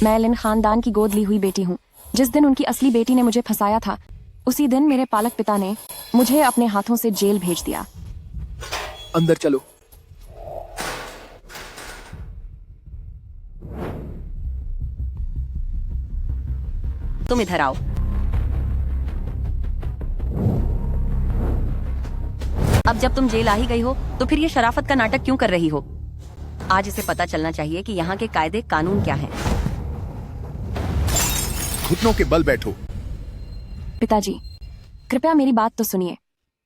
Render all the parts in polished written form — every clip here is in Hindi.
मैं लिन खानदान की गोद ली हुई बेटी हूँ। जिस दिन उनकी असली बेटी ने मुझे फंसाया था, उसी दिन मेरे पालक पिता ने मुझे अपने हाथों से जेल भेज दिया। अंदर चलो। तुम इधर आओ। अब जब तुम जेल आ ही गई हो तो फिर ये शराफत का नाटक क्यों कर रही हो? आज इसे पता चलना चाहिए कि यहाँ के कायदे कानून क्या हैं। घुटनों के बल बैठो। पिताजी, कृपया मेरी बात तो सुनिए।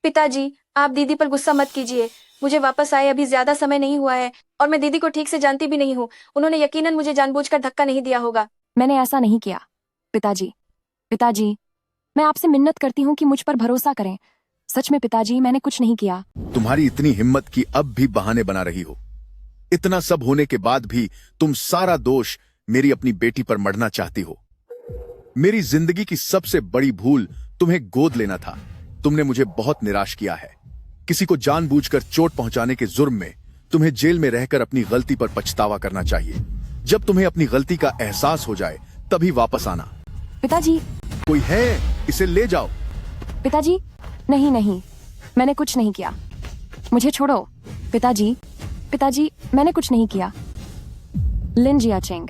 पिताजी, आप दीदी पर गुस्सा मत कीजिए। मुझे वापस आए अभी ज्यादा समय नहीं हुआ है और मैं दीदी को ठीक से जानती भी नहीं हूँ। उन्होंने यकीनन मुझे जानबूझकर धक्का नहीं दिया होगा। मैंने ऐसा नहीं किया। पिताजी, पिताजी, मैं आपसे मिन्नत करती हूँ कि मुझ पर भरोसा करें। सच में पिताजी, मैंने कुछ नहीं किया। तुम्हारी इतनी हिम्मत कि अब भी बहाने बना रही हो। इतना सब होने के बाद भी तुम सारा दोष मेरी अपनी बेटी पर मढ़ना चाहती हो। मेरी जिंदगी की सबसे बड़ी भूल तुम्हें गोद लेना था। तुमने मुझे बहुत निराश किया है। किसी को जानबूझकर चोट पहुंचाने के जुर्म में तुम्हें जेल में रहकर अपनी गलती पर पछतावा करना चाहिए। जब तुम्हें अपनी गलती का एहसास हो जाए तभी वापस आना। पिताजी, कोई है? इसे ले जाओ। पिताजी, नहीं नहीं, मैंने कुछ नहीं किया। मुझे छोड़ो। पिताजी, पिताजी, मैंने कुछ नहीं किया। लिन जियाचेंग,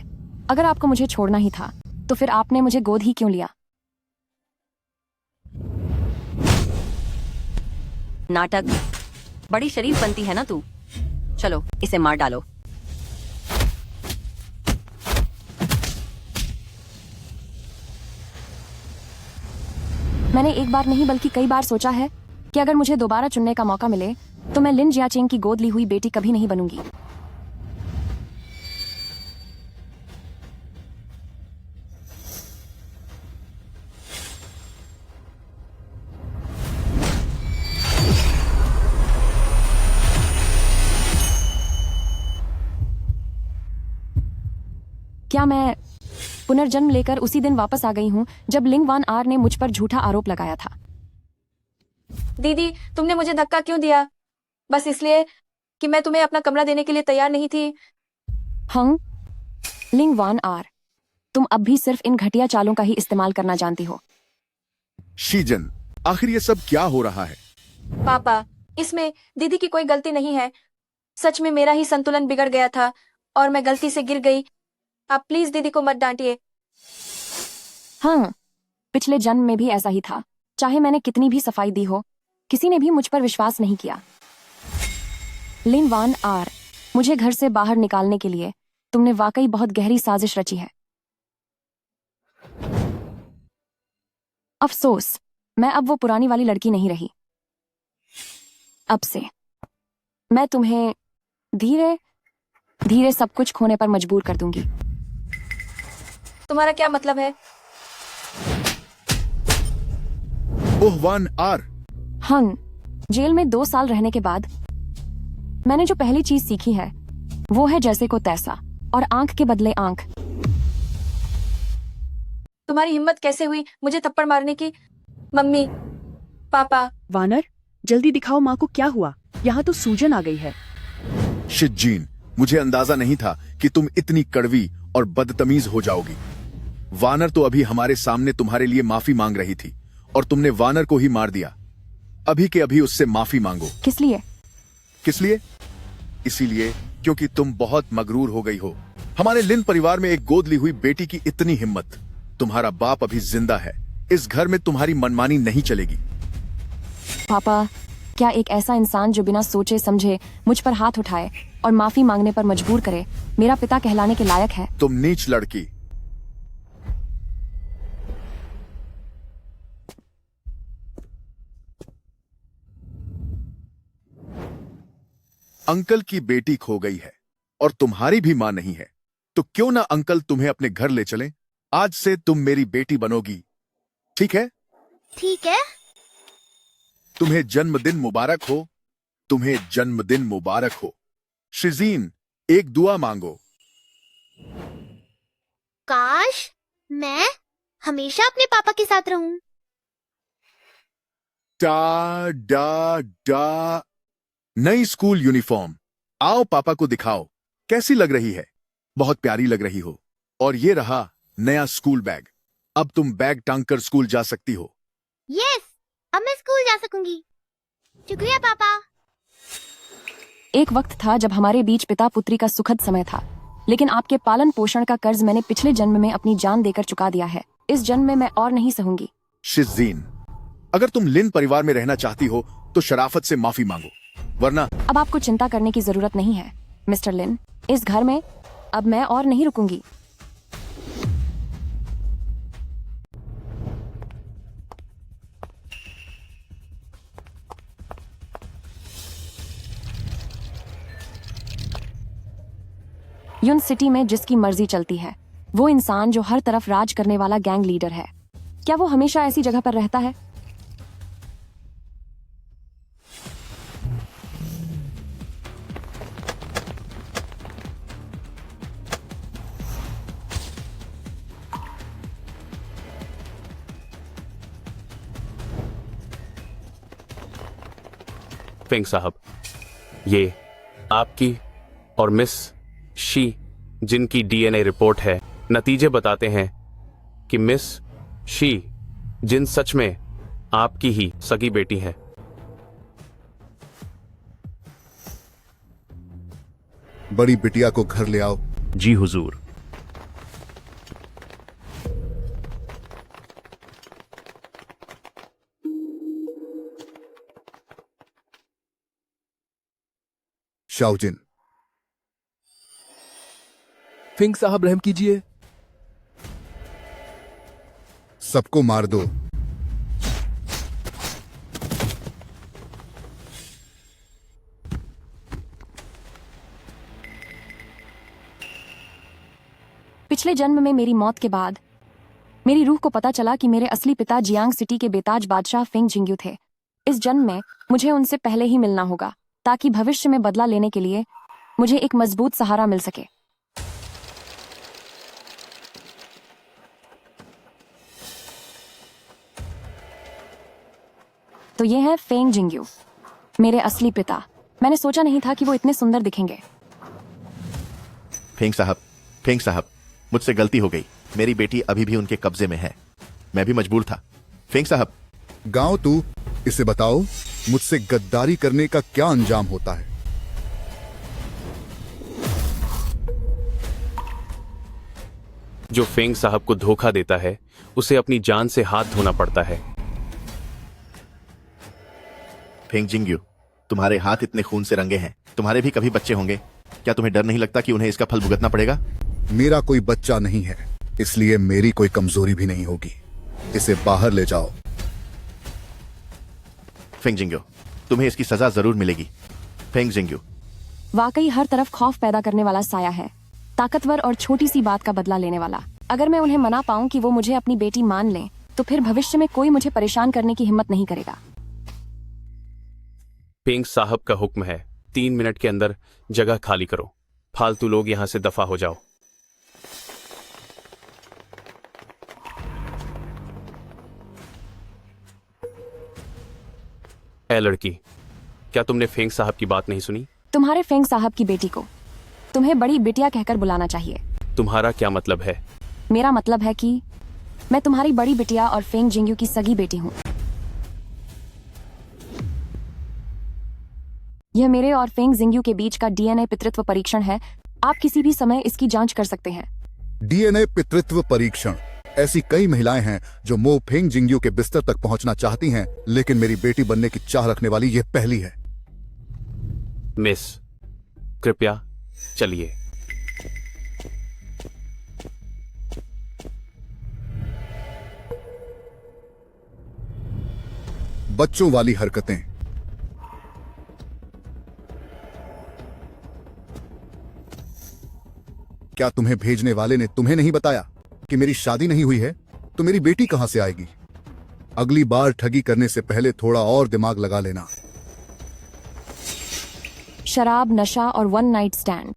अगर आपको मुझे छोड़ना ही था तो फिर आपने मुझे गोद ही क्यों लिया? नाटक। बड़ी शरीफ बनती है ना तू। चलो इसे मार डालो। मैंने एक बार नहीं बल्कि कई बार सोचा है कि अगर मुझे दोबारा चुनने का मौका मिले तो मैं लिन जियाचेंग की गोद ली हुई बेटी कभी नहीं बनूंगी। क्या मैं पुनर्जन्म लेकर उसी दिन वापस आ गई हूँ जब लिंग वान आर ने मुझ पर झूठा आरोप लगाया था? दीदी, तुमने मुझे धक्का क्यों दिया? बस इसलिए कि मैं तुम्हें अपना कमरा देने के लिए तैयार नहीं थी। हंग, लिंग वान आर, तुम अब भी सिर्फ इन घटिया चालों का ही इस्तेमाल करना जानती हो। शीजन, आखिर ये सब क्या हो रहा है? पापा, इसमें दीदी की कोई गलती नहीं है। सच में मेरा ही संतुलन बिगड़ गया था और मैं गलती से गिर गई। आप प्लीज दीदी को मत डांटिए। हाँ, पिछले जन्म में भी ऐसा ही था। चाहे मैंने कितनी भी सफाई दी हो, किसी ने भी मुझ पर विश्वास नहीं किया। लिन वान आर, मुझे घर से बाहर निकालने के लिए तुमने वाकई बहुत गहरी साजिश रची है। अफसोस, मैं अब वो पुरानी वाली लड़की नहीं रही। अब से मैं तुम्हें धीरे धीरे सब कुछ खोने पर मजबूर कर दूंगी। तुम्हारा क्या मतलब है? ओह वान आर। हंग, जेल में 2 साल रहने के बाद मैंने जो पहली चीज सीखी है वो है जैसे को तैसा और आंख के बदले आंख। तुम्हारी हिम्मत कैसे हुई मुझे थप्पड़ मारने की? मम्मी, पापा। वानर, जल्दी दिखाओ माँ को क्या हुआ। यहाँ तो सूजन आ गई है। शिज्जीन, मुझे अंदाजा नहीं था कि तुम इतनी कड़वी और बदतमीज हो जाओगी। वानर तो अभी हमारे सामने तुम्हारे लिए माफी मांग रही थी और तुमने वानर को ही मार दिया। अभी के अभी उससे माफी मांगो। किस लिए? किस लिए? इसीलिए क्योंकि तुम बहुत मगरूर हो गई हो। हमारे लिन परिवार में एक गोद ली हुई बेटी की इतनी हिम्मत। तुम्हारा बाप अभी जिंदा है। इस घर में तुम्हारी मनमानी नहीं चलेगी। पापा, क्या एक ऐसा इंसान जो बिना सोचे समझे मुझ पर हाथ उठाए और माफी मांगने पर मजबूर करे मेरा पिता कहलाने के लायक है? तुम नीच लड़की। अंकल की बेटी खो गई है और तुम्हारी भी मां नहीं है, तो क्यों ना अंकल तुम्हें अपने घर ले चलें? आज से तुम मेरी बेटी बनोगी, ठीक है? ठीक है। तुम्हें जन्मदिन मुबारक हो। तुम्हें जन्मदिन मुबारक हो। शिजीन, एक दुआ मांगो। काश मैं हमेशा अपने पापा के साथ रहूं। टा डा डा। नई स्कूल यूनिफॉर्म। आओ पापा को दिखाओ। कैसी लग रही है? बहुत प्यारी लग रही हो। और ये रहा नया स्कूल बैग। अब तुम बैग टांग कर स्कूल जा सकती हो। यस, अब मैं स्कूल जा सकूंगी। शुक्रिया पापा। एक वक्त था जब हमारे बीच पिता पुत्री का सुखद समय था, लेकिन आपके पालन पोषण का कर्ज मैंने पिछले जन्म में अपनी जान देकर चुका दिया है। इस जन्म में मैं और नहीं सहूंगी। शिज़ीन, अगर तुम लिन परिवार में रहना चाहती हो तो शराफत से माफी मांगो, वरना अब आपको चिंता करने की जरूरत नहीं है मिस्टर लिन। इस घर में अब मैं और नहीं रुकूंगी। यून सिटी में जिसकी मर्जी चलती है, वो इंसान जो हर तरफ राज करने वाला गैंग लीडर है, क्या वो हमेशा ऐसी जगह पर रहता है? फेंग साहब, ये आपकी और मिस शी जिनकी डीएनए रिपोर्ट है, नतीजे बताते हैं कि मिस शी जिन सच में आपकी ही सगी बेटी है। बड़ी बिटिया को घर ले आओ। जी हुजूर। शाओजिन, फिंग साहब रहम कीजिए। सबको मार दो। पिछले जन्म में मेरी मौत के बाद मेरी रूह को पता चला कि मेरे असली पिता जियांग सिटी के बेताज बादशाह फेंग जिंग्यू थे। इस जन्म में मुझे उनसे पहले ही मिलना होगा, ताकि भविष्य में बदला लेने के लिए मुझे एक मजबूत सहारा मिल सके। तो ये है फेंग जिंग्यू, मेरे असली पिता। मैंने सोचा नहीं था कि वो इतने सुंदर दिखेंगे। फेंग साहब, मुझसे गलती हो गई। मेरी बेटी अभी भी उनके कब्जे में है। मैं भी मजबूर था। फेंग साहब, गांव तू इसे बताओ, मुझसे गद्दारी करने का क्या अंजाम होता है? जो फेंग साहब को धोखा देता है, उसे अपनी जान से हाथ धोना पड़ता है। फेंग जिंग्यू, तुम्हारे हाथ इतने खून से रंगे हैं। तुम्हारे भी कभी बच्चे होंगे। क्या तुम्हें डर नहीं लगता कि उन्हें इसका फल भुगतना पड़ेगा? मेरा कोई बच्चा नहीं है, इसलिए मेरी कोई कमजोरी भी नहीं होगी। इसे बाहर ले जाओ। फेंग जिंग्यू, तुम्हें इसकी सजा जरूर मिलेगी। फेंग जिंग्यू, वाकई हर तरफ खौफ पैदा करने वाला साया है, ताकतवर और छोटी सी बात का बदला लेने वाला। अगर मैं उन्हें मना पाऊं कि वो मुझे अपनी बेटी मान लें, तो फिर भविष्य में कोई मुझे परेशान करने की हिम्मत नहीं करेगा। फेंग साहब का हुक्म है, 3 मिनट के अंदर जगह खाली करो। फालतू लोग यहां से दफा हो जाओ। ए लड़की, क्या तुमने फेंग साहब की बात नहीं सुनी? तुम्हारे फेंग साहब की बेटी को तुम्हें बड़ी बिटिया कहकर बुलाना चाहिए। तुम्हारा क्या मतलब है? मेरा मतलब है कि मैं तुम्हारी बड़ी बिटिया और फेंग जिंग्यू की सगी बेटी हूँ। यह मेरे और फेंग जिंग्यू के बीच का डीएनए पितृत्व परीक्षण है। आप किसी भी समय इसकी जांच कर सकते हैं। डीएनए पितृत्व परीक्षण। ऐसी कई महिलाएं हैं जो मो फेंग जिंग्यू के बिस्तर तक पहुंचना चाहती हैं, लेकिन मेरी बेटी बनने की चाह रखने वाली यह पहली है। मिस, कृपया चलिए। बच्चों वाली हरकतें। क्या तुम्हें भेजने वाले ने तुम्हें नहीं बताया कि मेरी शादी नहीं हुई है? तो मेरी बेटी कहां से आएगी? अगली बार ठगी करने से पहले थोड़ा और दिमाग लगा लेना। शराब, नशा और वन नाइट स्टैंड,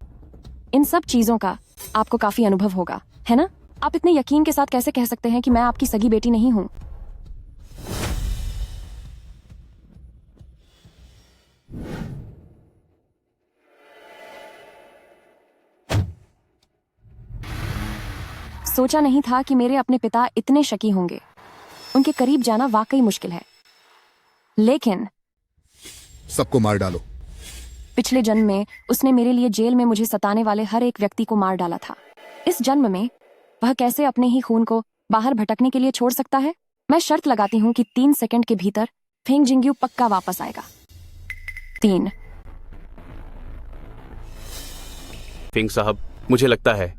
इन सब चीजों का आपको काफी अनुभव होगा, है ना? आप इतने यकीन के साथ कैसे कह सकते हैं कि मैं आपकी सगी बेटी नहीं हूं? सोचा नहीं था कि मेरे अपने पिता इतने शकी होंगे। उनके करीब जाना वाकई मुश्किल है, लेकिन सबको मार डालो। पिछले जन्म में उसने मेरे लिए जेल में मुझे सताने वाले हर एक व्यक्ति को मार डाला था। इस जन्म में वह कैसे अपने ही खून को बाहर भटकने के लिए छोड़ सकता है? मैं शर्त लगाती हूँ कि 3 सेकंड के भीतर फेंग जिंग्यू पक्का वापस आएगा। 3। फिंग साहब, मुझे लगता है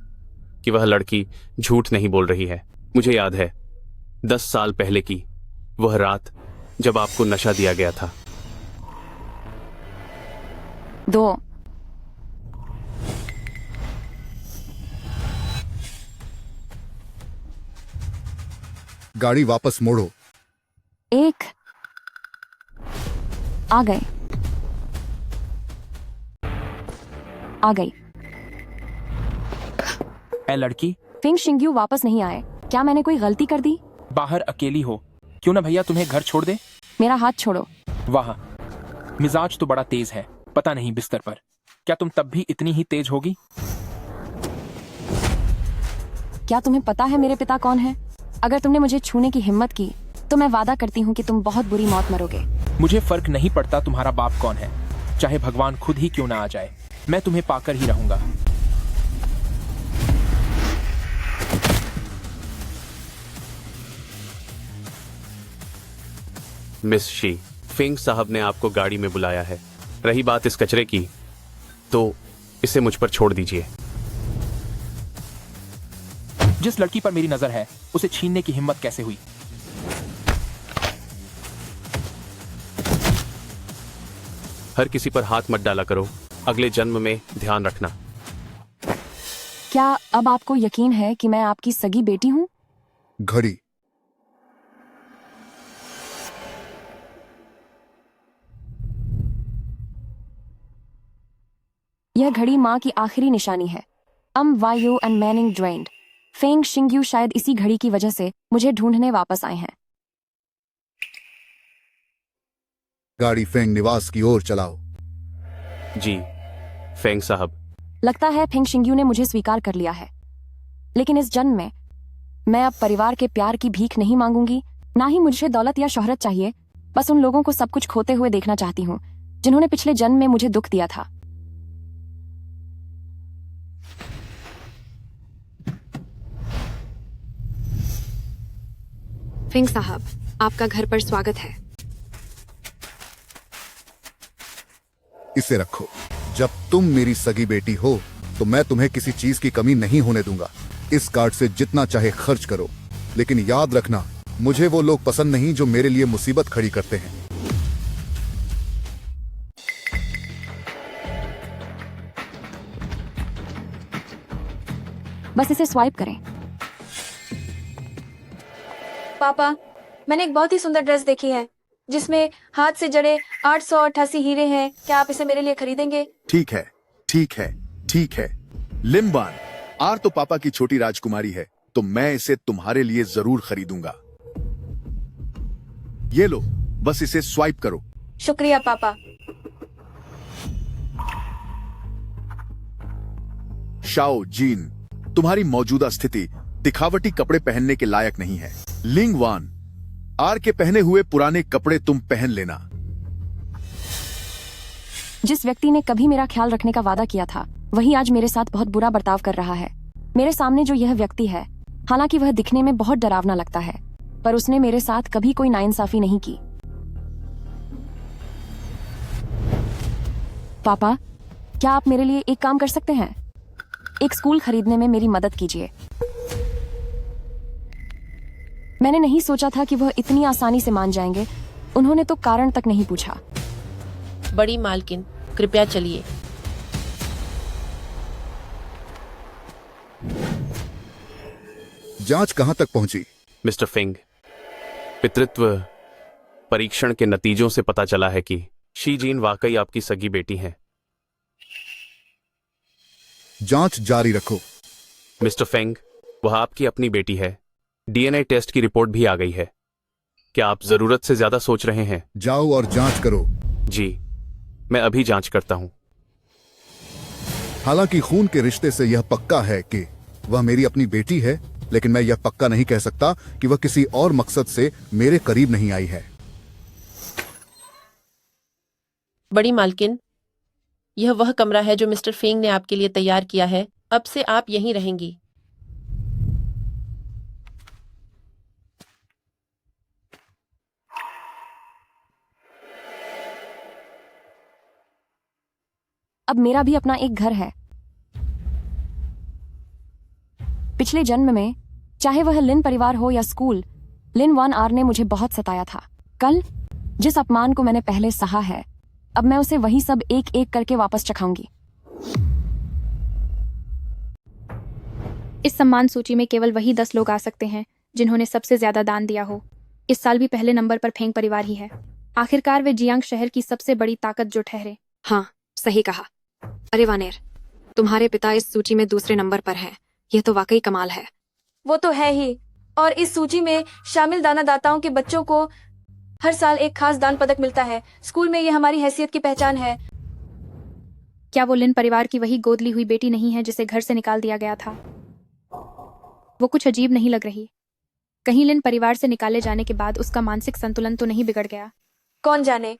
कि वह लड़की झूठ नहीं बोल रही है। मुझे याद है 10 साल पहले की वह रात जब आपको नशा दिया गया था। 2। गाड़ी वापस मोड़ो। 1। आ गए। आ गई। ए लड़की, फेंग शिंग्यू वापस नहीं आए। क्या मैंने कोई गलती कर दी? बाहर अकेली हो, क्यों ना भैया तुम्हें घर छोड़ दे। मेरा हाथ छोड़ो। वाह, मिजाज तो बड़ा तेज है। पता नहीं बिस्तर पर क्या तुम तब भी इतनी ही तेज होगी? क्या तुम्हें पता है मेरे पिता कौन है? अगर तुमने मुझे छूने की हिम्मत की तो मैं वादा करती हूँ कि तुम बहुत बुरी मौत मरोगे। मुझे फर्क नहीं पड़ता तुम्हारा बाप कौन है, चाहे भगवान खुद ही क्यों ना आ जाए, मैं तुम्हें पाकर ही रहूंगा। मिस शी, फिंग साहब ने आपको गाड़ी में बुलाया है। रही बात इस कचरे की, तो इसे मुझ पर छोड़ दीजिए। जिस लड़की पर मेरी नजर है उसे छीनने की हिम्मत कैसे हुई? हर किसी पर हाथ मत डाला करो, अगले जन्म में ध्यान रखना। क्या अब आपको यकीन है कि मैं आपकी सगी बेटी हूँ? घड़ी। यह घड़ी माँ की आखिरी निशानी है। वायु एंड मैनिंग ड्रेन्ड। फेंग शिंग्यू शायद इसी घड़ी की वजह से मुझे ढूंढने वापस आए हैं। गाड़ी फेंग निवास की ओर चलाओ। जी फेंग साहब। लगता है फेंग शिंग्यू ने मुझे स्वीकार कर लिया है, लेकिन इस जन्म में मैं अब परिवार के प्यार की भीख नहीं मांगूंगी। ना ही मुझे दौलत या शोहरत चाहिए। बस उन लोगों को सब कुछ खोते हुए देखना चाहती हूँ जिन्होंने पिछले जन्म में मुझे दुख दिया था। फेंग साहब, आपका घर पर स्वागत है। इसे रखो। जब तुम मेरी सगी बेटी हो तो मैं तुम्हें किसी चीज की कमी नहीं होने दूंगा। इस कार्ड से जितना चाहे खर्च करो, लेकिन याद रखना, मुझे वो लोग पसंद नहीं जो मेरे लिए मुसीबत खड़ी करते हैं। बस इसे स्वाइप करें। पापा, मैंने एक बहुत ही सुंदर ड्रेस देखी है जिसमें हाथ से जड़े 888 हीरे हैं। क्या आप इसे मेरे लिए खरीदेंगे? ठीक है, ठीक है, ठीक है। लिनवान, आर तो पापा की छोटी राजकुमारी है, तो मैं इसे तुम्हारे लिए जरूर खरीदूंगा। ये लो, बस इसे स्वाइप करो। शुक्रिया पापा। शाओ जीन, तुम्हारी मौजूदा स्थिति दिखावटी कपड़े पहनने के लायक नहीं है। लिंगवान, आर के पहने हुए पुराने कपड़े तुम पहन लेना। जिस व्यक्ति ने कभी मेरा ख्याल रखने का वादा किया था, वही आज मेरे साथ बहुत बुरा बर्ताव कर रहा है। मेरे सामने जो यह व्यक्ति है, हालांकि वह दिखने में बहुत डरावना लगता है, पर उसने मेरे साथ कभी कोई नाइंसाफी नहीं की। पापा, क्या आप मेरे लिए एक काम कर सकते हैं? एक स्कूल खरीदने में मेरी मदद कीजिए। मैंने नहीं सोचा था कि वह इतनी आसानी से मान जाएंगे। उन्होंने तो कारण तक नहीं पूछा। बड़ी मालकिन, कृपया चलिए। जांच कहां तक पहुंची? मिस्टर फिंग, पितृत्व परीक्षण के नतीजों से पता चला है कि शी जीन वाकई आपकी सगी बेटी हैं। जांच जारी रखो। मिस्टर फेंग, वह आपकी अपनी बेटी है। डीएनए टेस्ट की रिपोर्ट भी आ गई है। क्या आप जरूरत से ज्यादा सोच रहे हैं? जाओ और जांच करो। जी, मैं अभी जांच करता हूं। हालांकि खून के रिश्ते से यह पक्का है कि वह मेरी अपनी बेटी है, लेकिन मैं यह पक्का नहीं कह सकता कि वह किसी और मकसद से मेरे करीब नहीं आई है। बड़ी मालकिन, यह वह कमरा है जो मिस्टर फेंग ने आपके लिए तैयार किया है। अब से आप यहीं रहेंगी। अब मेरा भी अपना एक घर है। पिछले जन्म में, चाहे वह लिन परिवार हो या स्कूल, लिन वान आर ने मुझे बहुत सताया था। कल जिस अपमान को मैंने पहले सहा है, अब मैं उसे वही सब एक एक करके वापस चखाऊंगी। इस सम्मान सूची में केवल वही 10 लोग आ सकते हैं जिन्होंने सबसे ज्यादा दान दिया हो। इस साल भी पहले नंबर पर फेंग परिवार ही है। आखिरकार वे जियांग शहर की सबसे बड़ी ताकत जो ठहरे। हाँ, सही कहा। अरे वानेर, तुम्हारे पिता इस सूची में दूसरे नंबर पर हैं। यह तो वाकई कमाल है। वो तो है ही। और इस सूची में शामिल दानादाताओं के बच्चों को हर साल एक खास दान पदक मिलता है। स्कूल में ये हमारी हैसियत की पहचान है। क्या वो लिन परिवार की वही गोद ली हुई बेटी नहीं है जिसे घर से निकाल दिया गया था? वो कुछ अजीब नहीं लग रही। कहीं लिन परिवार से निकाले जाने के बाद उसका मानसिक संतुलन तो नहीं बिगड़ गया? कौन जाने।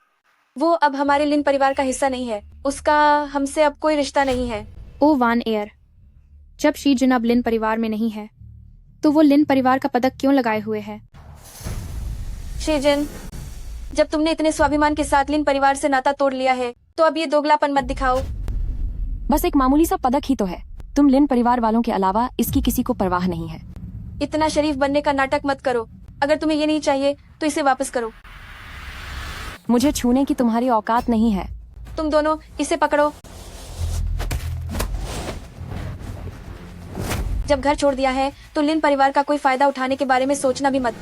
वो अब हमारे लिन परिवार का हिस्सा नहीं है। उसका हमसे अब कोई रिश्ता नहीं है। ओ वान एयर, जब शी जिन अब लिन परिवार में नहीं है, तो वो लिन परिवार का पदक क्यों लगाए हुए है? शीजिन, जब तुमने इतने स्वाभिमान के साथ लिन परिवार से नाता तोड़ लिया है, तो अब ये दोगलापन मत दिखाओ। बस एक मामूली सा पदक ही तो है। तुम लिन परिवार वालों के अलावा इसकी किसी को परवाह नहीं है। इतना शरीफ बनने का नाटक मत करो। अगर तुम्हें ये नहीं चाहिए तो इसे वापस करो। मुझे छूने की तुम्हारी औकात नहीं है। तुम दोनों इसे पकड़ो। जब घर छोड़ दिया है तो लिन परिवार का कोई फायदा उठाने के बारे में सोचना भी मत।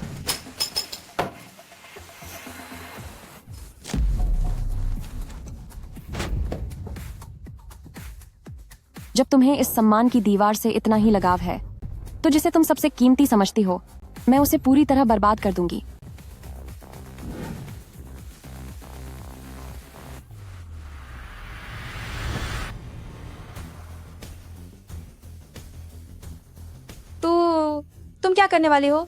जब तुम्हें इस सम्मान की दीवार से इतना ही लगाव है, तो जिसे तुम सबसे कीमती समझती हो, मैं उसे पूरी तरह बर्बाद कर दूंगी। तो तुम क्या करने वाले हो?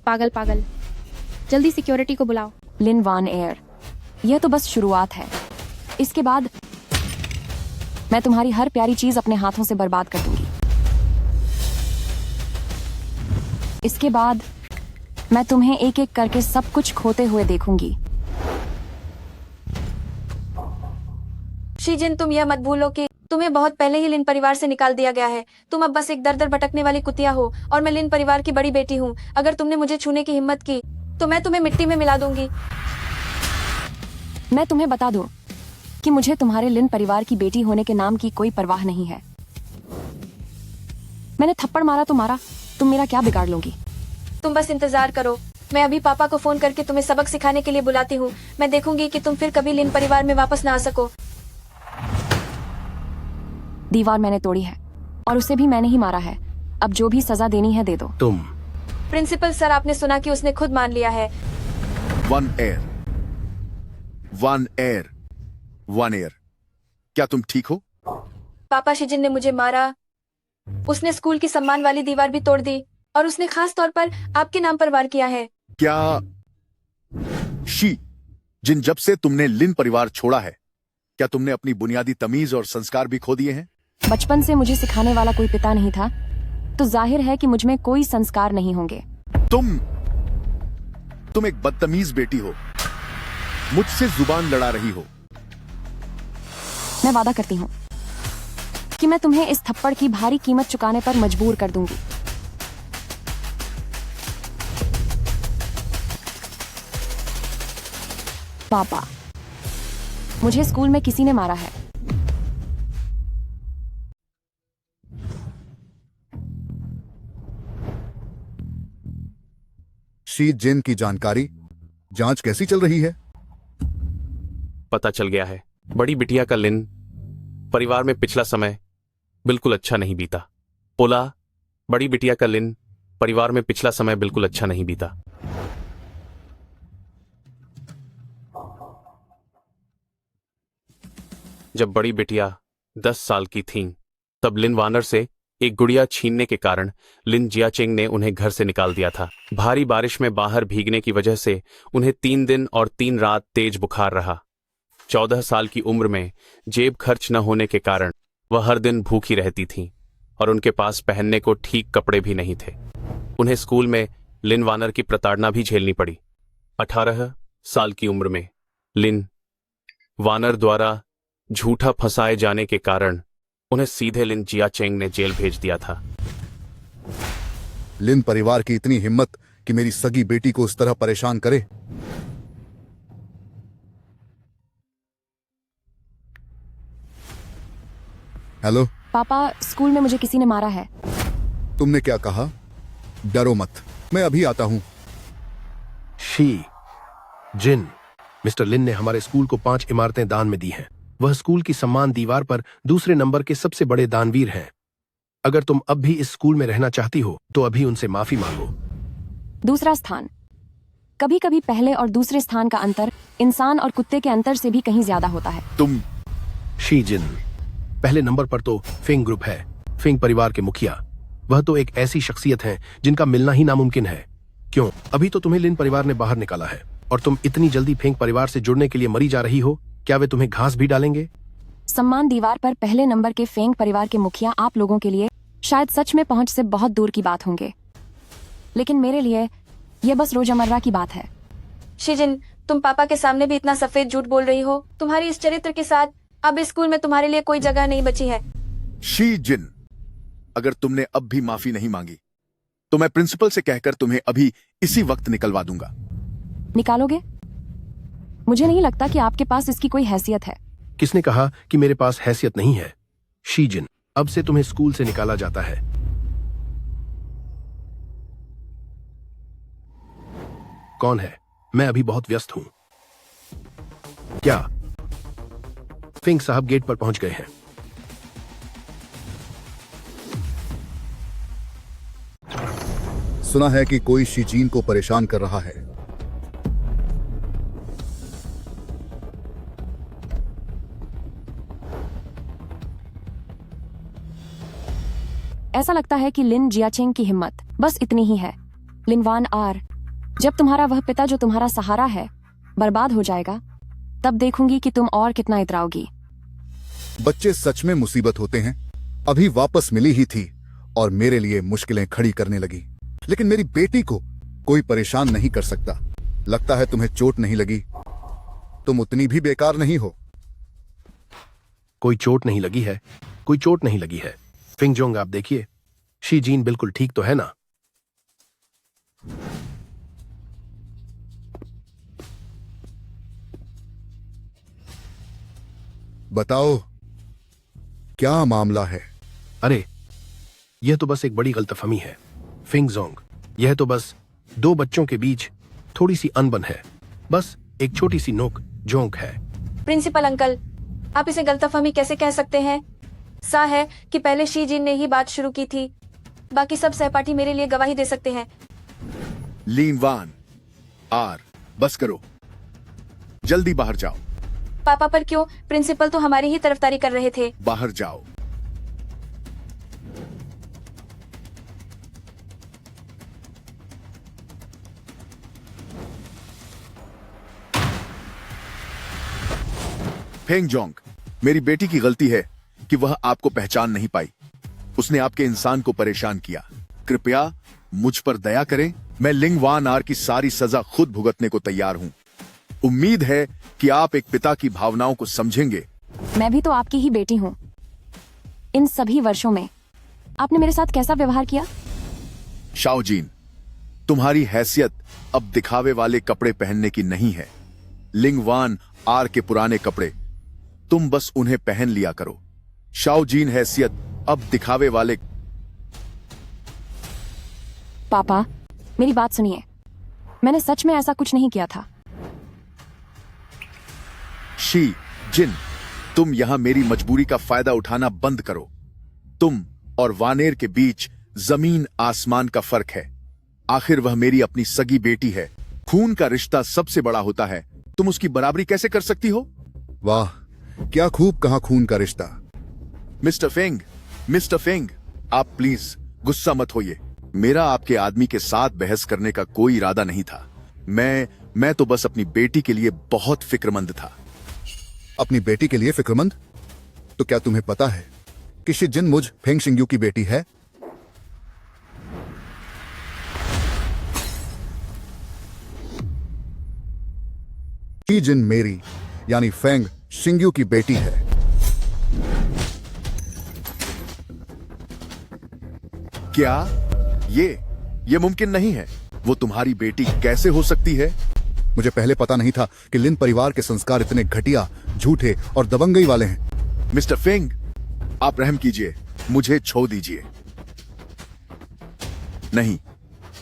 पागल पागल, जल्दी सिक्योरिटी को बुलाओ। लिन वान एयर, यह तो बस शुरुआत है। इसके बाद मैं तुम्हारी हर प्यारी चीज अपने हाथों से बर्बाद कर दूंगी। इसके बाद मैं तुम्हें एक एक करके सब कुछ खोते हुए देखूंगी। शीजिन, तुम यह मत भूलो कि तुम्हें बहुत पहले ही लिन परिवार से निकाल दिया गया है। तुम अब बस एक दर दर भटकने वाली कुतिया हो और मैं लिन परिवार की बड़ी बेटी हूँ। अगर तुमने मुझे छूने की हिम्मत की तो मैं तुम्हें मिट्टी में मिला दूंगी। मैं तुम्हें बता दूं कि मुझे तुम्हारे लिन परिवार की बेटी होने के नाम की कोई परवाह नहीं है। मैंने थप्पड़ मारा तो मारा, तुम मेरा क्या बिगाड़ लोगी? तुम बस इंतजार करो। मैं अभी पापा को फोन करके तुम्हें सबक सिखाने के लिए बुलाती हूँ। मैं देखूंगी कि तुम फिर कभी लिन परिवार में वापस ना आ सको। दीवार मैंने तोड़ी है और उसे भी मैंने ही मारा है। अब जो भी सजा देनी है दे दो। तुम प्रिंसिपल सर, आपने सुना कि उसने खुद मान लिया है। One air, one air, one air, क्या तुम ठीक हो? पापा, शीजिन ने मुझे मारा। उसने स्कूल की सम्मान वाली दीवार भी तोड़ दी और उसने खास तौर पर आपके नाम पर वार किया है। क्या शी जिन, जब से तुमने लिन परिवार छोड़ा है, क्या तुमने अपनी बुनियादी तमीज और संस्कार भी खो दिए हैं? बचपन से मुझे सिखाने वाला कोई पिता नहीं था, तो जाहिर है कि मुझमें कोई संस्कार नहीं होंगे। तुम एक बदतमीज बेटी हो। मुझसे जुबान लड़ा रही हो। मैं वादा करती हूँ कि मैं तुम्हें इस थप्पड़ की भारी कीमत चुकाने पर मजबूर कर दूंगी। पापा, मुझे स्कूल में किसी ने मारा है। शी जिन की जानकारी जांच कैसी चल रही है? पता चल गया है, बड़ी बिटिया का लिन परिवार में पिछला समय बिल्कुल अच्छा नहीं बीता। पोला, बड़ी बिटिया का लिन परिवार में पिछला समय बिल्कुल अच्छा नहीं बीता। जब बड़ी बिटिया 10 साल की थीं, तब लिन वानर से एक गुड़िया छीनने के कारण लिन जियाचेंग ने उन्हें घर से निकाल दिया था। भारी बारिश में बाहर भीगने की वजह से उन्हें 3 दिन और 3 रात तेज बुखार रहा। 14 साल की उम्र में जेब खर्च न होने के कारण वह हर दिन भूखी रहती थीं और उनके पास पहनने को ठीक कपड़े भी नहीं थे। उन्हें स्कूल में लिन वानर की प्रताड़ना भी झेलनी पड़ी। 18 साल की उम्र में लिन वानर द्वारा झूठा फंसाए जाने के कारण उन्हें सीधे लिन जियाचेंग ने जेल भेज दिया था। लिन परिवार की इतनी हिम्मत कि मेरी सगी बेटी को उस तरह परेशान करे। हेलो पापा, स्कूल में मुझे किसी ने मारा है। तुमने क्या कहा? डरो मत, मैं अभी आता हूं। शी जिन, मिस्टर लिन ने हमारे स्कूल को 5 इमारतें दान में दी हैं। वह स्कूल की सम्मान दीवार पर दूसरे नंबर के सबसे बड़े दानवीर हैं। अगर तुम अब भी इस स्कूल में रहना चाहती हो तो अभी उनसे माफी मांगो। दूसरा स्थान। कभी कभी पहले और दूसरे स्थान का अंतर इंसान और कुत्ते के अंतर से भी कहीं ज्यादा होता है। तुम शी जिन, पहले नंबर पर तो फिंग ग्रुप है, फिंग परिवार के मुखिया। वह तो एक ऐसी शख्सियत है जिनका मिलना ही नामुमकिन है। क्यों? अभी तो तुम्हें लिन परिवार ने बाहर निकाला है और तुम इतनी जल्दी फिंग परिवार से जुड़ने के लिए मरी जा रही हो। क्या वे तुम्हें घास भी डालेंगे? सम्मान दीवार पर पहले नंबर के फेंग परिवार के मुखिया आप लोगों के लिए शायद सच में पहुंच से बहुत दूर की बात होंगे, लेकिन मेरे लिए यह बस रोजमर्रा की बात है। शिजिन, तुम पापा के सामने भी इतना सफेद झूठ बोल रही हो। तुम्हारी इस चरित्र के साथ अब इस स्कूल में तुम्हारे लिए कोई जगह नहीं बची है। शी जिन, अगर तुमने अब भी माफी नहीं मांगी तो मैं प्रिंसिपल से कहकर तुम्हें अभी इसी वक्त निकलवा दूंगा। निकालोगे? मुझे नहीं लगता कि आपके पास इसकी कोई हैसियत है। किसने कहा कि मेरे पास हैसियत नहीं है? शी जिन, अब से तुम्हें स्कूल से निकाला जाता है। कौन है? मैं अभी बहुत व्यस्त हूं। क्या? फिंग साहब गेट पर पहुंच गए हैं। सुना है कि कोई शीजीन को परेशान कर रहा है। ऐसा लगता है कि लिन जियाचेंग की हिम्मत बस इतनी ही है। लिनवान आर, जब तुम्हारा वह पिता जो तुम्हारा सहारा है बर्बाद हो जाएगा, तब देखूंगी कि तुम और कितना इतराओगी। बच्चे सच में मुसीबत होते हैं। अभी वापस मिली ही थी और मेरे लिए मुश्किलें खड़ी करने लगी, लेकिन मेरी बेटी को कोई परेशान नहीं कर सकता। लगता है तुम्हें चोट नहीं लगी। तुम उतनी भी बेकार नहीं हो। कोई चोट नहीं लगी है, कोई चोट नहीं लगी है। फिंग जोंग, आप देखिए, शी जीन बिल्कुल ठीक तो है ना? बताओ, क्या मामला है? अरे, यह तो बस एक बड़ी गलतफहमी है फिंग जोंग। यह तो बस 2 बच्चों के बीच थोड़ी सी अनबन है। बस एक छोटी सी नोक जोंक है। प्रिंसिपल अंकल, आप इसे गलतफहमी कैसे कह सकते हैं? सा है कि पहले शी जिन ने ही बात शुरू की थी। बाकी सब सहपाठी मेरे लिए गवाही दे सकते हैं। लिनवान आर, बस करो, जल्दी बाहर जाओ। पापा पर क्यों? प्रिंसिपल तो हमारी ही तरफदारी कर रहे थे। बाहर जाओ। फेंग जोंग, मेरी बेटी की गलती है कि वह आपको पहचान नहीं पाई। उसने आपके इंसान को परेशान किया। कृपया मुझ पर दया करें। मैं लिंगवान आर की सारी सजा खुद भुगतने को तैयार हूं। उम्मीद है कि आप एक पिता की भावनाओं को समझेंगे। मैं भी तो आपकी ही बेटी हूँ। इन सभी वर्षों में आपने मेरे साथ कैसा व्यवहार किया? शाओजीन, तुम्हारी हैसियत अब दिखावे वाले कपड़े पहनने की नहीं है। लिंगवान आर के पुराने कपड़े, तुम बस उन्हें पहन लिया करो। शाओजीन, हैसियत अब दिखावे वाले। पापा, मेरी बात सुनिए। मैंने सच में ऐसा कुछ नहीं किया था। शी जिन, तुम यहां मेरी मजबूरी का फायदा उठाना बंद करो। तुम और वानेर के बीच जमीन आसमान का फर्क है। आखिर वह मेरी अपनी सगी बेटी है। खून का रिश्ता सबसे बड़ा होता है। तुम उसकी बराबरी कैसे कर सकती हो? वाह, क्या खूब कहाँ खून का रिश्ता। मिस्टर फिंग, आप प्लीज गुस्सा मत होइए। मेरा आपके आदमी के साथ बहस करने का कोई इरादा नहीं था। मैं तो बस अपनी बेटी के लिए बहुत फिक्रमंद था। अपनी बेटी के लिए फिक्रमंद? तो क्या तुम्हें पता है कि शी जिन मुझ फेंग शिंग्यू की बेटी है? शी जिन मेरी यानी फेंग शिंग्यू की बेटी है। क्या ये मुमकिन नहीं है? वो तुम्हारी बेटी कैसे हो सकती है? मुझे पहले पता नहीं था कि लिन परिवार के संस्कार इतने घटिया, झूठे और दबंगई वाले हैं। मिस्टर फिंग, आप रहम कीजिए, मुझे छो दीजिए। नहीं,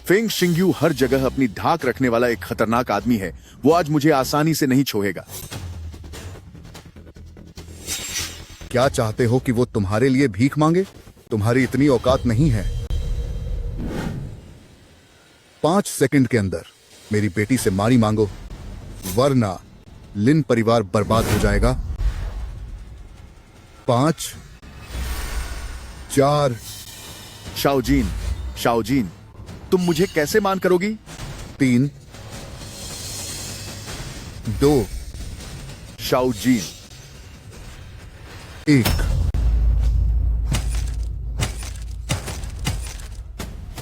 फेंग शिंग्यू हर जगह अपनी धाक रखने वाला एक खतरनाक आदमी है। वो आज मुझे आसानी से नहीं छोड़ेगा। क्या चाहते हो कि वो तुम्हारे लिए भीख मांगे? तुम्हारी इतनी औकात नहीं है। 5 सेकंड के अंदर मेरी बेटी से मारी मांगो, वरना लिन परिवार बर्बाद हो जाएगा। 5, 4। शाओजीन, तुम मुझे कैसे मान करोगी? 3, 2, शाओजीन, 1।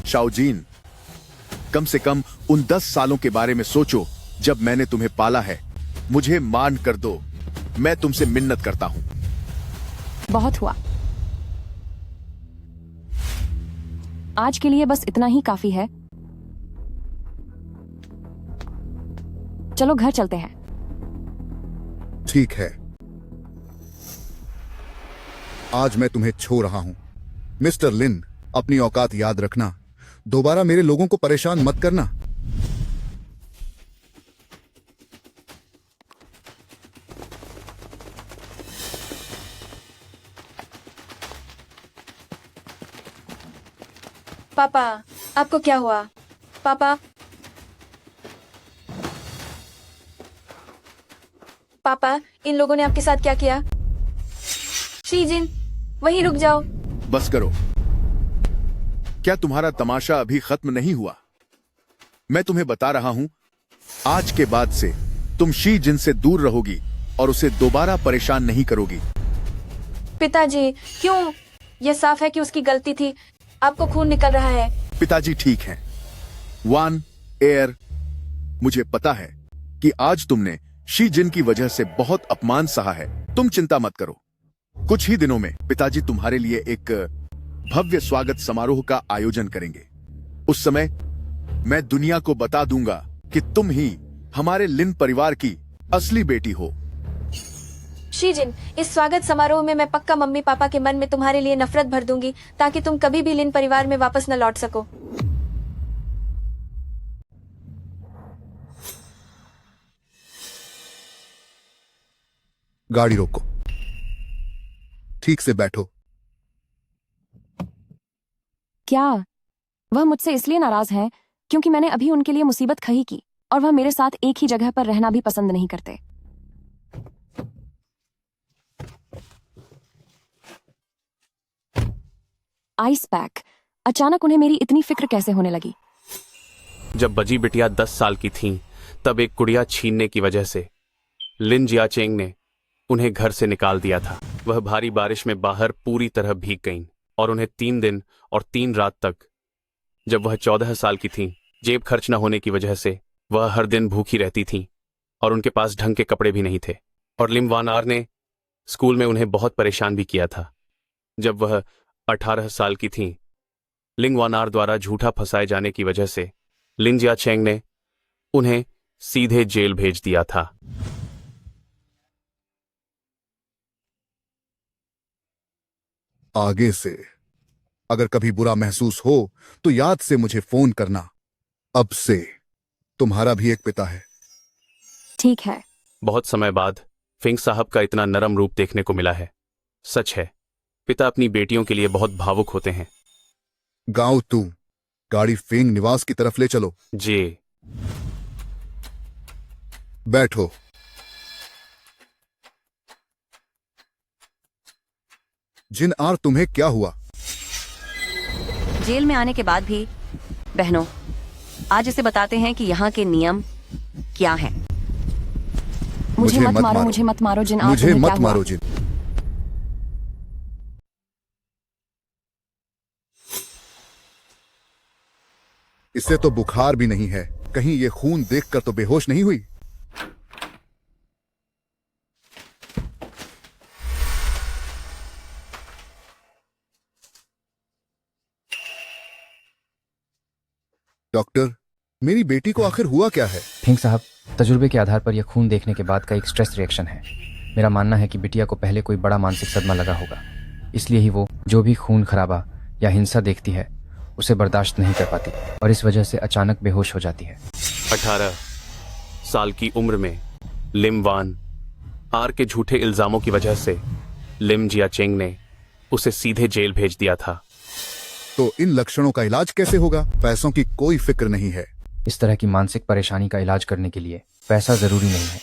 शाओजीन, कम से कम उन 10 सालों के बारे में सोचो जब मैंने तुम्हें पाला है। मुझे मान कर दो, मैं तुमसे मिन्नत करता हूं। बहुत हुआ, आज के लिए बस इतना ही काफी है। चलो घर चलते हैं। ठीक है, आज मैं तुम्हें छो रहा हूं। मिस्टर लिन, अपनी औकात याद रखना। दोबारा मेरे लोगों को परेशान मत करना। पापा, आपको क्या हुआ? पापा, पापा, इन लोगों ने आपके साथ क्या किया? शीजिन, वहीं रुक जाओ। बस करो। क्या तुम्हारा तमाशा अभी खत्म नहीं हुआ? मैं तुम्हें बता रहा हूं, आज के बाद से तुम शी जिन से दूर रहोगी और उसे दोबारा परेशान नहीं करोगी। पिताजी, क्यों? यह साफ है कि उसकी गलती थी। आपको खून निकल रहा है। पिताजी ठीक हैं। वन एयर, मुझे पता है कि आज तुमने शी जिन की वजह से बहुत अपमान सहा है। तुम चिंता मत करो, कुछ ही दिनों में पिताजी तुम्हारे लिए एक भव्य स्वागत समारोह का आयोजन करेंगे। उस समय मैं दुनिया को बता दूंगा कि तुम ही हमारे लिन परिवार की असली बेटी हो। शीजिन, इस स्वागत समारोह में मैं पक्का मम्मी पापा के मन में तुम्हारे लिए नफरत भर दूंगी, ताकि तुम कभी भी लिन परिवार में वापस न लौट सको। गाड़ी रोको, ठीक से बैठो। क्या वह मुझसे इसलिए नाराज हैं क्योंकि मैंने अभी उनके लिए मुसीबत खड़ी की और वह मेरे साथ एक ही जगह पर रहना भी पसंद नहीं करते? आइस पैक, अचानक उन्हें मेरी इतनी फिक्र कैसे होने लगी? जब बजी बिटिया 10 साल की थीं, तब एक गुड़िया छीनने की वजह से लिन जियाचेंग ने उन्हें घर से निकाल दिया था। वह भारी बारिश में बाहर पूरी तरह भीग गईं और उन्हें 3 दिन और 3 रात तक, जब वह 14 साल की थीं, जेब खर्च न होने की वजह से वह हर दिन भूखी रहती थीं और उनके पास ढंग के कपड़े भी नहीं थे। और लिम वान आर ने स्कूल में उन्हें बहुत परेशान भी किया था। जब वह 18 साल की थीं, लिंग वान आर द्वारा झूठा फंसाए जाने की वजह से लिन जियाचेंग ने उन्हें सीधे जेल भेज दिया था। आगे से अगर कभी बुरा महसूस हो तो याद से मुझे फोन करना। अब से तुम्हारा भी एक पिता है। ठीक है। बहुत समय बाद फिंग साहब का इतना नरम रूप देखने को मिला है। सच है, पिता अपनी बेटियों के लिए बहुत भावुक होते हैं। गांव तू गाड़ी फेंग निवास की तरफ ले चलो। जी। बैठो। जिन आर, तुम्हें क्या हुआ? जेल में आने के बाद भी बहनों, आज इसे बताते हैं कि यहाँ के नियम क्या हैं। मुझे मत मारो, मुझे मत मारो जिन आर, मुझे तुम्हें क्या मत हुआ? मारो जिन। इससे तो बुखार भी नहीं है, कहीं ये खून देखकर तो बेहोश नहीं हुई? डॉक्टर, मेरी बेटी को आखिर हुआ क्या है? फिंग साहब, तजुर्बे के आधार पर यह खून देखने के बाद का एक स्ट्रेस रिएक्शन है। मेरा मानना है कि बिटिया को पहले कोई बड़ा मानसिक सदमा लगा होगा, इसलिए ही वो जो भी खून खराबा या हिंसा देखती है उसे बर्दाश्त नहीं कर पाती और इस वजह से अचानक बेहोश हो जाती है। 18 साल की उम्र में लिम वान आर के झूठे इल्जामों की वजह से लिम जियाचेंग ने उसे सीधे जेल भेज दिया था। तो इन लक्षणों का इलाज कैसे होगा? पैसों की कोई फिक्र नहीं है। इस तरह की मानसिक परेशानी का इलाज करने के लिए पैसा जरूरी नहीं है।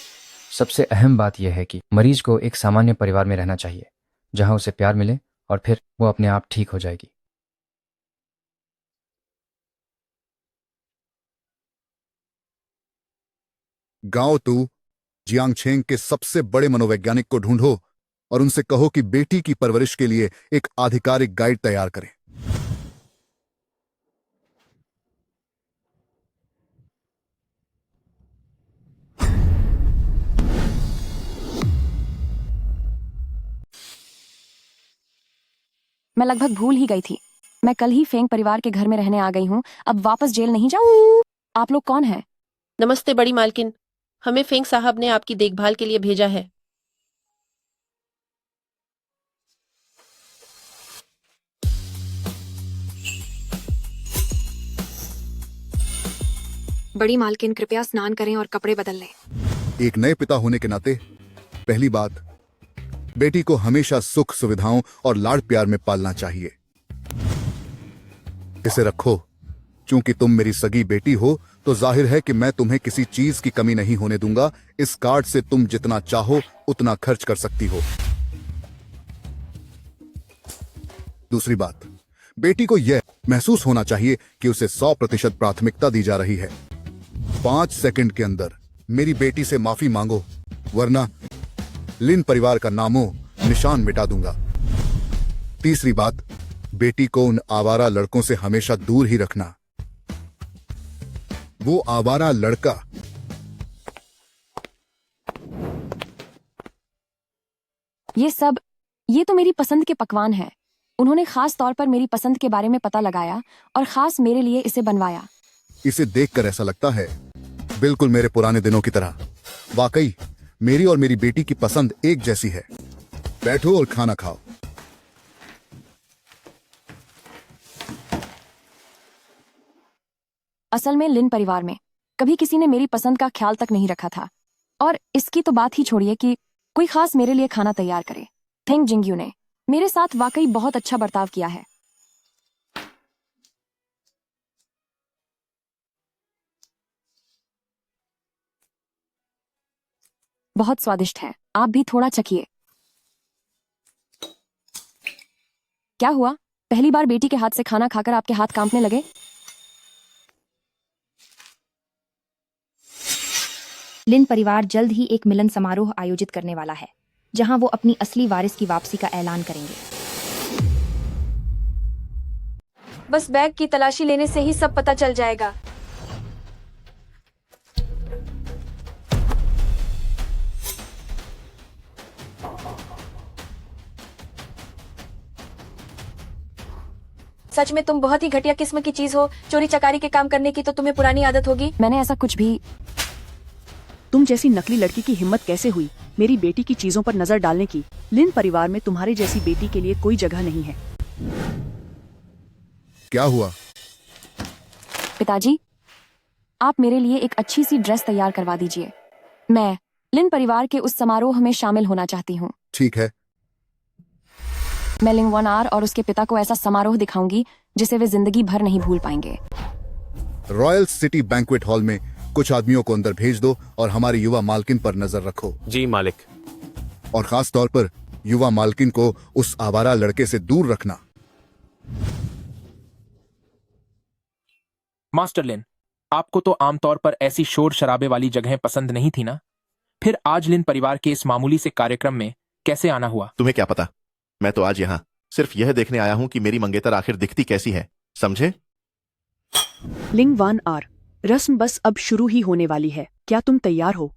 सबसे अहम बात यह है कि मरीज को एक सामान्य परिवार में रहना चाहिए जहां उसे प्यार मिले और फिर वो अपने आप ठीक हो जाएगी। गाओ तू जियांगछेंग के सबसे बड़े मनोवैज्ञानिक को ढूंढो और उनसे कहो कि बेटी की परवरिश के लिए एक आधिकारिक गाइड तैयार करें। मैं लगभग भूल ही गई थी। मैं कल ही फेंग परिवार के घर में रहने आ गई हूँ। अब वापस जेल नहीं जाऊँ। आप लोग कौन हैं? नमस्ते बड़ी मालकिन, हमें फेंग साहब ने आपकी देखभाल के लिए भेजा है। बड़ी मालकिन, कृपया स्नान करें और कपड़े बदल लें। एक नए पिता होने के नाते पहली बात, बेटी को हमेशा सुख सुविधाओं और लाड़ प्यार में पालना चाहिए। इसे रखो। चूंकि तुम मेरी सगी बेटी हो तो जाहिर है कि मैं तुम्हें किसी चीज की कमी नहीं होने दूंगा। इस कार्ड से तुम जितना चाहो उतना खर्च कर सकती हो। दूसरी बात, बेटी को यह महसूस होना चाहिए कि उसे 100% प्राथमिकता दी जा रही है। 5 सेकंड के अंदर मेरी बेटी से माफी मांगो, वरना लिन परिवार का नामो निशान मिटा दूंगा। तीसरी बात, बेटी को उन आवारा लड़कों से हमेशा दूर ही रखना। वो आवारा लड़का ये तो मेरी पसंद के पकवान हैं। उन्होंने खास तौर पर मेरी पसंद के बारे में पता लगाया और खास मेरे लिए इसे बनवाया। इसे देखकर ऐसा लगता है बिल्कुल मेरे पुराने दिनों की तरह। वाकई मेरी और मेरी बेटी की पसंद एक जैसी है। बैठो और खाना खाओ। असल में लिन परिवार में कभी किसी ने मेरी पसंद का ख्याल तक नहीं रखा था, और इसकी तो बात ही छोड़िए कि कोई खास मेरे लिए खाना तैयार करे। थेंग जिंगयू ने मेरे साथ वाकई बहुत अच्छा बर्ताव किया है। बहुत स्वादिष्ट है, आप भी थोड़ा चखिए। क्या हुआ? पहली बार बेटी के हाथ से खाना खाकर आपके हाथ कांपने लगे? लिन परिवार जल्द ही एक मिलन समारोह आयोजित करने वाला है जहां वो अपनी असली वारिस की वापसी का ऐलान करेंगे। बस बैग की तलाशी लेने से ही सब पता चल जाएगा। सच में तुम बहुत ही घटिया किस्म की चीज हो। चोरी चकारी के काम करने की तो तुम्हें पुरानी आदत होगी। मैंने ऐसा कुछ भी। तुम जैसी नकली लड़की की हिम्मत कैसे हुई मेरी बेटी की चीजों पर नजर डालने की? लिन परिवार में तुम्हारे जैसी बेटी के लिए कोई जगह नहीं है। क्या हुआ? पिताजी, आप मेरे लिए एक अच्छी सी ड्रेस तैयार करवा दीजिए। मैं लिन परिवार के उस समारोह में शामिल होना चाहती हूँ। ठीक है। मैं लिंग वन आर और उसके पिता को ऐसा समारोह दिखाऊंगी जिसे वे जिंदगी भर नहीं भूल पाएंगे। रॉयल सिटी बैंक्वेट हॉल में कुछ आदमियों को अंदर भेज दो और हमारी युवा मालकिन पर नजर रखो। जी मालिक। और खास तौर पर युवा मालकिन को उस आवारा लड़के से दूर रखना। मास्टर लिन, आपको तो आमतौर पर ऐसी शोर शराबे वाली जगहें पसंद नहीं थी ना? फिर आज लिन परिवार के इस मामूली से कार्यक्रम में कैसे आना हुआ? तुम्हें क्या पता? मैं तो आज यहाँ सिर्फ यह देखने आया हूँ कि मेरी मंगेतर आखिर दिखती कैसी है, समझे? लिंग वान आर, रस्म बस अब शुरू ही होने वाली है। क्या तुम तैयार हो?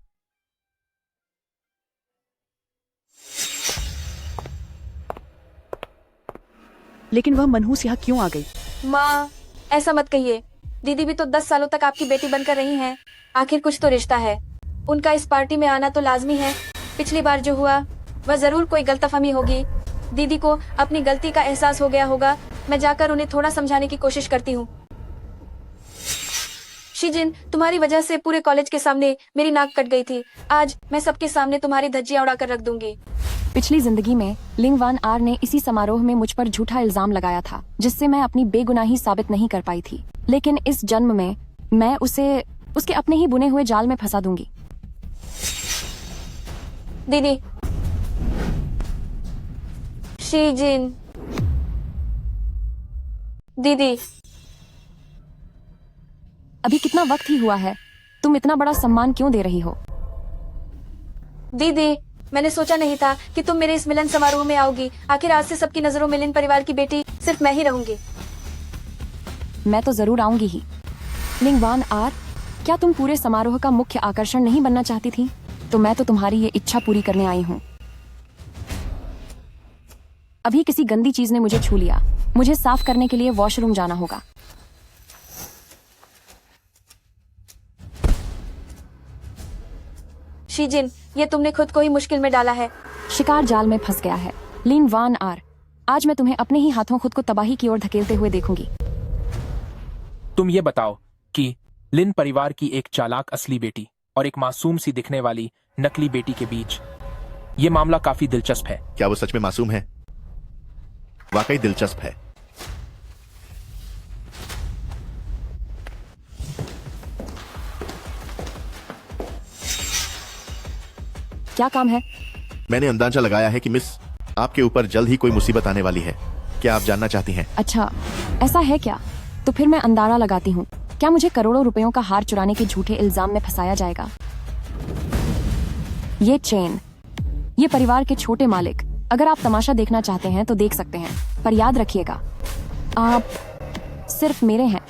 लेकिन वह मनहूस यहाँ क्यों आ गई? माँ, ऐसा मत कहिए। दीदी भी तो 10 सालों तक आपकी बेटी बनकर रही हैं। आखिर कुछ तो रिश्ता है। उनका इस पार्टी में आना तो लाजमी है। पिछली बार जो हुआ वह जरूर कोई गलतफहमी होगी। दीदी को अपनी गलती का एहसास हो गया होगा। मैं जाकर उन्हें थोड़ा समझाने की कोशिश करती हूँ। शीजिन, तुम्हारी वजह से पूरे कॉलेज के सामने मेरी नाक कट गई थी। आज मैं सबके सामने तुम्हारी धज्जियां उड़ाकर रख दूंगी। पिछली जिंदगी में लिंग वान आर ने इसी समारोह में मुझ पर झूठा इल्जाम लगाया था, जिससे मैं अपनी बेगुनाही साबित नहीं कर पाई थी। लेकिन इस जन्म में मैं उसे उसके अपने ही बुने हुए जाल में फंसा दूंगी। दीदी, शीजिन, दीदी, अभी कितना वक्त ही हुआ है, तुम इतना बड़ा सम्मान क्यों दे रही हो? दीदी, मैंने सोचा नहीं था कि तुम मेरे इस मिलन समारोह में आओगी। आखिर आज से सबकी नजरों में लिन परिवार की बेटी सिर्फ मैं ही रहूंगी। मैं तो जरूर आऊंगी ही। लिंग वान आर, क्या तुम पूरे समारोह का मुख्य आकर्षण नहीं बनना चाहती थी? तो मैं तो तुम्हारी ये इच्छा पूरी करने आई हूँ। अभी किसी गंदी चीज ने मुझे छू लिया। मुझे साफ करने के लिए वॉशरूम जाना होगा। शीजिन, ये तुमने खुद को ही मुश्किल में डाला है। शिकार जाल में फंस गया है। लिन वान आर, आज मैं तुम्हें अपने ही हाथों खुद को तबाही की ओर धकेलते हुए देखूंगी। तुम ये बताओ कि लिन परिवार की एक चालाक असली बेटी और एक मासूम सी दिखने वाली नकली बेटी के बीच ये मामला काफी दिलचस्प है। क्या वो सच में मासूम है? वाकई दिलचस्प है। क्या काम है? मैंने अंदाजा लगाया है कि मिस, आपके ऊपर जल्द ही कोई मुसीबत आने वाली है। क्या आप जानना चाहती हैं? अच्छा, ऐसा है क्या? तो फिर मैं अंदाजा लगाती हूँ। क्या मुझे करोड़ों रुपयों का हार चुराने के झूठे इल्जाम में फंसाया जाएगा? ये चेन, ये परिवार के छोटे मालिक, अगर आप तमाशा देखना चाहते हैं तो देख सकते हैं, पर याद रखिएगा, आप सिर्फ मेरे हैं।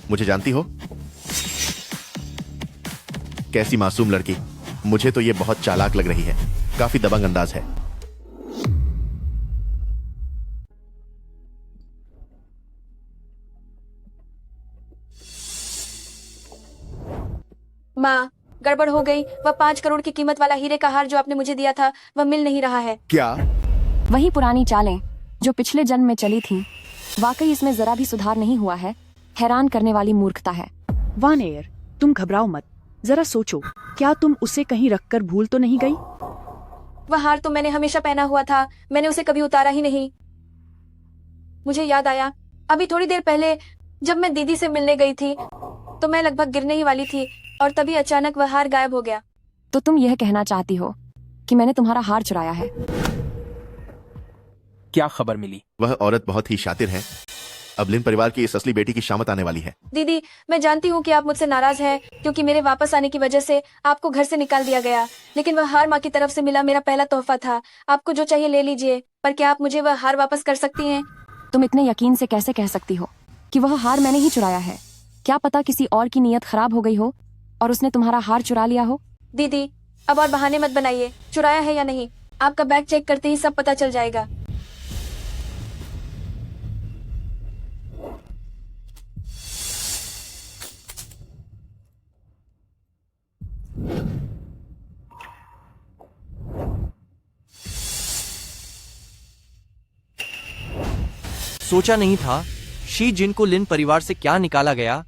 मुझे जानती हो? कैसी मासूम लड़की। मुझे तो ये बहुत चालाक लग रही है। काफी दबंग अंदाज है। माँ, गड़बड़ हो गई। वह 5 करोड़ की कीमत वाला हीरे का हार जो आपने मुझे दिया था वह मिल नहीं रहा है। क्या? वही पुरानी चालें जो पिछले जन्म में चली थीं। वाकई इसमें जरा भी सुधार नहीं हुआ है। हैरान करने वाली मूर्खता है। वान एयर, तुम घबराओ मत। जरा सोचो, क्या तुम उसे कहीं रखकर भूल तो नहीं गई? वह हार तो मैंने हमेशा पहना हुआ था। मैंने उसे कभी उतारा ही नहीं। मुझे याद आया, अभी थोड़ी देर पहले जब मैं दीदी से मिलने गई थी तो मैं लगभग गिरने ही वाली थी और तभी अचानक वह हार गायब हो गया। तो तुम यह कहना चाहती हो कि मैंने तुम्हारा हार चुराया है? क्या खबर मिली? वह औरत बहुत ही शातिर है। अब लिन परिवार की इस असली बेटी की शामत आने वाली है। दीदी, मैं जानती हूँ कि आप मुझसे नाराज हैं क्योंकि मेरे वापस आने की वजह से आपको घर से निकाल दिया गया, लेकिन वह हार माँ की तरफ से मिला मेरा पहला तोहफा था। आपको जो चाहिए ले लीजिए, पर क्या आप मुझे वह हार वापस कर सकती हैं? तुम इतने यकीन से कैसे कह सकती हो कि वह हार मैंने ही चुराया है? क्या पता किसी और की नीयत खराब हो गई हो और उसने तुम्हारा हार चुरा लिया हो। दीदी, अब और बहाने मत बनाइए। चुराया है या नहीं, आपका बैग चेक करते ही सब पता चल जाएगा। सोचा नहीं था शी जिन को लिन परिवार से क्या निकाला गया,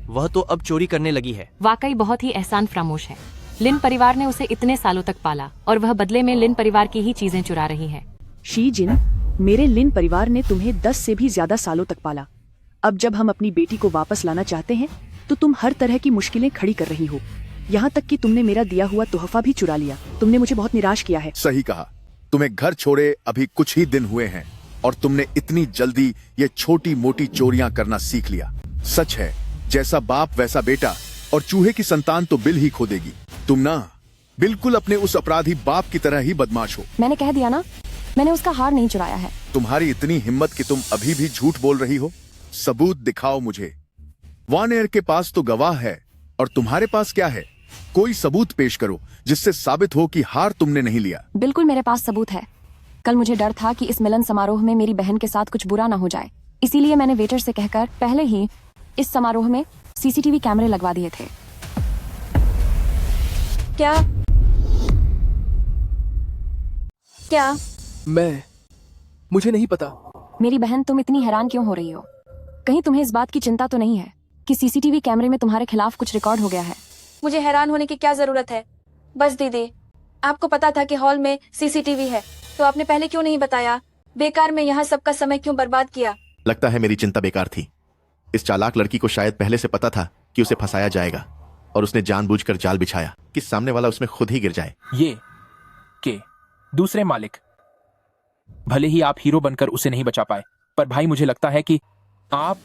वह तो अब चोरी करने लगी है। वाकई बहुत ही एहसान फरामोश है। लिन परिवार ने उसे इतने सालों तक पाला और वह बदले में लिन परिवार की ही चीजें चुरा रही है। शी जिन, मेरे लिन परिवार ने तुम्हें 10 से भी ज्यादा सालों तक पाला। अब जब हम अपनी बेटी को वापस लाना चाहते हैं तो तुम हर तरह की मुश्किलें खड़ी कर रही हो। यहाँ तक कि तुमने मेरा दिया हुआ तोहफा भी चुरा लिया। तुमने मुझे बहुत निराश किया है। सही कहा। तुम्हें घर छोड़े अभी कुछ ही दिन हुए हैं और तुमने इतनी जल्दी ये छोटी मोटी चोरियां करना सीख लिया। सच है, जैसा बाप वैसा बेटा, और चूहे की संतान तो बिल ही खो देगी। तुम ना बिल्कुल अपने उस अपराधी बाप की तरह ही बदमाश हो। मैंने कह दिया ना, मैंने उसका हार नहीं चुराया है। तुम्हारी इतनी हिम्मत कि तुम अभी भी झूठ बोल रही हो। सबूत दिखाओ मुझे। वान एयर के पास तो गवाह है और तुम्हारे पास क्या है? कोई सबूत पेश करो जिससे साबित हो कि हार तुमने नहीं लिया। बिल्कुल मेरे पास सबूत है। कल मुझे डर था कि इस मिलन समारोह में मेरी बहन के साथ कुछ बुरा ना हो जाए, इसीलिए मैंने वेटर से कहकर पहले ही इस समारोह में सीसीटीवी कैमरे लगवा दिए थे। क्या क्या मुझे नहीं पता। मेरी बहन, तुम इतनी हैरान क्यों हो रही हो? कहीं तुम्हें इस बात की चिंता तो नहीं है कि सीसीटीवी कैमरे में तुम्हारे खिलाफ कुछ रिकॉर्ड हो गया है? मुझे हैरान होने की क्या जरूरत है? बस दीदी, आपको पता था कि हॉल में सीसीटीवी है, तो आपने पहले क्यों नहीं बताया? बेकार में यहाँ सबका समय क्यों बर्बाद किया? लगता है मेरी चिंता बेकार थी। इस चालाक लड़की को शायद पहले से पता था कि उसे फंसाया जाएगा और उसने जानबूझकर जाल बिछाया कि सामने वाला उसमें खुद ही गिर जाए। ये के दूसरे मालिक, भले ही आप हीरो बनकर उसे नहीं बचा पाए, पर भाई मुझे लगता है कि आप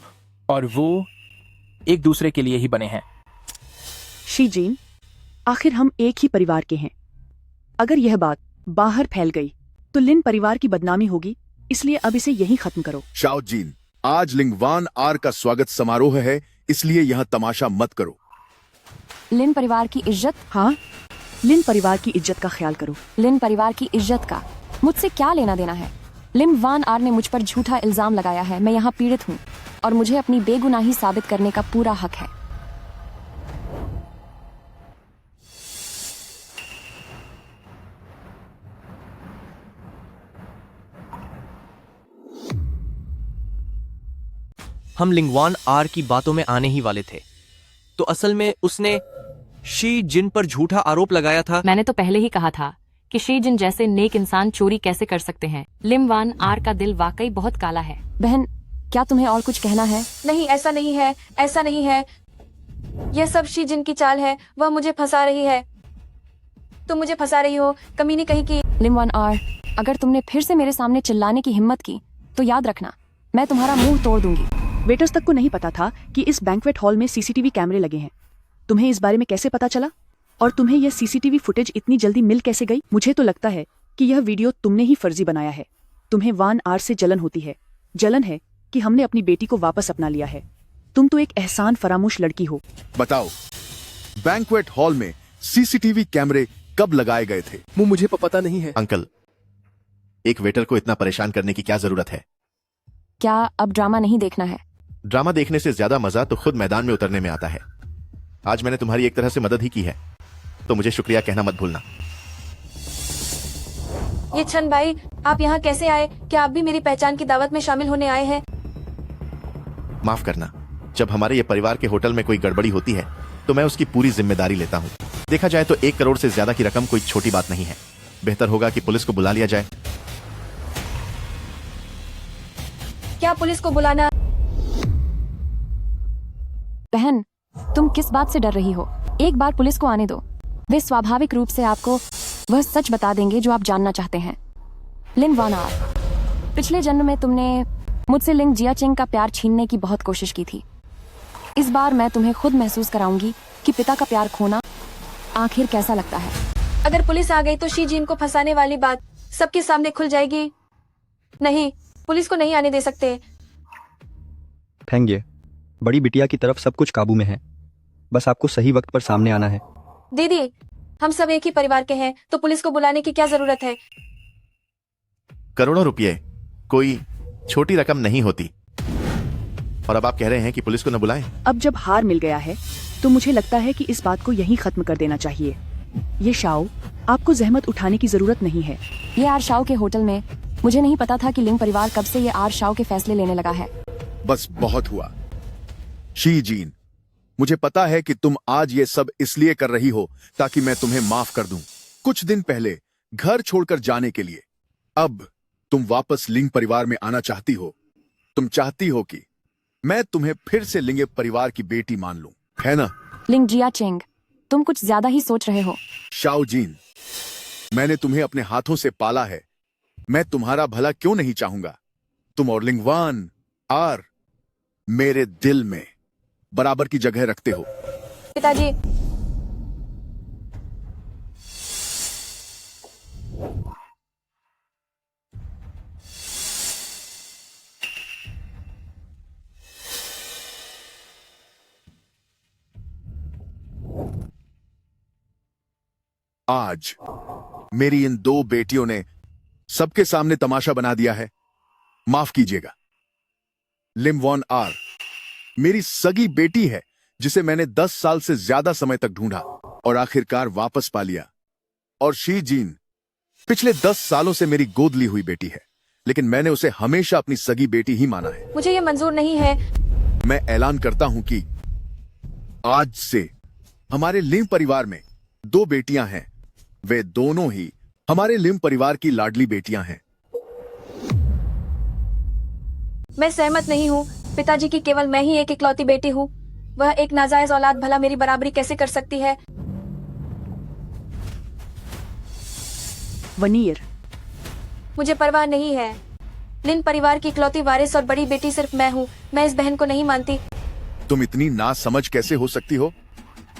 और वो एक दूसरे के लिए ही बने हैं। शी जीन, आखिर हम एक ही परिवार के हैं। अगर यह बात बाहर फैल गई तो लिन परिवार की बदनामी होगी, इसलिए अब इसे यहीं खत्म करो। शाओ जीन, आज लिंगवान आर का स्वागत समारोह है, इसलिए यहाँ तमाशा मत करो। लिन परिवार की इज्जत? हाँ, लिन परिवार की इज्जत का ख्याल करो। लिन परिवार की इज्जत का मुझसे क्या लेना देना है? लिन वान आर ने मुझ पर झूठा इल्जाम लगाया है। मैं यहाँ पीड़ित हूँ और मुझे अपनी बेगुनाही साबित करने का पूरा हक है। हम लिंगवान आर की बातों में आने ही वाले थे, तो असल में उसने शी जिन पर झूठा आरोप लगाया था। मैंने तो पहले ही कहा था कि शी जिन जैसे नेक इंसान चोरी कैसे कर सकते हैं। लिंगवान आर का दिल वाकई बहुत काला है। बहन, क्या तुम्हें और कुछ कहना है? नहीं, ऐसा नहीं है, ऐसा नहीं है। यह सब शी जिन की चाल है। वह मुझे फंसा रही है। तुम मुझे फंसा रही हो, कमीनी कहीं की। लिंगवान आर, अगर तुमने फिर से मेरे सामने चिल्लाने की हिम्मत की तो याद रखना, मैं तुम्हारा मुंह तोड़ दूंगी। वेटर्स तक को नहीं पता था कि इस बैंक्वेट हॉल में सीसीटीवी कैमरे लगे हैं। तुम्हें इस बारे में कैसे पता चला? और तुम्हें यह सीसीटीवी फुटेज इतनी जल्दी मिल कैसे गई? मुझे तो लगता है कि यह वीडियो तुमने ही फर्जी बनाया है। तुम्हें वान आर से जलन होती है। जलन है कि हमने अपनी बेटी को वापस अपना लिया है। तुम तो एक एहसान फरामोश लड़की हो। बताओ, बैंक्वेट हॉल में सीसीटीवी कैमरे कब लगाए गए थे? मुझे पता नहीं है। अंकल, एक वेटर को इतना परेशान करने की क्या जरूरत है? क्या अब ड्रामा नहीं देखना है? ड्रामा देखने से ज्यादा मजा तो खुद मैदान में उतरने में आता है। आज मैंने तुम्हारी एक तरह से मदद ही की है, तो मुझे शुक्रिया कहना मत भूलना। ये छन भाई, आप यहाँ कैसे आए? क्या आप भी मेरी पहचान की दावत में शामिल होने आए हैं? माफ करना, जब हमारे ये परिवार के होटल में कोई गड़बड़ी होती है तो मैं उसकी पूरी जिम्मेदारी लेता हूँ। देखा जाए तो 1 करोड़ से ज्यादा की रकम कोई छोटी बात नहीं है। बेहतर होगा कि पुलिस को बुला लिया जाए। क्या पुलिस को बुलाना? बहन, तुम किस बात से डर रही हो? एक बार पुलिस को आने दो। वे स्वाभाविक रूप से आपको वह सच बता देंगे जो आप जानना चाहते हैं। लिन वान आर, पिछले जन्म में तुमने मुझसे लिंग जियाचेंग का प्यार छीनने की बहुत कोशिश की थी। इस बार मैं तुम्हें खुद महसूस कराऊंगी कि पिता का प्यार खोना आखिर कैसा लगता है। अगर पुलिस आ गई तो शी जिन को फंसाने वाली बात सबके सामने खुल जाएगी। नहीं, पुलिस को नहीं आने दे सकते। फेंगे, बड़ी बिटिया की तरफ सब कुछ काबू में है, बस आपको सही वक्त पर सामने आना है। दीदी, हम सब एक ही परिवार के हैं, तो पुलिस को बुलाने की क्या जरूरत है? करोड़ों रुपए कोई छोटी रकम नहीं होती। और अब आप कह रहे हैं कि पुलिस को न बुलाएं? अब जब हार मिल गया है तो मुझे लगता है कि इस बात को यहीं खत्म कर देना चाहिए। ये शाओ, आपको जहमत उठाने की जरूरत नहीं है। ये आर शाओ के होटल में मुझे नहीं पता था कि लिंग परिवार कब से ये आर शाओ के फैसले लेने लगा है। बस बहुत हुआ। शी जीन, मुझे पता है कि तुम आज ये सब इसलिए कर रही हो ताकि मैं तुम्हें माफ कर दूं। कुछ दिन पहले घर छोड़कर जाने के लिए। अब तुम वापस लिंग परिवार में आना चाहती हो। तुम चाहती हो कि मैं तुम्हें फिर से लिंग परिवार की बेटी मान लूं, है ना? लिंग जियाचेंग, तुम कुछ ज्यादा ही सोच रहे हो। शाओजीन, मैंने तुम्हें अपने हाथों से पाला है। मैं तुम्हारा भला क्यों नहीं चाहूंगा? तुम और लिंगवान आर मेरे दिल में बराबर की जगह रखते हो। पिताजी, आज मेरी इन दो बेटियों ने सबके सामने तमाशा बना दिया है। माफ कीजिएगा। लिम वॉन आर मेरी सगी बेटी है, जिसे मैंने 10 साल से ज्यादा समय तक ढूंढा और आखिरकार वापस पा लिया। और शी जीन पिछले 10 सालों से मेरी गोद ली हुई बेटी है, लेकिन मैंने उसे हमेशा अपनी सगी बेटी ही माना है। मुझे ये मंजूर नहीं है। मैं ऐलान करता हूं कि आज से हमारे लिम परिवार में 2 बेटियां हैं। वे दोनों ही हमारे लिम परिवार की लाडली बेटियां हैं। मैं सहमत नहीं हूँ पिताजी की केवल मैं ही एक इकलौती बेटी हूँ। वह एक नाजायज औलाद भला मेरी बराबरी कैसे कर सकती है? वनीर, मुझे परवाह नहीं है। लिन परिवार की इकलौती वारिस और बड़ी बेटी सिर्फ मैं हूँ। मैं इस बहन को नहीं मानती। तुम इतनी नासमझ कैसे हो सकती हो?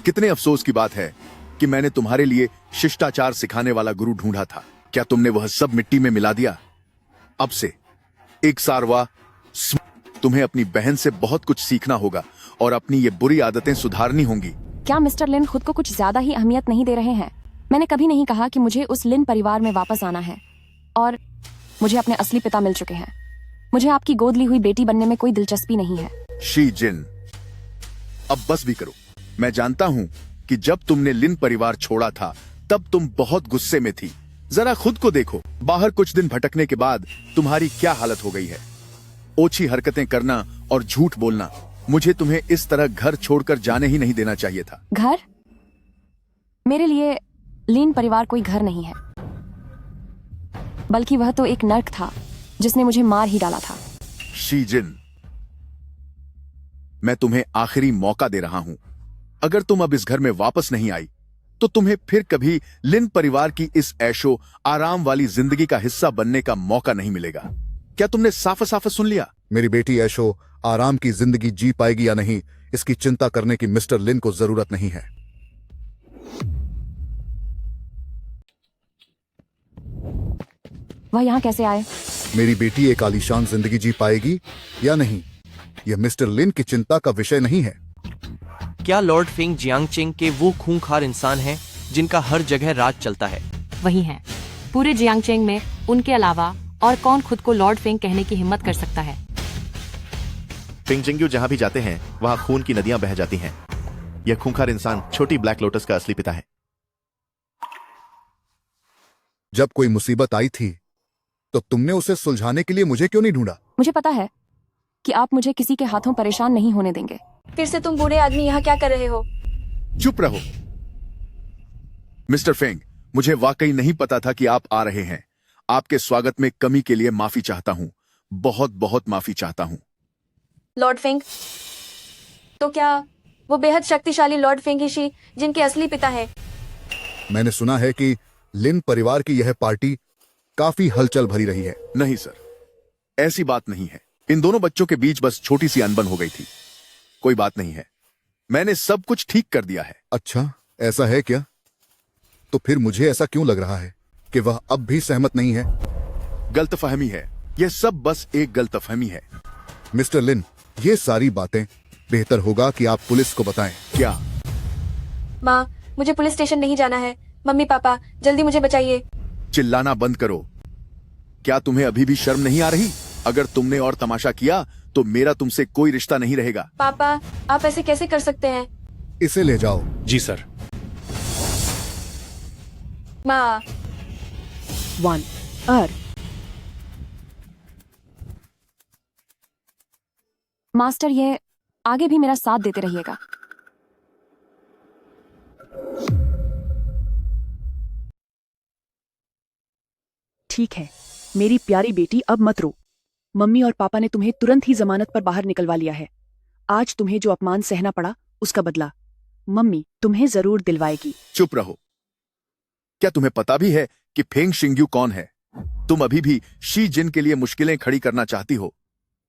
कितने अफसोस की बात है कि मैंने तुम्हारे लिए शिष्टाचार सिखाने वाला गुरु ढूंढा था। क्या तुमने वह सब मिट्टी में मिला दिया? अब से एक सारवा तुम्हें अपनी बहन से बहुत कुछ सीखना होगा और अपनी ये बुरी आदतें सुधारनी होंगी। क्या मिस्टर लिन खुद को कुछ ज्यादा ही अहमियत नहीं दे रहे हैं? मैंने कभी नहीं कहा कि मुझे उस लिन परिवार में वापस आना है, और मुझे अपने असली पिता मिल चुके हैं। मुझे आपकी गोद ली हुई बेटी बनने में कोई दिलचस्पी नहीं है। शी जिन, अब बस भी करो। मैं जानता हूँ कि जब तुमने लिन परिवार छोड़ा था तब तुम बहुत गुस्से में थी। जरा खुद को देखो। बाहर कुछ दिन भटकने के बाद तुम्हारी क्या हालत हो गई है। ओछी हरकतें करना और झूठ बोलना। मुझे तुम्हें इस तरह घर छोड़कर जाने ही नहीं देना चाहिए था। घर? मेरे लिए लिन परिवार कोई घर नहीं है, बल्कि वह तो एक नर्क था जिसने मुझे मार ही डाला था। शी जिन, मैं तुम्हें आखिरी मौका दे रहा हूं। अगर तुम अब इस घर में वापस नहीं आई तो तुम्हें फिर कभी लिन परिवार की इस ऐशो आराम वाली जिंदगी का हिस्सा बनने का मौका नहीं मिलेगा। क्या तुमने साफ साफ सुन लिया? मेरी बेटी ऐशो आराम की जिंदगी जी पाएगी या नहीं, इसकी चिंता करने की मिस्टर लिन को जरूरत नहीं है। वह यहाँ कैसे आए? मेरी बेटी एक आलीशान जिंदगी जी पाएगी या नहीं, यह मिस्टर लिन की चिंता का विषय नहीं है। क्या लॉर्ड फिंग जियांगचेंग के वो खूंखार इंसान हैं जिनका हर जगह राज चलता है? वही है। पूरे जियांगचेंग में उनके अलावा और कौन खुद को लॉर्ड फिंग कहने की हिम्मत कर सकता है? फिंग जिंग्यू जहां भी जाते हैं वहां खून की नदियां बह जाती हैं। यह खूंखार इंसान छोटी ब्लैक लोटस का असली पिता है। जब कोई मुसीबत आई थी तो तुमने उसे सुलझाने के लिए मुझे क्यों नहीं ढूंढा? मुझे पता है कि आप मुझे किसी के हाथों परेशान नहीं होने देंगे। फिर से तुम बूढ़े आदमी यहाँ क्या कर रहे हो? चुप रहो। मिस्टर फेंग, मुझे वाकई नहीं पता था कि आप आ रहे हैं। आपके स्वागत में कमी के लिए माफी चाहता हूँ। बहुत बहुत माफी चाहता हूँ। लॉर्ड फिंग? तो क्या वो बेहद शक्तिशाली लॉर्ड फिंग ही शी जिनके असली पिता है? मैंने सुना है कि लिन परिवार की यह पार्टी काफी हलचल भरी रही है। नहीं सर, ऐसी बात नहीं है। इन दोनों बच्चों के बीच बस छोटी सी अनबन हो गई थी। कोई बात नहीं है। मैंने सब कुछ ठीक कर दिया है। अच्छा, ऐसा है क्या? तो फिर मुझे ऐसा क्यों लग रहा है कि वह अब भी सहमत नहीं है? गलतफहमी है। यह सब बस एक गलतफहमी है। मिस्टर लिन, ये सारी बातें बेहतर होगा कि आप पुलिस को बताएं। क्या? माँ, मुझे पुलिस स्टेशन नहीं जाना है। मम्मी पापा, जल्दी मुझे बचाइए। चिल्लाना बंद करो। क्या तुम्हें अभी भी शर्म नहीं आ रही? अगर तुमने और तमाशा किया तो मेरा तुमसे कोई रिश्ता नहीं रहेगा। पापा, आप ऐसे कैसे कर सकते हैं? इसे ले जाओ। जी सर। माँ। 1 आर। मास्टर, ये आगे भी मेरा साथ देते रहिएगा। ठीक है मेरी प्यारी बेटी, अब मत रो। मम्मी और पापा ने तुम्हें तुरंत ही जमानत पर बाहर निकलवा लिया है। आज तुम्हें जो अपमान सहना पड़ा उसका बदला मम्मी तुम्हें जरूर दिलवाएगी। चुप रहो। क्या तुम्हें पता भी है कि फेंग शिंग्यू कौन है? तुम अभी भी शी जिन के लिए मुश्किलें खड़ी करना चाहती हो।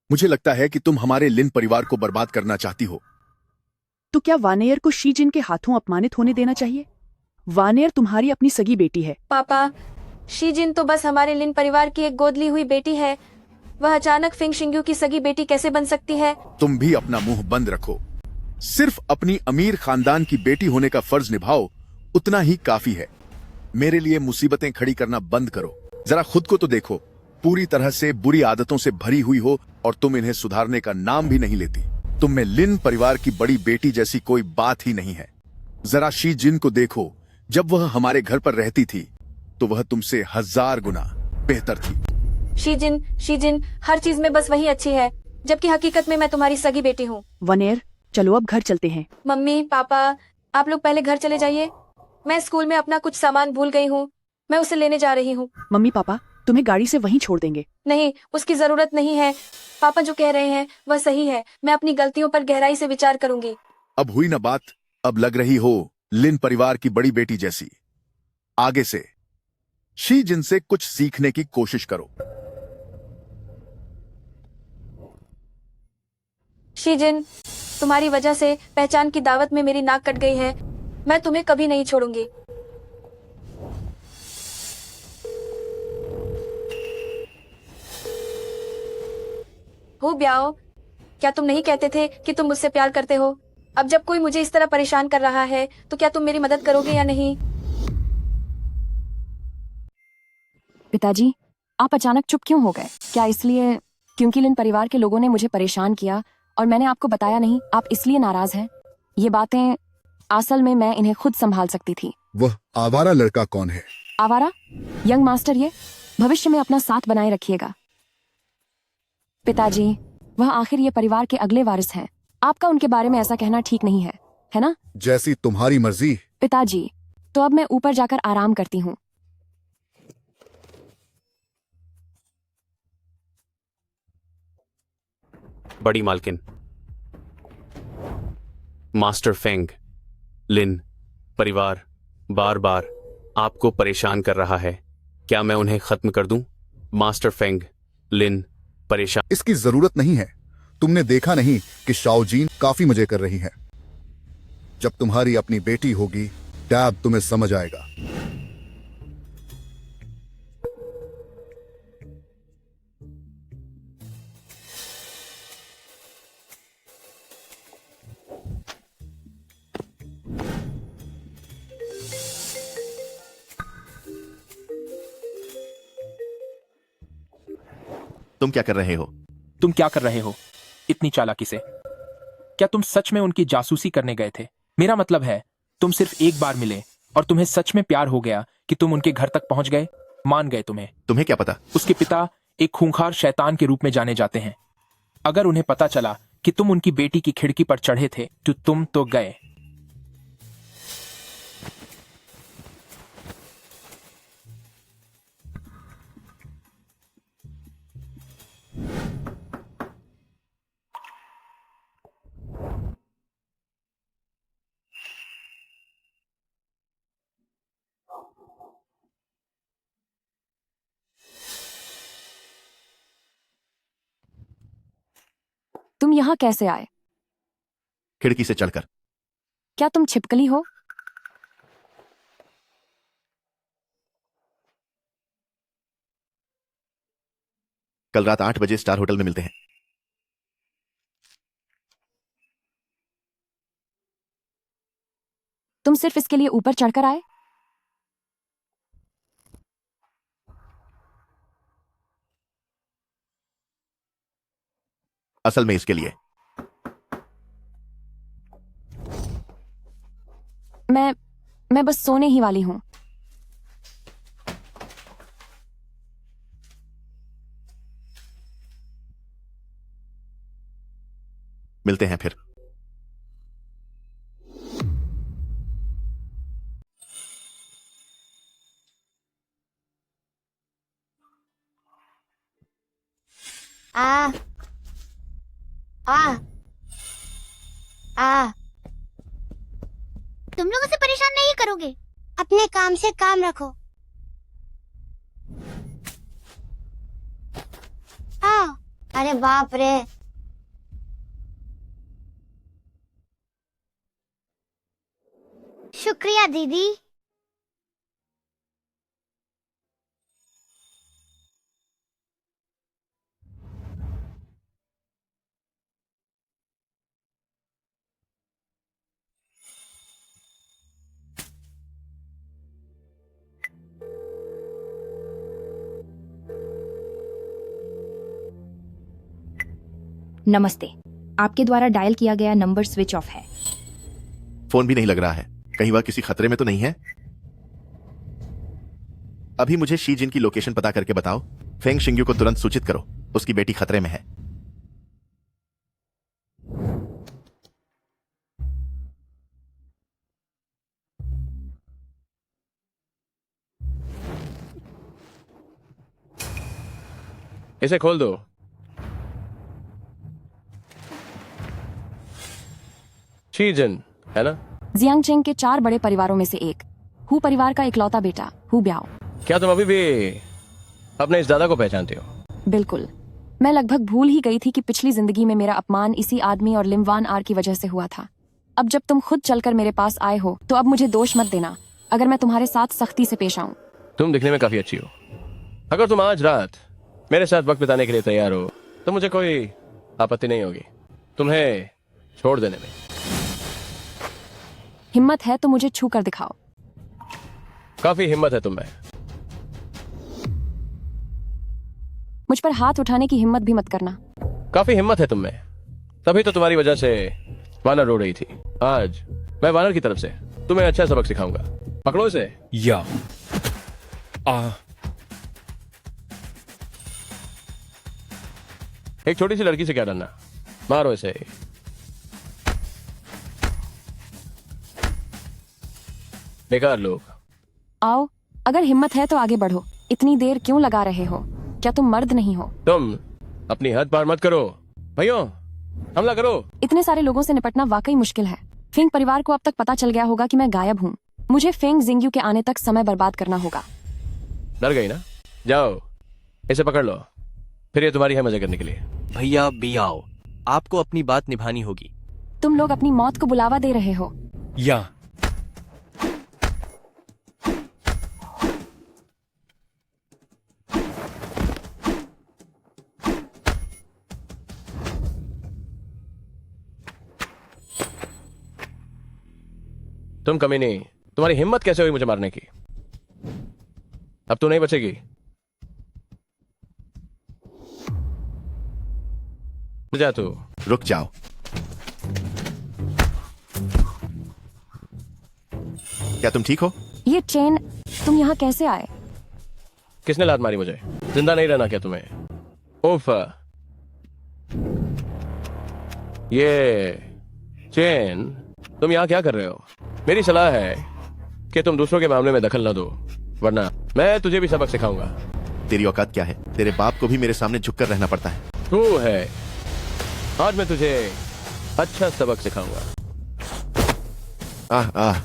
मुझे लगता है कि तुम हमारे लिन परिवार को बर्बाद करना चाहती हो। तो क्या वानेयर को शी जिन के हाथों अपमानित होने देना चाहिए? वानेयर तुम्हारी अपनी सगी बेटी है। पापा, शी जिन तो बस हमारे लिन परिवार की एक गोद ली हुई बेटी है। वह अचानक फेंग शिंग्यू की सगी बेटी कैसे बन सकती है? तुम भी अपना मुंह बंद रखो। सिर्फ अपनी अमीर खानदान की बेटी होने का फर्ज निभाओ, उतना ही काफी है। मेरे लिए मुसीबतें खड़ी करना बंद करो। जरा खुद को तो देखो, पूरी तरह से बुरी आदतों से भरी हुई हो और तुम इन्हें सुधारने का नाम भी नहीं लेती। तुम में लिन परिवार की बड़ी बेटी जैसी कोई बात ही नहीं है। जरा शी जिन को देखो, जब वह हमारे घर पर रहती थी तो वह तुमसे 1000 गुना बेहतर थी। शी जिन हर चीज में बस वही अच्छी है, जबकि हकीकत में मैं तुम्हारी सगी बेटी हूँ। वानेयर, चलो अब घर चलते हैं। मम्मी पापा, आप लोग पहले घर चले जाइए। मैं स्कूल में अपना कुछ सामान भूल गई हूँ, मैं उसे लेने जा रही हूँ। मम्मी पापा तुम्हें गाड़ी से वहीं छोड़ देंगे। नहीं, उसकी जरूरत नहीं है। पापा जो कह रहे हैं वह सही है। मैं अपनी गलतियों पर गहराई से विचार करूंगी। अब हुई ना बात। अब लग रही हो लिन परिवार की बड़ी बेटी जैसी। आगे से शी जिन से कुछ सीखने की कोशिश करो। शी जिन, तुम्हारी वजह से पहचान की दावत में मेरी नाक कट गई है। मैं तुम्हें कभी नहीं छोड़ूंगी। हो ब्याओ, क्या तुम नहीं कहते थे कि तुम मुझसे प्यार करते हो? अब जब कोई मुझे इस तरह परेशान कर रहा है तो क्या तुम मेरी मदद करोगे या नहीं? पिताजी, आप अचानक चुप क्यों हो गए? क्या इसलिए क्योंकि लिन परिवार के लोगों ने मुझे परेशान किया और मैंने आपको बताया नहीं, आप इसलिए नाराज हैं? ये बातें असल में मैं इन्हें खुद संभाल सकती थी। वह आवारा लड़का कौन है? आवारा? यंग मास्टर, ये भविष्य में अपना साथ बनाए रखिएगा। पिताजी, वह आखिर ये परिवार के अगले वारिस हैं। आपका उनके बारे में ऐसा कहना ठीक नहीं है ना? जैसी तुम्हारी मर्जी। पिताजी, तो अब मैं ऊपर जाकर आराम करती हूँ। बड़ी मालकिन, मास्टर फेंग, लिन परिवार बार बार आपको परेशान कर रहा है। क्या मैं उन्हें खत्म कर दूं? मास्टर फेंग, लिन परेशान। इसकी जरूरत नहीं है। तुमने देखा नहीं कि शाओजीन काफी मजे कर रही है। जब तुम्हारी अपनी बेटी होगी, डैब तुम्हें समझ आएगा। तुम क्या कर रहे हो? तुम क्या कर रहे हो इतनी चालाकी से? क्या तुम सच में उनकी जासूसी करने गए थे? मेरा मतलब है, तुम सिर्फ एक बार मिले और तुम्हें सच में प्यार हो गया कि तुम उनके घर तक पहुंच गए, मान गए तुम्हें। तुम्हें क्या पता? उसके पिता एक खूंखार शैतान के रूप में जाने जाते हैं। अगर उन्हें पता चला कि तुम उनकी बेटी की खिड़की पर चढ़े थे तो तुम तो गए। तुम यहाँ कैसे आए? खिड़की से चढ़कर। क्या तुम छिपकली हो? कल रात 8 बजे स्टार होटल में मिलते हैं। तुम सिर्फ इसके लिए ऊपर चढ़कर आए? असल में इसके लिए। मैं बस सोने ही वाली हूं। मिलते हैं फिर। आ आ आ तुम लोग उसे परेशान नहीं करोगे। अपने काम से काम रखो। हाँ, अरे बाप रे। शुक्रिया दीदी। नमस्ते। आपके द्वारा डायल किया गया नंबर स्विच ऑफ है। फोन भी नहीं लग रहा है। कहीं वह किसी खतरे में तो नहीं है? अभी मुझे शी जिन की लोकेशन पता करके बताओ। फेंग शिंग्यू को तुरंत सूचित करो, उसकी बेटी खतरे में है। इसे खोल दो। शी जिन है ना? जियांगचेंग के 4 बड़े परिवारों में से एक, हु परिवार का इकलौता बेटा हु ब्याओ। क्या तुम अभी भी अपने इस दादा को पहचानते हो? बिल्कुल। मैं लगभग भूल ही गई थी कि पिछली जिंदगी में मेरा अपमान इसी आदमी और लिमवान आर की वजह से हुआ था। अब जब तुम खुद चलकर मेरे पास आए हो तो अब मुझे दोष मत देना अगर मैं तुम्हारे साथ सख्ती से पेश आऊं। तुम दिखने में काफी अच्छी हो। अगर तुम आज रात मेरे साथ वक्त बिताने के लिए तैयार हो तो मुझे कोई आपत्ति नहीं होगी तुम्हें छोड़ देने में। हिम्मत है तो मुझे छू कर दिखाओ। काफी हिम्मत है तुम में। मुझ पर हाथ उठाने की हिम्मत भी मत करना। काफी हिम्मत है तुम में, तभी तो तुम्हारी वजह से वानर रो रही थी। आज मैं वानर की तरफ से तुम्हें अच्छा सबक सिखाऊंगा। पकड़ो इसे। या एक छोटी सी लड़की से क्या डरना, मारो इसे। बेकार लोग। आओ, अगर हिम्मत है तो आगे बढ़ो। इतनी देर क्यों लगा रहे हो? क्या तुम मर्द नहीं हो? तुम अपनी हद पार मत करो। भाइयों, हमला करो। इतने सारे लोगों से निपटना वाकई मुश्किल है। फेंग परिवार को अब तक पता चल गया होगा कि मैं गायब हूँ। मुझे फेंग जिंग्यू के आने तक समय बर्बाद करना होगा। डर गई ना? जाओ इसे पकड़ लो, फिर ये तुम्हारी है मजे करने के लिए। भैया बियाओ, आपको अपनी बात निभानी होगी। तुम लोग अपनी मौत को बुलावा दे रहे हो। या तुम कमी नहीं, तुम्हारी हिम्मत कैसे हुई मुझे मारने की? अब तू नहीं बचेगी। जा तू। रुक जाओ। क्या तुम ठीक हो? ये चेन, तुम यहाँ कैसे आए? किसने लात मारी मुझे? जिंदा नहीं रहना क्या तुम्हें? उफ। ये चेन, तुम यहाँ क्या कर रहे हो? मेरी सलाह है कि तुम दूसरों के मामले में दखल न दो, वरना मैं तुझे भी सबक सिखाऊंगा। तेरी औकात क्या है? तेरे बाप को भी मेरे सामने झुककर रहना पड़ता है। तू है, आज मैं तुझे अच्छा सबक सिखाऊंगा। आह आह।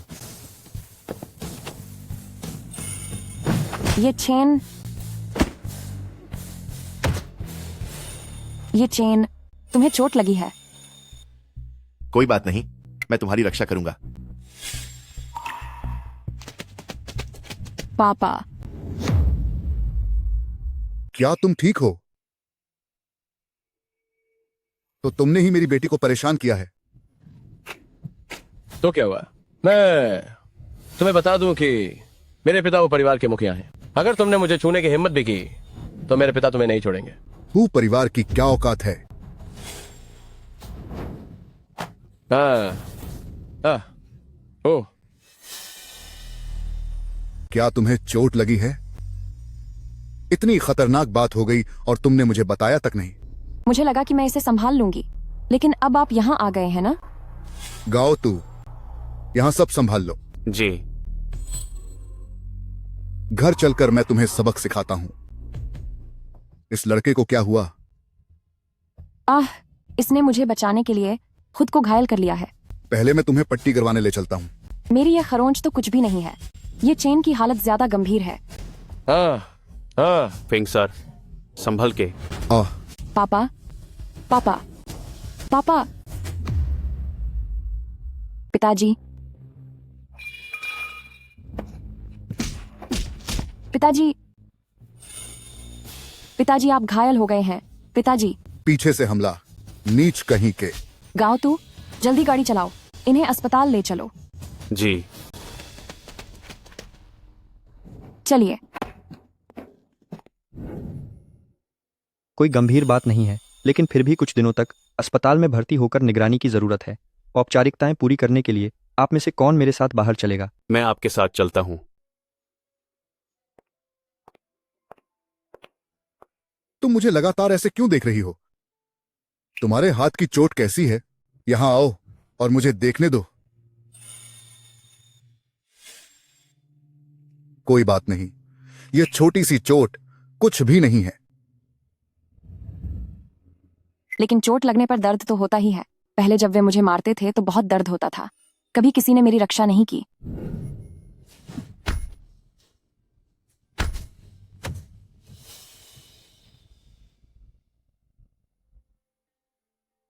ये चेन तुम्हें चोट लगी है? कोई बात नहीं, मैं तुम्हारी रक्षा करूंगा। पापा, क्या तुम ठीक हो? तो तुमने ही मेरी बेटी को परेशान किया है। तो क्या हुआ? मैं तुम्हें बता दूं कि मेरे पिता वो परिवार के मुखिया हैं। अगर तुमने मुझे छूने की हिम्मत भी की तो मेरे पिता तुम्हें नहीं छोड़ेंगे। हु परिवार की क्या औकात है? ओ, क्या तुम्हें चोट लगी है? इतनी खतरनाक बात हो गई और तुमने मुझे बताया तक नहीं। मुझे लगा कि मैं इसे संभाल लूंगी, लेकिन अब आप यहाँ आ गए हैं ना? गाओ, तू यहाँ सब संभाल लो। जी। घर चलकर मैं तुम्हें सबक सिखाता हूं। इस लड़के को क्या हुआ? इसने मुझे बचाने के लिए खुद को घायल कर लिया है। पहले मैं तुम्हें पट्टी करवाने ले चलता हूं। मेरी ये खरोंच तो कुछ भी नहीं है। ये चेन की हालत ज्यादा गंभीर है। फिंग सर, संभल के। पापा, पापा, पापा, पिताजी, पिताजी, पिताजी आप घायल हो गए हैं। पिताजी। पीछे से हमला, नीच कहीं के। गाओ तू, जल्दी गाड़ी चलाओ, इन्हें अस्पताल ले चलो। जी। चलिए। कोई गंभीर बात नहीं है, लेकिन फिर भी कुछ दिनों तक अस्पताल में भर्ती होकर निगरानी की जरूरत है। औपचारिकताएं पूरी करने के लिए आप में से कौन मेरे साथ बाहर चलेगा? मैं आपके साथ चलता हूं। तुम मुझे लगातार ऐसे क्यों देख रही हो? तुम्हारे हाथ की चोट कैसी है? यहां आओ और मुझे देखने दो। कोई बात नहीं, यह छोटी सी चोट कुछ भी नहीं है। लेकिन चोट लगने पर दर्द तो होता ही है। पहले जब वे मुझे मारते थे तो बहुत दर्द होता था। कभी किसी ने मेरी रक्षा नहीं की।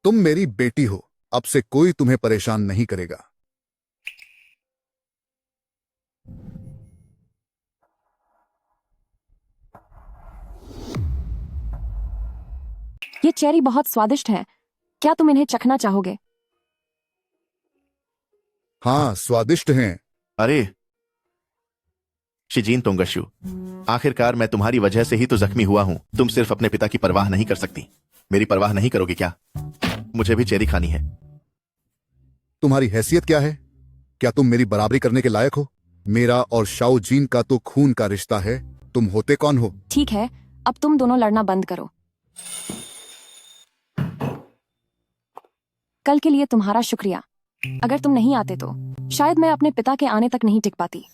तुम मेरी बेटी हो, अब से कोई तुम्हें परेशान नहीं करेगा। ये चेरी बहुत स्वादिष्ट है। क्या तुम इन्हें चखना चाहोगे? हाँ, स्वादिष्ट हैं। अरे शिजीन तोंगशु, आखिरकार मैं तुम्हारी वजह से ही तो जख्मी हुआ हूं। तुम सिर्फ अपने पिता की परवाह नहीं कर सकती, मेरी परवाह नहीं करोगी क्या? मुझे भी चेरी खानी है। तुम्हारी हैसियत क्या है? क्या तुम मेरी बराबरी करने के लायक हो? मेरा और शाओ जीन का तो खून का रिश्ता है। तुम होते कौन हो? ठीक है, अब तुम दोनों लड़ना बंद करो। कल के लिए तुम्हारा शुक्रिया। अगर तुम नहीं आते तो शायद मैं अपने पिता के आने तक नहीं टिक पाती।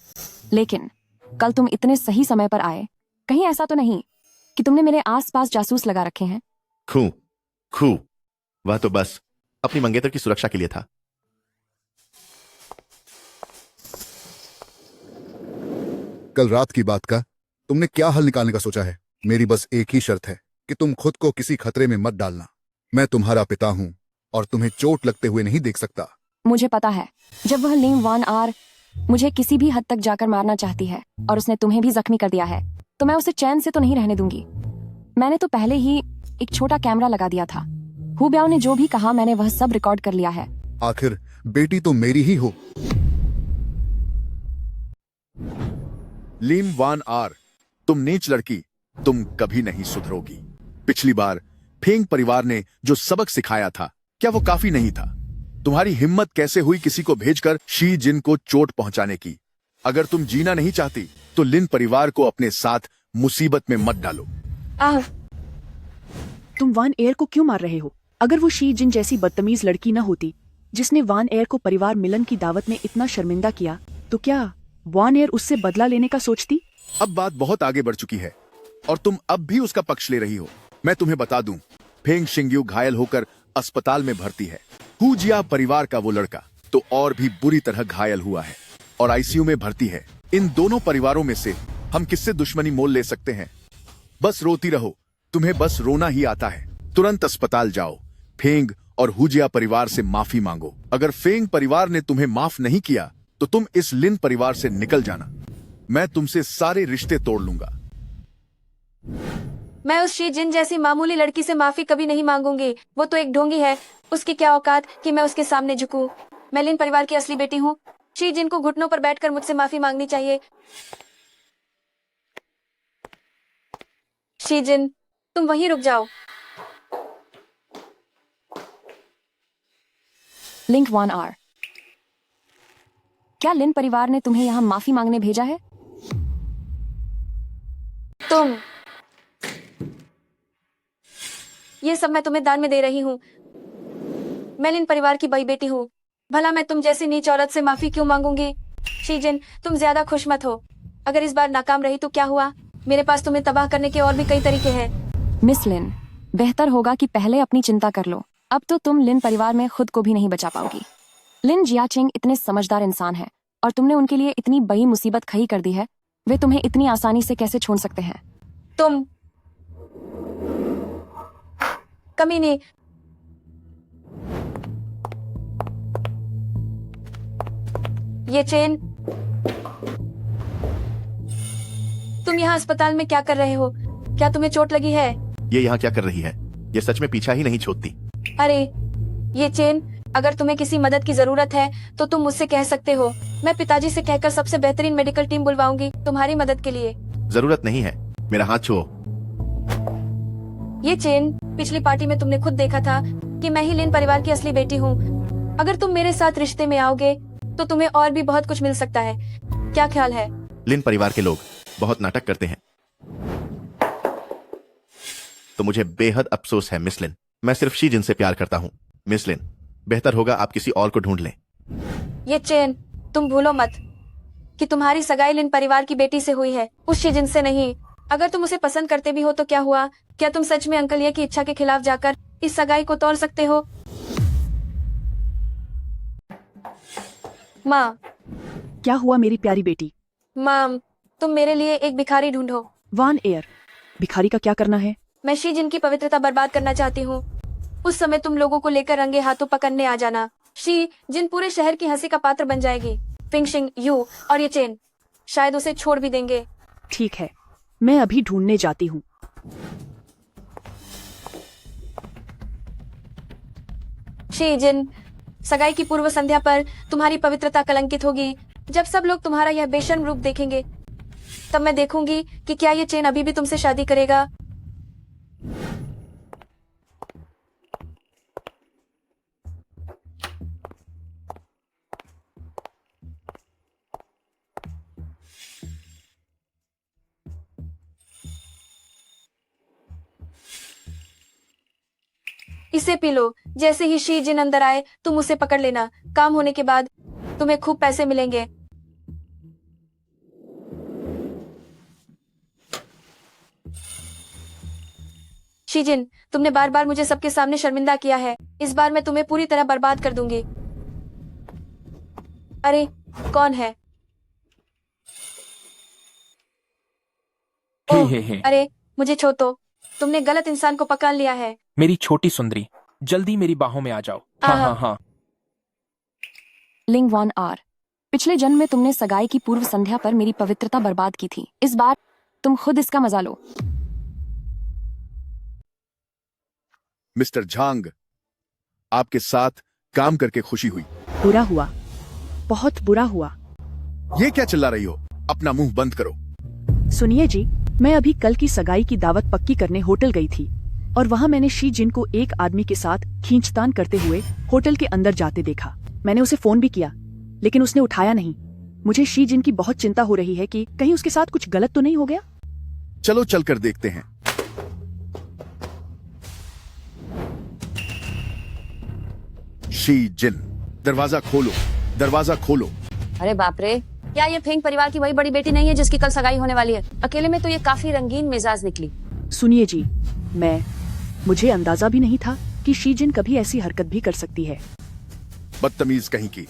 लेकिन कल तुम इतने सही समय पर आए। कहीं ऐसा तो नहीं कि तुमने मेरे आसपास जासूस लगा रखे हैं? खू, वह तो बस अपनी मंगेतर की सुरक्षा के लिए था। कल रात की बात का तुमने क्या हल निकालने का सोचा है? मेरी बस एक ही शर्त है कि तुम खुद को किसी खतरे में मत डालना। मैं तुम्हारा पिता हूं और तुम्हें चोट लगते हुए नहीं देख सकता। मुझे पता है, जब वह लिंग वान आर मुझे किसी भी हद तक जाकर मारना चाहती है और उसने तुम्हें भी जख्मी कर दिया है, तो मैं उसे चैन से तो नहीं रहने दूंगी। मैंने तो पहले ही एक छोटा कैमरा लगा दिया था। हु ब्याओ ने जो भी कहा मैंने वह सब रिकॉर्ड कर लिया है। आखिर बेटी तो मेरी ही हो। लीम वान आर, तुम नीच लड़की, तुम कभी नहीं सुधरोगी। पिछली बार फेंग परिवार ने जो सबक सिखाया था, क्या वो काफी नहीं था? तुम्हारी हिम्मत कैसे हुई किसी को भेजकर शी जिन को चोट पहुंचाने की? अगर तुम जीना नहीं चाहती तो लिन परिवार को अपने साथ मुसीबत में मत डालो। तुम वान एयर को क्यों मार रहे हो? अगर वो शी जिन जैसी बदतमीज लड़की न होती जिसने वान एयर को परिवार मिलन की दावत में इतना शर्मिंदा किया, तो क्या वान एयर उससे बदला लेने का सोचती? अब बात बहुत आगे बढ़ चुकी है और तुम अब भी उसका पक्ष ले रही हो। मैं तुम्हें बता दूं, फेंग शिंग्यू घायल होकर अस्पताल में भर्ती है। हुजिया परिवार का वो लड़का तो और भी बुरी तरह घायल हुआ है और आईसीयू में भर्ती है। इन दोनों परिवारों में से हम किससे दुश्मनी मोल ले सकते हैं? बस रोती रहो, तुम्हें बस रोना ही आता है। तुरंत अस्पताल जाओ, फेंग और हुजिया परिवार से माफी मांगो। अगर फेंग परिवार ने तुम्हें माफ नहीं किया तो तुम इस लिन परिवार से निकल जाना। मैं तुमसे सारे रिश्ते तोड़ लूंगा। मैं उस शी जिन जैसी मामूली लड़की से माफी कभी नहीं मांगूंगी। वो तो एक ढोंगी है, उसकी क्या औकात कि मैं उसके सामने झुकूं। मैं लिन परिवार की असली बेटी हूँ। शी जिन को घुटनों पर बैठकर मुझसे माफी मांगनी चाहिए। शी जिन, तुम वहीं रुक जाओ। लिंक वान आर, क्या लिन परिवार ने तुम्हें यहाँ माफी मांगने भेजा है? तुम, ये सब मैं तुम्हें दान में दे रही हूँ। मैं लिन परिवार की बड़ी बेटी हूँ। भला मैं तुम जैसी नीच औरत से माफी क्यों मांगूंगी? शीजिन, तुम ज्यादा खुश मत हो। अगर इस बार नाकाम रही तो क्या हुआ? मेरे पास तुम्हें तबाह करने के और भी कई तरीके हैं। मिस लिन, बेहतर होगा कि पहले अपनी चिंता कर लो। अब तो तुम लिन परिवार में खुद को भी नहीं बचा पाओगी। लिन जियाचिंग इतने समझदार इंसान है, और तुमने उनके लिए इतनी बड़ी मुसीबत खड़ी कर दी है, वे तुम्हें इतनी आसानी से कैसे छोड़ सकते हैं? तुम कमीने। ये चेन, तुम यहाँ अस्पताल में क्या कर रहे हो? क्या तुम्हें चोट लगी है? ये यहाँ क्या कर रही है? ये सच में पीछा ही नहीं छोड़ती। अरे ये चेन, अगर तुम्हें किसी मदद की जरूरत है तो तुम मुझसे कह सकते हो। मैं पिताजी से कहकर सबसे बेहतरीन मेडिकल टीम बुलवाऊंगी तुम्हारी मदद के लिए। जरूरत नहीं है, मेरा हाथ छुओ। ये चेन, पिछली पार्टी में तुमने खुद देखा था कि मैं ही लिन परिवार की असली बेटी हूँ। अगर तुम मेरे साथ रिश्ते में आओगे तो तुम्हें और भी बहुत कुछ मिल सकता है। क्या ख्याल है? लिन परिवार के लोग बहुत नाटक करते हैं, तो मुझे बेहद अफसोस है मिस लिन। मैं सिर्फ शी जिन से प्यार करता हूँ। मिस लिन, बेहतर होगा आप किसी और को ढूंढ लें। ये चेन, तुम भूलो मत कि तुम्हारी सगाई लिन परिवार की बेटी से हुई है, उस शी जिन से नहीं। अगर तुम उसे पसंद करते भी हो तो क्या हुआ? क्या तुम सच में अंकल ये की इच्छा के खिलाफ जाकर इस सगाई को तोड़ सकते हो? माँ। क्या हुआ मेरी प्यारी बेटी? माम, तुम मेरे लिए एक भिखारी ढूंढो। वान एयर, भिखारी का क्या करना है? मैं शी जिन की पवित्रता बर्बाद करना चाहती हूँ। उस समय तुम लोगों को लेकर रंगे हाथों पकड़ने आ जाना। शी जिन पूरे शहर की हंसी का पात्र बन जाएगी। फिंगशिंग, यू और ये चेन शायद उसे छोड़ भी देंगे। ठीक है, मैं अभी ढूंढने जाती हूँ। शी जिन, सगाई की पूर्व संध्या पर तुम्हारी पवित्रता कलंकित होगी। जब सब लोग तुम्हारा यह बेशर्म रूप देखेंगे, तब मैं देखूंगी कि क्या ये चेन अभी भी तुमसे शादी करेगा। इसे पी लो। जैसे ही शी जिन अंदर आए तुम उसे पकड़ लेना। काम होने के बाद तुम्हें खूब पैसे मिलेंगे। शी जिन, तुमने बार बार मुझे सबके सामने शर्मिंदा किया है। इस बार मैं तुम्हें पूरी तरह बर्बाद कर दूंगी। अरे कौन है? हे। अरे मुझे छो तो, तुमने गलत इंसान को पकड़ लिया है। मेरी छोटी सुंदरी, जल्दी मेरी बाहों में आ जाओ। हाँ। लिंग वॉन आर, पिछले जन्म में तुमने सगाई की पूर्व संध्या पर मेरी पवित्रता बर्बाद की थी। इस बार तुम खुद इसका मजा लो। मिस्टर झांग, आपके साथ काम करके खुशी हुई। बुरा हुआ, बहुत बुरा हुआ। ये क्या चिल्ला रही हो? अपना मुंह बंद करो। सुनिए जी, मैं अभी कल की सगाई की दावत पक्की करने होटल गई थी और वहाँ मैंने शी जिन को एक आदमी के साथ खींचतान करते हुए होटल के अंदर जाते देखा। मैंने उसे फोन भी किया, लेकिन उसने उठाया नहीं। मुझे शी जिन की बहुत चिंता हो रही है कि कहीं उसके साथ कुछ गलत तो नहीं हो गया। चलो चलकर देखते हैं। शी जिन, दरवाजा खोलो, दरवाजा खोलो। अरे बाप रे, क्या ये फेंग परिवार की वही बड़ी बेटी नहीं है जिसकी कल सगाई होने वाली है? अकेले में तो ये काफी रंगीन मिजाज निकली। सुनिए जी, मुझे अंदाजा भी नहीं था कि शी जिन कभी ऐसी हरकत भी कर सकती है। बदतमीज कहीं की।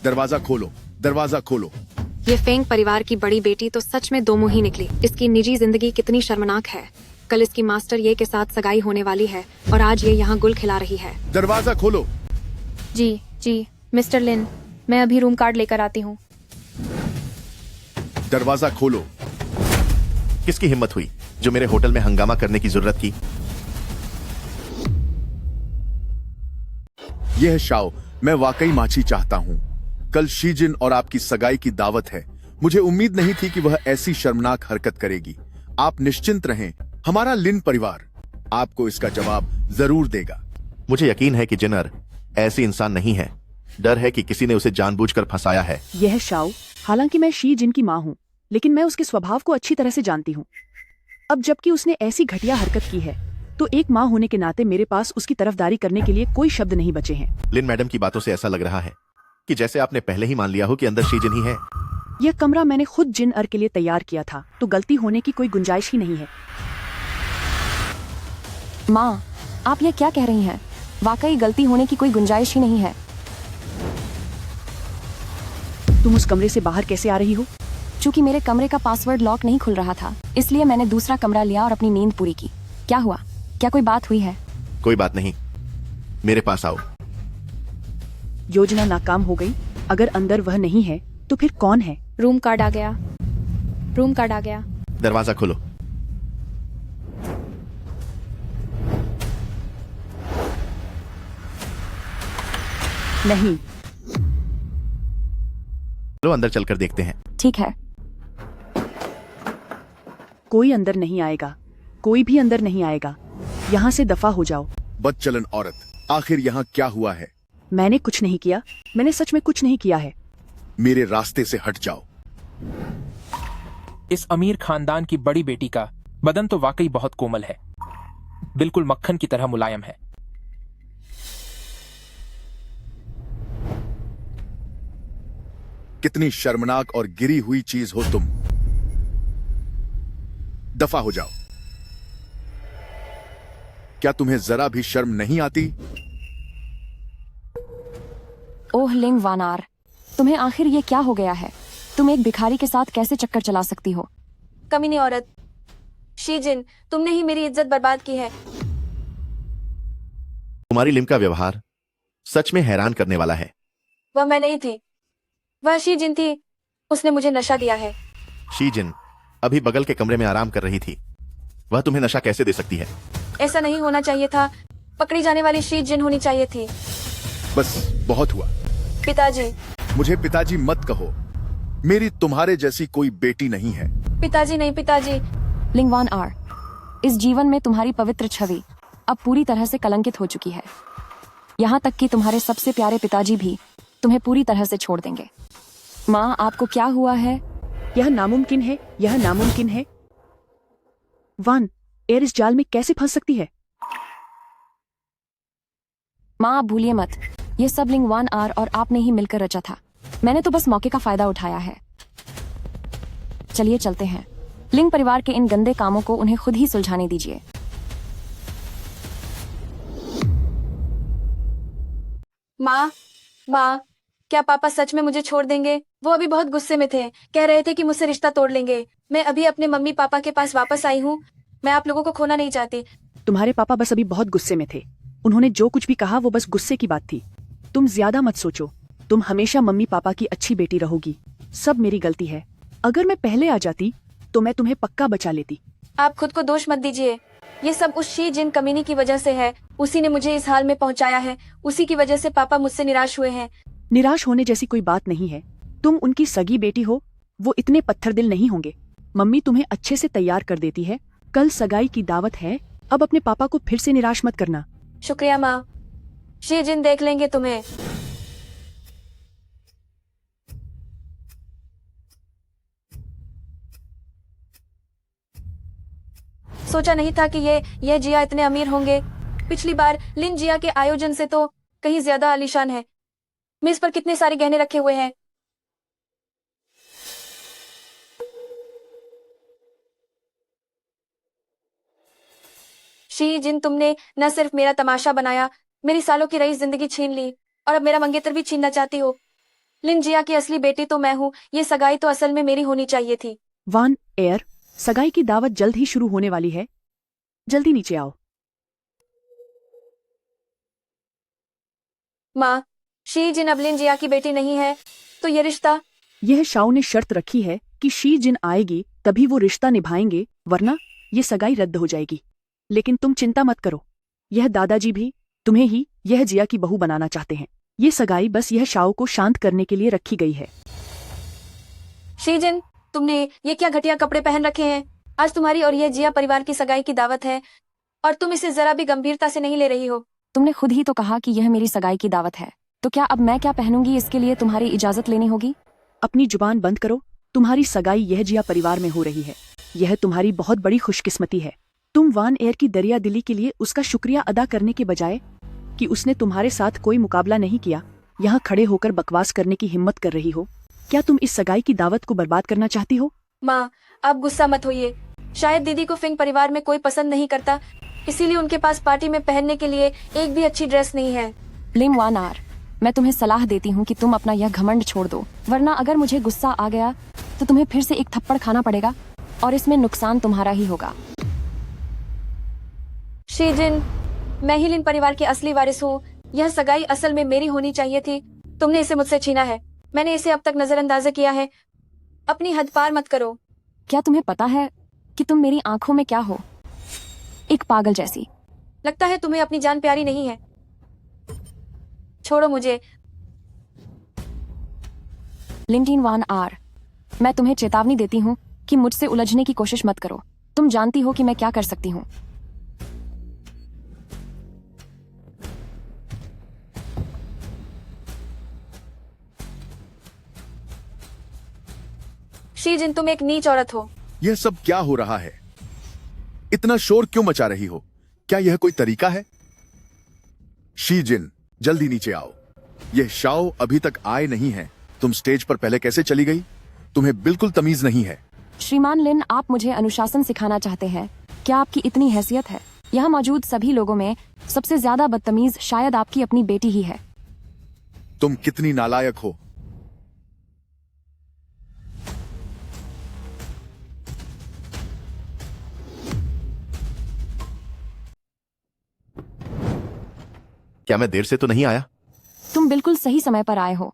दरवाजा खोलो, दरवाजा खोलो। ये फेंग परिवार की बड़ी बेटी तो सच में दो मुही निकली। इसकी निजी जिंदगी कितनी शर्मनाक है। कल इसकी मास्टर ये के साथ सगाई होने वाली है और आज ये यहाँ गुल खिला रही है। दरवाजा खोलो। जी मिस्टर लिन, मैं अभी रूम कार्ड लेकर आती हूँ। दरवाजा खोलो। किसकी हिम्मत हुई जो मेरे होटल में हंगामा करने की जरूरत की? यह है शाओ, मैं वाकई माची चाहता हूँ। कल शी जिन और आपकी सगाई की दावत है। मुझे उम्मीद नहीं थी कि वह ऐसी शर्मनाक हरकत करेगी। आप निश्चिंत रहें, हमारा लिन परिवार आपको इसका जवाब जरूर देगा। मुझे यकीन है कि जिनर ऐसी इंसान नहीं है। डर है कि किसी ने उसे जानबूझकर फंसाया है। यह शाओ, हालांकि मैं शी जिन की माँ हूँ, लेकिन मैं उसके स्वभाव को अच्छी तरह से जानती हूँ। अब जबकि उसने ऐसी घटिया हरकत की है, तो एक माँ होने के नाते मेरे पास उसकी तरफदारी करने के लिए कोई शब्द नहीं बचे हैं। लिन मैडम की बातों से ऐसा लग रहा है कि जैसे आपने पहले ही मान लिया हो कि अंदर शी जिन ही है। यह कमरा मैंने खुद जिन अर के लिए तैयार किया था, तो गलती होने की कोई गुंजाइश ही नहीं है। माँ, आप ये क्या कह रही हैं? वाकई गलती होने की कोई गुंजाइश ही नहीं है। तुम उस कमरे से बाहर कैसे आ रही हो? चूंकि मेरे कमरे का पासवर्ड लॉक नहीं खुल रहा था, इसलिए मैंने दूसरा कमरा लिया और अपनी नींद पूरी की। क्या हुआ? क्या कोई बात हुई है? कोई बात नहीं, मेरे पास आओ। योजना नाकाम हो गई। अगर अंदर वह नहीं है तो फिर कौन है? रूम कार्ड आ गया। रूम कार्ड आ गया। दरवाजा खोलो। नहीं। चलो अंदर चलकर देखते हैं। ठीक है। कोई अंदर नहीं आएगा। कोई भी अंदर नहीं आएगा। यहाँ से दफा हो जाओ। बदचलन औरत, आखिर यहाँ क्या हुआ है? मैंने कुछ नहीं किया। मैंने सच में कुछ नहीं किया है। मेरे रास्ते से हट जाओ। इस अमीर खानदान की बड़ी बेटी का बदन तो वाकई बहुत कोमल है, बिल्कुल मक्खन की तरह मुलायम है। कितनी शर्मनाक और गिरी हुई चीज हो तुम। दफा हो जाओ। क्या तुम्हें जरा भी शर्म नहीं आती? ओह लिंग वानार, तुम्हें आखिर ये क्या हो गया है? तुम एक भिखारी के साथ कैसे चक्कर चला सकती हो? कमीनी औरत, शीजिन, तुमने ही मेरी इज्जत बर्बाद की है। तुम्हारी लिम का व्यवहार सच में हैरान करने वाला है। वह मैं नहीं थी, वह शीजिन थी। उसने मुझे नशा दिया है। शीजिन अभी बगल के कमरे में आराम कर रही थी। वह तुम्हें नशा कैसे दे सकती है? ऐसा नहीं होना चाहिए था। पकड़ी जाने वाली शीजिन होनी चाहिए थी। बस बहुत हुआ। पिताजी। मुझे पिताजी मत कहो। मेरी तुम्हारे जैसी कोई बेटी नहीं है। पिताजी नहीं, पिताजी। लिंगवान आर, इस जीवन में तुम्हारी पवित्र छवि अब पूरी तरह से कलंकित हो चुकी है। यहाँ तक कि तुम्हारे सबसे प्यारे पिताजी भी तुम्हें पूरी तरह से छोड़ देंगे। माँ, आपको क्या हुआ है? यह नामुमकिन है। यह नामुमकिन है। वान एयर इस जाल में कैसे फंस सकती है? माँ, आप भूलिए मत, ये सब लिंगवान आर और आपने ही मिलकर रचा था। मैंने तो बस मौके का फायदा उठाया है। चलिए चलते हैं। लिंग परिवार के इन गंदे कामों को उन्हें खुद ही सुलझाने दीजिए। माँ, माँ, क्या पापा सच में मुझे छोड़ देंगे? वो अभी बहुत गुस्से में थे, कह रहे थे कि मुझसे रिश्ता तोड़ लेंगे। मैं अभी अपने मम्मी पापा के पास वापस आई हूँ। मैं आप लोगों को खोना नहीं चाहती। तुम्हारे पापा बस अभी बहुत गुस्से में थे। उन्होंने जो कुछ भी कहा वो बस गुस्से की बात थी। तुम ज्यादा मत सोचो। तुम हमेशा मम्मी पापा की अच्छी बेटी रहोगी। सब मेरी गलती है। अगर मैं पहले आ जाती तो मैं तुम्हें पक्का बचा लेती। आप खुद को दोष मत दीजिए। ये सब उस शीजिन कमीनी की वजह से है। उसी ने मुझे इस हाल में पहुंचाया है। उसी की वजह से पापा मुझसे निराश हुए हैं। निराश होने जैसी कोई बात नहीं है। तुम उनकी सगी बेटी हो। वो इतने पत्थर दिल नहीं होंगे। मम्मी तुम्हें अच्छे से तैयार कर देती है। कल सगाई की दावत है। अब अपने पापा को फिर से निराश मत करना। शुक्रिया माँ। शीजिन देख लेंगे तुम्हें। सोचा नहीं था कि ये जिया इतने अमीर होंगे। पिछली बार लिन जिया के आयोजन से तो कहीं ज्यादा आलीशान है। मेज पर कितने सारे गहने रखे हुए हैं। शीजिन, तुमने न सिर्फ मेरा तमाशा बनाया, मेरी सालों की रईस जिंदगी छीन ली और अब मेरा मंगेतर भी छीनना चाहती हो। लिन जिया की असली बेटी तो मैं हूँ। ये सगाई तो असल में मेरी होनी चाहिए थी। वान एयर, सगाई की दावत जल्द ही शुरू होने वाली है। जल्दी नीचे आओ। माँ, शीजिन अब लिन जिया की बेटी नहीं है तो ये रिश्ता। यह शाओ ने शर्त रखी है कि शीजिन आएगी तभी वो रिश्ता निभाएंगे, वरना ये सगाई रद्द हो जाएगी। लेकिन तुम चिंता मत करो। यह दादाजी भी तुम्हें ही यह जिया की बहू बनाना चाहते हैं। ये सगाई बस यह शाओ को शांत करने के लिए रखी गई है। शीजिन, तुमने ये क्या घटिया कपड़े पहन रखे हैं? आज तुम्हारी और यह जिया परिवार की सगाई की दावत है और तुम इसे जरा भी गंभीरता से नहीं ले रही हो। तुमने खुद ही तो कहा कि यह मेरी सगाई की दावत है, तो क्या अब मैं क्या पहनूंगी इसके लिए तुम्हारी इजाजत लेनी होगी? अपनी जुबान बंद करो। तुम्हारी सगाई यह जिया परिवार में हो रही है। यह तुम्हारी बहुत बड़ी खुशकिस्मती है। तुम वान एयर की दरिया दिली के लिए उसका शुक्रिया अदा करने के बजाय कि उसने तुम्हारे साथ कोई मुकाबला नहीं किया, यहाँ खड़े होकर बकवास करने की हिम्मत कर रही हो। क्या तुम इस सगाई की दावत को बर्बाद करना चाहती हो? माँ, आप गुस्सा मत होइए। शायद दीदी को फिंग परिवार में कोई पसंद नहीं करता, इसीलिए उनके पास पार्टी में पहनने के लिए एक भी अच्छी ड्रेस नहीं है। लिंगवान आर, मैं तुम्हें सलाह देती हूँ कि तुम अपना यह घमंड छोड़ दो, वरना अगर मुझे गुस्सा आ गया तो तुम्हें फिर से एक थप्पड़ खाना पड़ेगा और इसमें नुकसान तुम्हारा ही होगा। शीजिन, मैं ही लिन परिवार की असली वारिस हूँ। यह सगाई असल में मेरी होनी चाहिए थी। तुमने इसे मुझसे छीना है। मैंने इसे अब तक नजरअंदाज किया है। अपनी हद पार मत करो। क्या तुम्हें पता है कि तुम मेरी आंखों में क्या हो? एक पागल जैसी। लगता है तुम्हें अपनी जान प्यारी नहीं है। छोड़ो मुझे। लिंटीन वान आर, मैं तुम्हें चेतावनी देती हूँ कि मुझसे उलझने की कोशिश मत करो। तुम जानती हो कि मैं क्या कर सकती हूँ। शीजिन, तुम एक नीच औरत हो। यह सब क्या हो रहा है? इतना शोर क्यों मचा रही हो? क्या यह कोई तरीका है? शीजिन, जल्दी नीचे आओ। यह शाओ अभी तक आए नहीं है। तुम स्टेज पर पहले कैसे चली गई? तुम्हें बिल्कुल तमीज नहीं है। श्रीमान लिन, आप मुझे अनुशासन सिखाना चाहते हैं? क्या आपकी इतनी हैसियत है? यहाँ मौजूद सभी लोगों में सबसे ज्यादा बदतमीज शायद आपकी अपनी बेटी ही है। तुम कितनी नालायक हो। क्या मैं देर से तो नहीं आया? तुम बिल्कुल सही समय पर आए हो।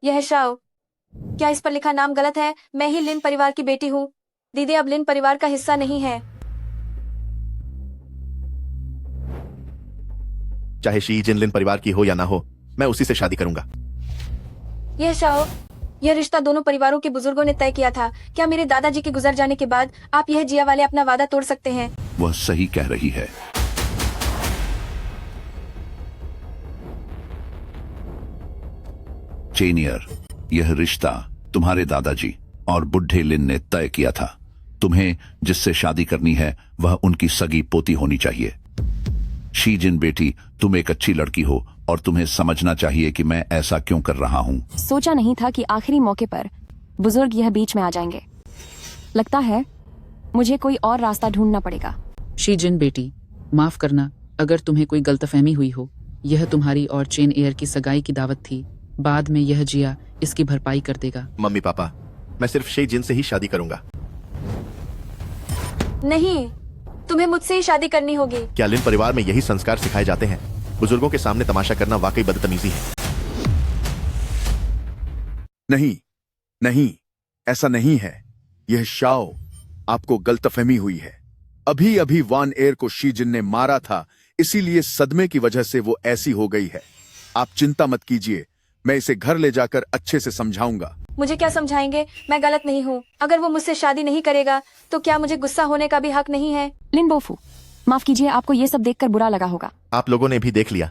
यह शाओ, क्या इस पर लिखा नाम गलत है? मैं ही लिन परिवार की बेटी हूँ। दीदी अब लिन परिवार का हिस्सा नहीं है। चाहे शी जिन लिन परिवार की हो या ना हो, मैं उसी से शादी करूंगा। यह शाओ, यह रिश्ता दोनों परिवारों के बुजुर्गों ने तय किया था। क्या मेरे दादाजी के गुजर जाने के बाद आप यह जिया वाले अपना वादा तोड़ सकते हैं? वह सही कह रही है। चेनियर, यह रिश्ता तुम्हारे दादाजी और बुढ़े लिन ने तय किया था। तुम्हें जिससे शादी करनी है वह उनकी सगी पोती होनी चाहिए। शीजिन बेटी, तुम एक अच्छी लड़की हो और तुम्हें समझना चाहिए कि मैं ऐसा क्यों कर रहा हूँ। सोचा नहीं था कि आखिरी मौके पर बुजुर्ग यह बीच में आ जाएंगे। लगता है मुझे कोई और रास्ता ढूंढना पड़ेगा। शीजिन बेटी, माफ करना अगर तुम्हें कोई गलतफहमी हुई हो। यह तुम्हारी और चेन एयर की सगाई की दावत थी। बाद में यह जिया इसकी भरपाई कर देगा। मम्मी पापा, मैं सिर्फ शी जिन से ही शादी करूंगा। नहीं, तुम्हें मुझसे ही शादी करनी होगी। क्या लिन परिवार में यही संस्कार सिखाए जाते हैं? बुजुर्गों के सामने तमाशा करना वाकई बदतमीजी है। नहीं, नहीं, ऐसा नहीं है। यह शाओ, आपको गलतफहमी हुई है। अभी अभी वान एयर को शीजिन ने मारा था, इसीलिए सदमे की वजह से वो ऐसी हो गई है। आप चिंता मत कीजिए, मैं इसे घर ले जाकर अच्छे से समझाऊंगा। मुझे क्या समझाएंगे? मैं गलत नहीं हूँ। अगर वो मुझसे शादी नहीं करेगा तो क्या मुझे गुस्सा होने का भी हक नहीं है? लिन बोफू, माफ कीजिए, आपको ये सब देखकर बुरा लगा होगा। आप लोगों ने भी देख लिया।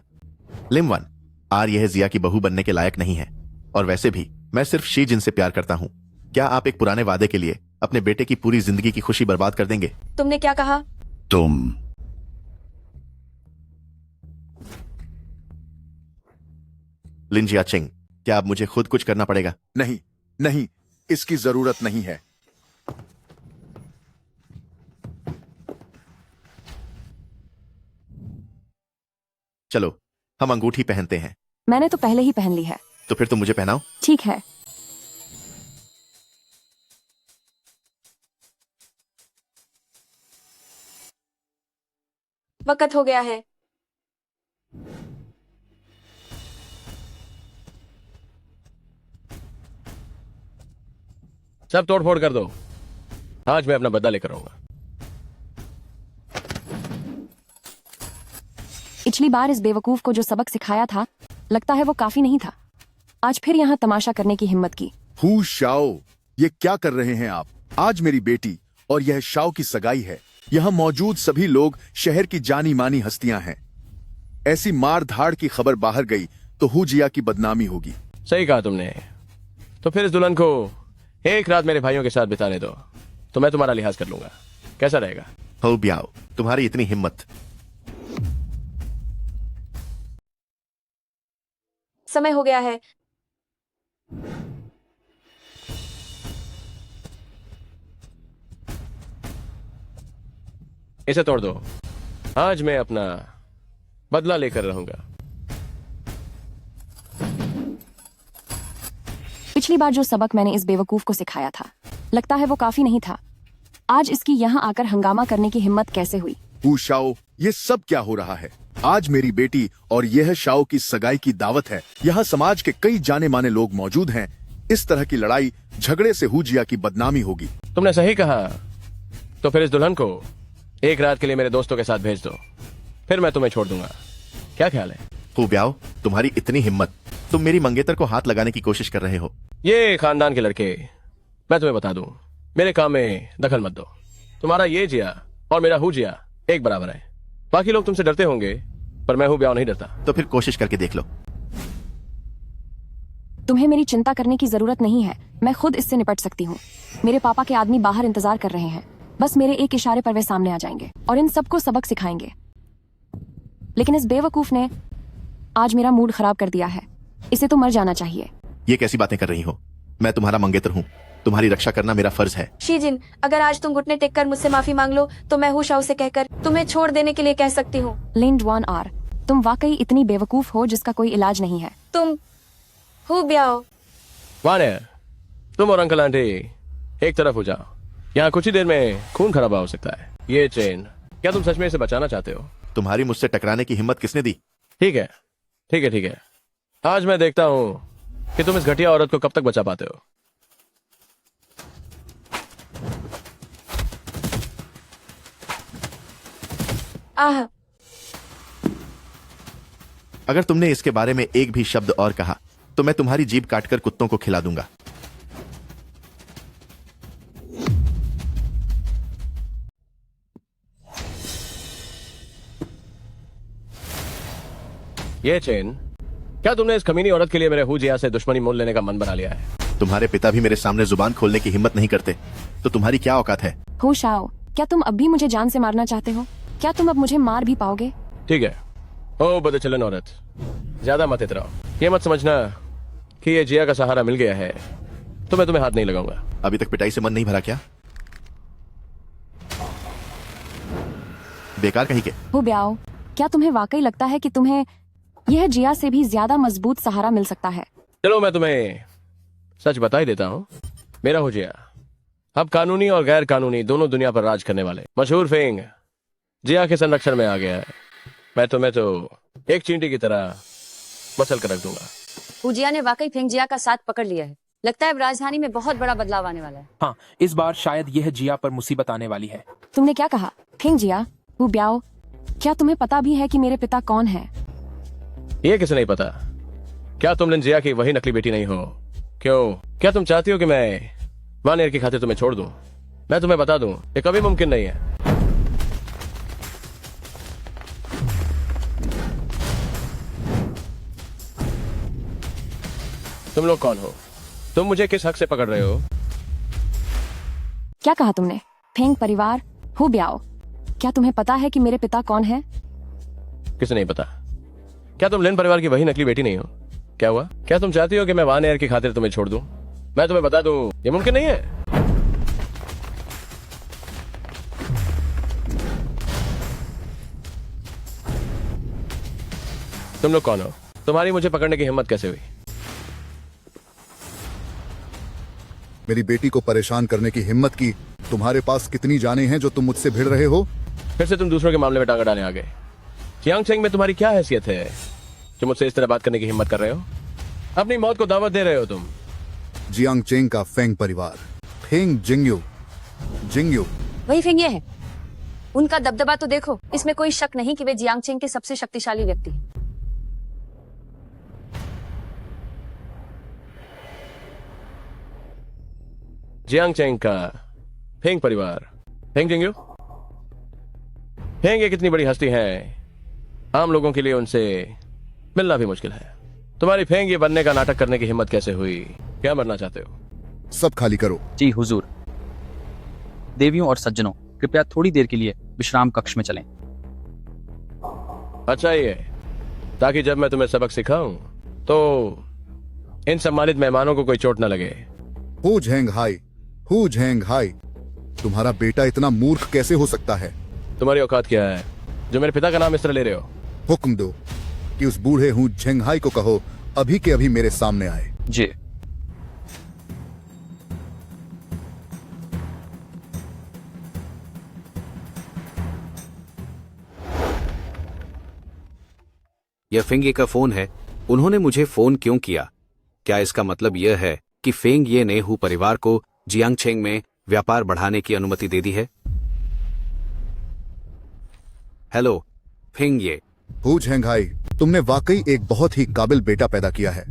लिमवान आर यह जिया की बहू बनने के लायक नहीं है। और वैसे भी मैं सिर्फ शी जिन से प्यार करता हूँ। क्या आप एक पुराने वादे के लिए अपने बेटे की पूरी जिंदगी की खुशी बर्बाद कर देंगे? तुमने क्या कहा? तुम लिन जियाचिंग, क्या अब मुझे खुद कुछ करना पड़ेगा? नहीं, नहीं, इसकी जरूरत नहीं है। चलो, हम अंगूठी पहनते हैं। मैंने तो पहले ही पहन ली है। तो फिर तुम मुझे पहनाओ। ठीक है। वक्त हो गया है। सब तोड़फोड़ कर दो। आज मैं अपना बदला लेकर आऊंगा। पिछली बार इस बेवकूफ को जो सबक सिखाया था, लगता है वो काफी नहीं था। आज फिर यहाँ तमाशा करने की हिम्मत की। हु शाओ, ये क्या कर रहे हैं आप? आज मेरी बेटी और यह शाओ की सगाई है। यहाँ मौजूद सभी लोग शहर की जानी मानी हस्तियां हैं। ऐसी मार धाड़ की खबर बाहर गई तो हु जिया की बदनामी होगी। सही कहा तुमने। तो फिर इस दुल्हन को एक रात मेरे भाइयों के साथ बिताने दो, तो मैं तुम्हारा लिहाज कर लूंगा। कैसा रहेगा? हो ब्याओ, तुम्हारी इतनी हिम्मत। समय हो गया है। इसे तोड़ दो। आज मैं अपना बदला लेकर रहूंगा। पिछली बार जो सबक मैंने इस बेवकूफ को सिखाया था, लगता है वो काफी नहीं था। आज इसकी यहाँ आकर हंगामा करने की हिम्मत कैसे हुई? हु शाओ, ये सब क्या हो रहा है? आज मेरी बेटी और यह शाओ की सगाई की दावत है। यहाँ समाज के कई जाने माने लोग मौजूद हैं। इस तरह की लड़ाई झगड़े से हुजिया की बदनामी होगी। तुमने सही कहा। तो फिर इस दुल्हन को एक रात के लिए मेरे दोस्तों के साथ भेज दो, फिर मैं तुम्हें छोड़ दूंगा। क्या ख्याल है? हु ब्याओ, तुम्हारी इतनी हिम्मत, तुम मेरी मंगेतर को हाथ लगाने की कोशिश कर रहे हो। ये खानदान के लड़के, मैं तुम्हें बता दूं, मेरे काम में दखल मत दो। तुम्हारा ये जिया और मेरा हु जिया एक बराबर है। बाकी लोग तुमसे डरते होंगे, पर मैं हूं ब्याओ नहीं डरता। तो फिर कोशिश करके देख लो। तुम्हें मेरी चिंता करने की जरूरत नहीं है, मैं खुद इससे निपट सकती हूँ। मेरे पापा के आदमी बाहर इंतजार कर रहे हैं, बस मेरे एक इशारे पर वे सामने आ जाएंगे और इन सबको सबक सिखाएंगे। लेकिन इस बेवकूफ ने आज मेरा मूड खराब कर दिया है। इसे तो मर जाना चाहिए। ये कैसी बातें कर रही हो? मैं तुम्हारा मंगेतर हूँ, तुम्हारी रक्षा करना मेरा फर्ज है। शीजिन, अगर आज तुम घुटने टेक कर मुझसे माफी मांग लो तो मैं हु शाओ से कहकर तुम्हें छोड़ देने के लिए कह सकती हूँ। लिन वन आर, तुम वाकई इतनी बेवकूफ हो जिसका कोई इलाज नहीं है। तुम हु ब्याओ। वाने, तुम और अंकल आंटी एक तरफ हो जाओ। यहाँ कुछ ही देर में खून खराबा हो सकता है। ये चेन, क्या तुम सच में इसे बचाना चाहते हो? तुम्हारी मुझसे टकराने की हिम्मत किसने दी? ठीक है, ठीक है, ठीक है। आज मैं देखता हूँ कि तुम इस घटिया औरत को कब तक बचा पाते हो। आह, अगर तुमने इसके बारे में एक भी शब्द और कहा तो मैं तुम्हारी जीभ काटकर कुत्तों को खिला दूंगा। ये चेन, क्या तुमने इस कमीनी औरत के लिए मेरे हु जिया से दुश्मनी मोल लेने का मन बना लिया है? तुम्हारे पिता भी मेरे सामने जुबान खोलने की हिम्मत नहीं करते, तो तुम्हारी क्या औकात है? हु शाओ, क्या तुम अब भी मुझे जान से मारना चाहते हो? क्या तुम अब मुझे मार भी पाओगे? ठीक है। ओ बदचलन औरत, ज्यादा मत इतराओ। ये मत समझना कि ये जिया का सहारा मिल गया है तो मैं तुम्हें हाथ नहीं लगाऊंगा। अभी तक पिटाई से मन नहीं भरा क्या? बेकार कहीं के। हु ब्याओ, क्या तुम्हें वाकई लगता है कि तुम्हें यह जिया से भी ज्यादा मजबूत सहारा मिल सकता है? चलो मैं तुम्हें सच बता ही देता हूँ। मेरा हो जिया अब कानूनी और गैर कानूनी दोनों दुनिया पर राज करने वाले मशहूर फेंग जिया के संरक्षण में आ गया है। मैं तुम्हें तो एक चींटी की तरह मसल कर रख दूंगा। पूजिया ने वाकई फेंग जिया का साथ पकड़ लिया है। लगता है अब राजधानी में बहुत बड़ा बदलाव आने वाला है। हाँ, इस बार शायद यह जिया पर मुसीबत आने वाली है। तुमने क्या कहा? फेंग जिया, हु ब्याओ, क्या तुम्हें पता भी है कि मेरे पिता कौन है? ये किसे नहीं पता? क्या तुम लिन जिया की वही नकली बेटी नहीं हो? क्यों, क्या तुम चाहती हो कि मैं वानेर की खातिर तुम्हें छोड़ दूं? मैं तुम्हें बता दूं, ये कभी मुमकिन नहीं है। तुम लोग कौन हो? तुम मुझे किस हक से पकड़ रहे हो? क्या कहा तुमने? फेंग परिवार, हु ब्याओ, क्या तुम्हें पता है कि मेरे पिता कौन है? किसे नहीं पता? क्या तुम लिन परिवार की वही नकली बेटी नहीं हो? क्या हुआ? क्या तुम चाहती हो कि मैं वानेर की खातिर तुम्हें छोड़ दूं? मैं तुम्हें बता दूं, ये मुमकिन नहीं है। तुम लोग कौन हो? तुम्हारी मुझे पकड़ने की हिम्मत कैसे हुई? मेरी बेटी को परेशान करने की हिम्मत की। तुम्हारे पास कितनी जाने हैं जो तुम मुझसे भिड़ रहे हो? फिर से तुम दूसरों के मामले में टांग अड़ाने आ गए। चियांग चेंग में तुम्हारी क्या हैसियत है जो मुझसे इस तरह बात करने की हिम्मत कर रहे हो? अपनी मौत को दावत दे रहे हो तुम। जियांग चेंग का फेंग परिवार, फेंग जिंगयू। जिंगयू वही फेंग ये है। उनका दबदबा तो देखो। इसमें कोई शक नहीं कि वे जियांग चेंग के सबसे शक्तिशाली व्यक्ति हैं। जियांग चेंग का फेंग परिवार, फेंग जिंगयू। फेंग एक इतनी बड़ी हस्ती है, आम लोगों के लिए उनसे मिलना भी मुश्किल है। तुम्हारी फेंग ये बनने का नाटक करने की हिम्मत कैसे हुई? क्या मरना चाहते हो? सब खाली करो। जी हुजूर। देवियों और सज्जनों, कृपया थोड़ी देर के लिए विश्राम कक्ष में चलें। अच्छा ये, ताकि जब मैं तुम्हें सबक सिखाऊं तो इन सम्मानित मेहमानों को कोई चोट न लगे। Who Zheng high, who Zheng high, तुम्हारा बेटा इतना मूर्ख कैसे हो सकता है? तुम्हारी औकात क्या है जो मेरे पिता का नाम इस तरह ले रहे हो? हुक्म दो कि उस बूढ़े हूँ झेंघाई को कहो अभी के अभी मेरे सामने आए। जी। यह फेंग का फोन है। उन्होंने मुझे फोन क्यों किया? क्या इसका मतलब यह है कि फेंग ये ने हु परिवार को जियांगचेंग में व्यापार बढ़ाने की अनुमति दे दी है? हेलो फेंग ये। हु झेंघाई, तुमने वाकई एक बहुत ही काबिल बेटा पैदा किया है।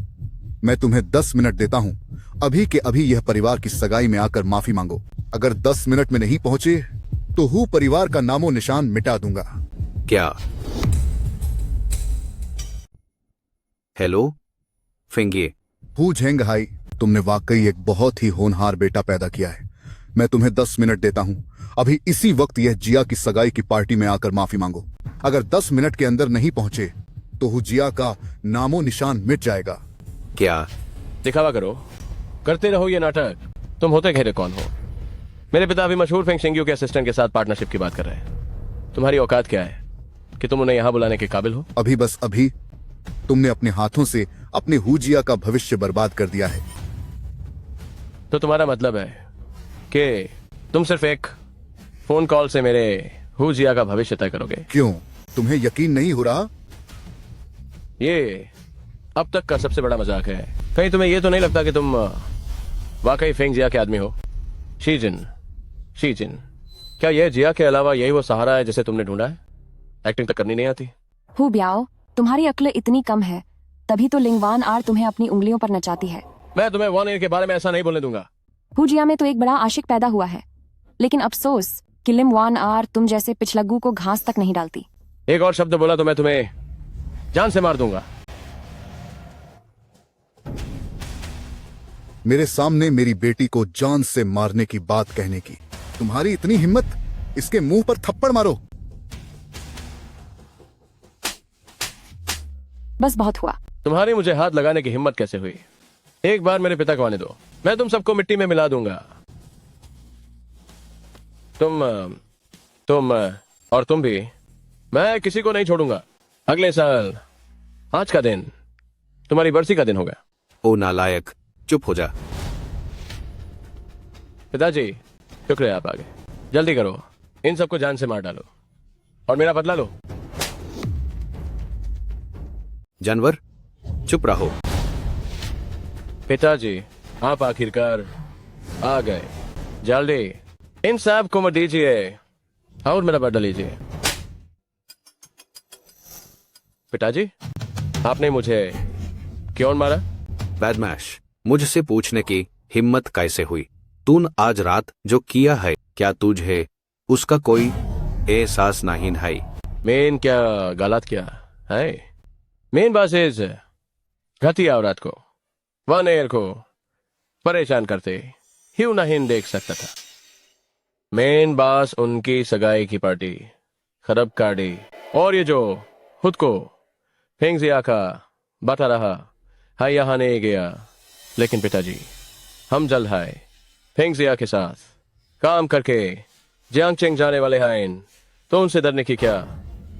मैं तुम्हें 10 मिनट देता हूँ। अभी के अभी यह परिवार की सगाई में आकर माफी मांगो। अगर 10 मिनट में नहीं पहुंचे तो हु परिवार का नामो निशान मिटा दूंगा। क्या? हेलो फेंगे। हु झेंघाई, तुमने वाकई एक बहुत ही होनहार बेटा पैदा किया है। मैं तुम्हें 10 मिनट देता हूँ। अभी इसी वक्त यह जिया की सगाई की पार्टी में आकर माफी मांगो। अगर 10 मिनट के अंदर नहीं पहुंचे तो हु जिया का नामो निशान मिट जाएगा। क्या? दिखावा करो, करते रहो ये नाटक। तुम होते घेरे कौन हो? मेरे पिता अभी मशहूर फेंग शेंग्यू के असिस्टेंट के साथ पार्टनरशिप की बात कर रहे हैं। तुम्हारी औकात क्या है कि तुम उन्हें यहाँ बुलाने के काबिल हो? अभी बस अभी तुमने अपने हाथों से अपने हु जिया का भविष्य बर्बाद कर दिया है। तो तुम्हारा मतलब है कि तुम सिर्फ एक फोन कॉल से मेरे हु जिया का भविष्य तय करोगे? क्यों, तुम्हें यकीन नहीं हो रहा? ये अब तक का सबसे बड़ा मजाक है। कहीं तुम्हें ये तो नहीं लगता कि तुम वाकई फेंग जिया के आदमी हो? शीजिन, क्या यह जिया के अलावा यही वो सहारा है जिसे तुमने ढूंढा है? एक्टिंग तक करनी नहीं आती? हु ब्याओ, तुम्हारी अक्ल इतनी कम है, तभी तो लिंगवान आर तुम्हें अपनी उंगलियों पर नचाती है। मैं तुम्हें वॉन एयर के बारे में ऐसा नहीं बोलने दूंगा। हु जिया में तो एक बड़ा आशिक पैदा हुआ है, लेकिन अफसोस कि लिम वान आर तुम जैसे पिछलग्गू को घास तक नहीं डालती। एक और शब्द बोला तो मैं तुम्हें जान से मार दूंगा। मेरे सामने मेरी बेटी को जान से मारने की बात कहने की तुम्हारी इतनी हिम्मत? इसके मुंह पर थप्पड़ मारो। बस बहुत हुआ। तुम्हारी मुझे हाथ लगाने की हिम्मत कैसे हुई? एक बार मेरे पिता को आने दो, मैं तुम सबको मिट्टी में मिला दूंगा। तुम और तुम भी। मैं किसी को नहीं छोड़ूंगा। अगले साल आज का दिन तुम्हारी बरसी का दिन होगा। ओ नालायक, चुप हो जा। पिताजी, शुक्रिया आप आ गए। जल्दी करो, इन सबको जान से मार डालो और मेरा बदला लो। जानवर, चुप रहो। पिताजी, आप आखिरकार आ गए। जल्दी इन सब को मत दीजिए और मेरा बदला लीजिए। पिताजी, आपने मुझे क्यों मारा? बैडमैश, मुझसे पूछने की हिम्मत कैसे हुई? तूने आज रात जो किया है, क्या तुझे उसका कोई एहसास नहीं है? मेन क्या गलत क्या है? मेन बात इज घटिया औरत को, वन एयर को परेशान करते ह्यू नहीं देख सकता था। मेन बास उनकी सगाई की पार्टी खराब कर दी और ये जो खुद को फेंग जिया का बता रहा है यहाँ नहीं गया। लेकिन पिताजी, हम जल्द है फेंग जिया के साथ काम करके जियांगचेंग जाने वाले हैं, तो उनसे डरने की क्या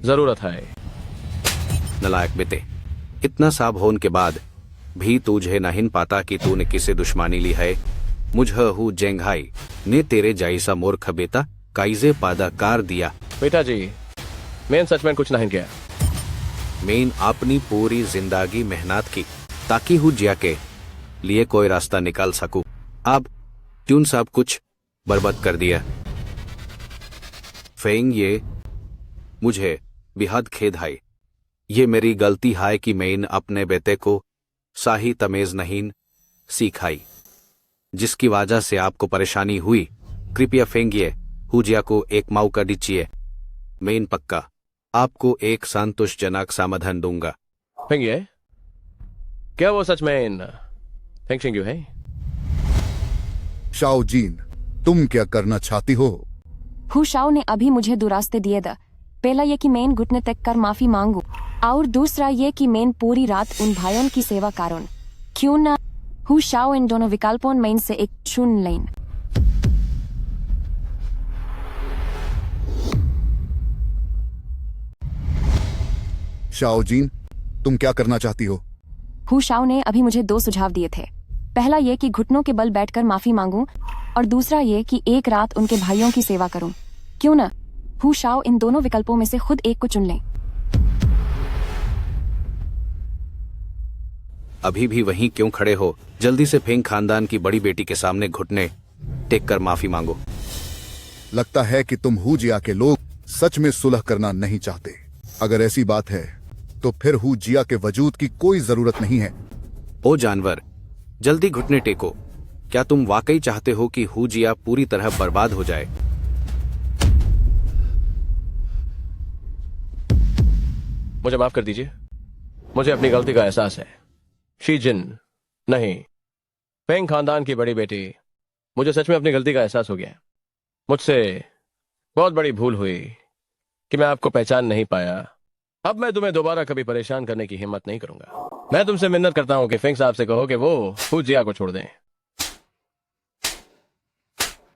जरूरत है? नलायक बेटे, इतना साब होने के बाद भी तुझे नहीं पाता कि तूने किसे दुश्मनी ली है। मुझे हु जेंघाई ने तेरे जैसा मूर्ख बेटा काइजे पैदा कर दिया। पिताजी, मैं सच में कुछ नहीं किया। मैं अपनी पूरी जिंदगी मेहनत की ताकि हु जिया के लिए कोई रास्ता निकाल सकूं। अब ट्यून सब कुछ बर्बाद कर दिया। फेंग ये, मुझे बेहद खेद है। ये मेरी गलती है कि मैंने अपने बेटे को सही तमीज नहीं सिखाई, जिसकी वजह से आपको परेशानी हुई। कृपया फेंगिए हु जिया को एक मौका दीजिए। मैं पक्का आपको एक संतोषजनक समाधान दूंगा। फेंगिए, क्या वो सच में फेंग शेंग्यू है? शाओ जीन, तुम क्या करना चाहती हो? हु शाओ ने अभी मुझे दो रास्ते दिए दा। पहला ये कि मैं घुटने तक कर माफी मांगू, और दूसरा ये कि मैं पूरी रात उन भाइयों की सेवा करूं। क्यों ना हु शाओ इन दोनों विकल्पों में से एक चुन लें। शाओजीन, तुम क्या करना चाहती हो? हु शाओ ने अभी मुझे 2 सुझाव दिए थे। पहला ये कि घुटनों के बल बैठकर माफी मांगूं और दूसरा ये कि एक रात उनके भाइयों की सेवा करूं। क्यों न हु शाओ इन दोनों विकल्पों में से खुद एक को चुन लें। अभी भी वहीं क्यों खड़े हो? जल्दी से फेंग खानदान की बड़ी बेटी के सामने घुटने टेक कर माफी मांगो। लगता है कि तुम हुजिया के लोग सच में सुलह करना नहीं चाहते। अगर ऐसी बात है तो फिर हुजिया के वजूद की कोई जरूरत नहीं है। ओ जानवर, जल्दी घुटने टेको। क्या तुम वाकई चाहते हो कि हुजिया पूरी तरह बर्बाद हो जाए? मुझे माफ कर दीजिए, मुझे अपनी गलती का एहसास है। शी जिन नहीं, फेंग खानदान की बड़ी बेटी, मुझे सच में अपनी गलती का एहसास हो गया। मुझसे बहुत बड़ी भूल हुई कि मैं आपको पहचान नहीं पाया। अब मैं तुम्हें दोबारा कभी परेशान करने की हिम्मत नहीं करूंगा। मैं तुमसे मिन्नत करता हूं कि फेंग साहब से कहो कि वो हुजिया को छोड़ दें।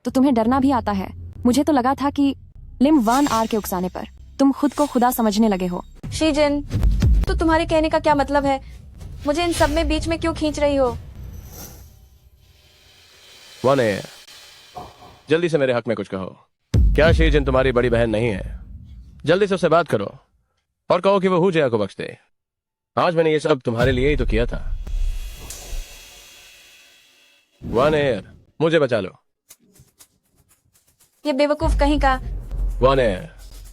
तो तुम्हें डरना भी आता है। मुझे तो लगा था कि लिम वान आर के उकसाने पर तुम खुद को खुदा समझने लगे हो। शीजिन, तो तुम्हारे कहने का क्या मतलब है? मुझे इन सब में बीच में क्यों खींच रही हो? वाने, जल्दी से मेरे हक में कुछ कहो। क्या शीजिन तुम्हारी बड़ी बहन नहीं है? जल्दी से उससे बात करो और कहो कि वो हुजिया को बख्श दे। आज मैंने ये सब तुम्हारे लिए ही तो किया था। वानेर, मुझे बचा लो। ये बेवकूफ कहीं का। वानेर,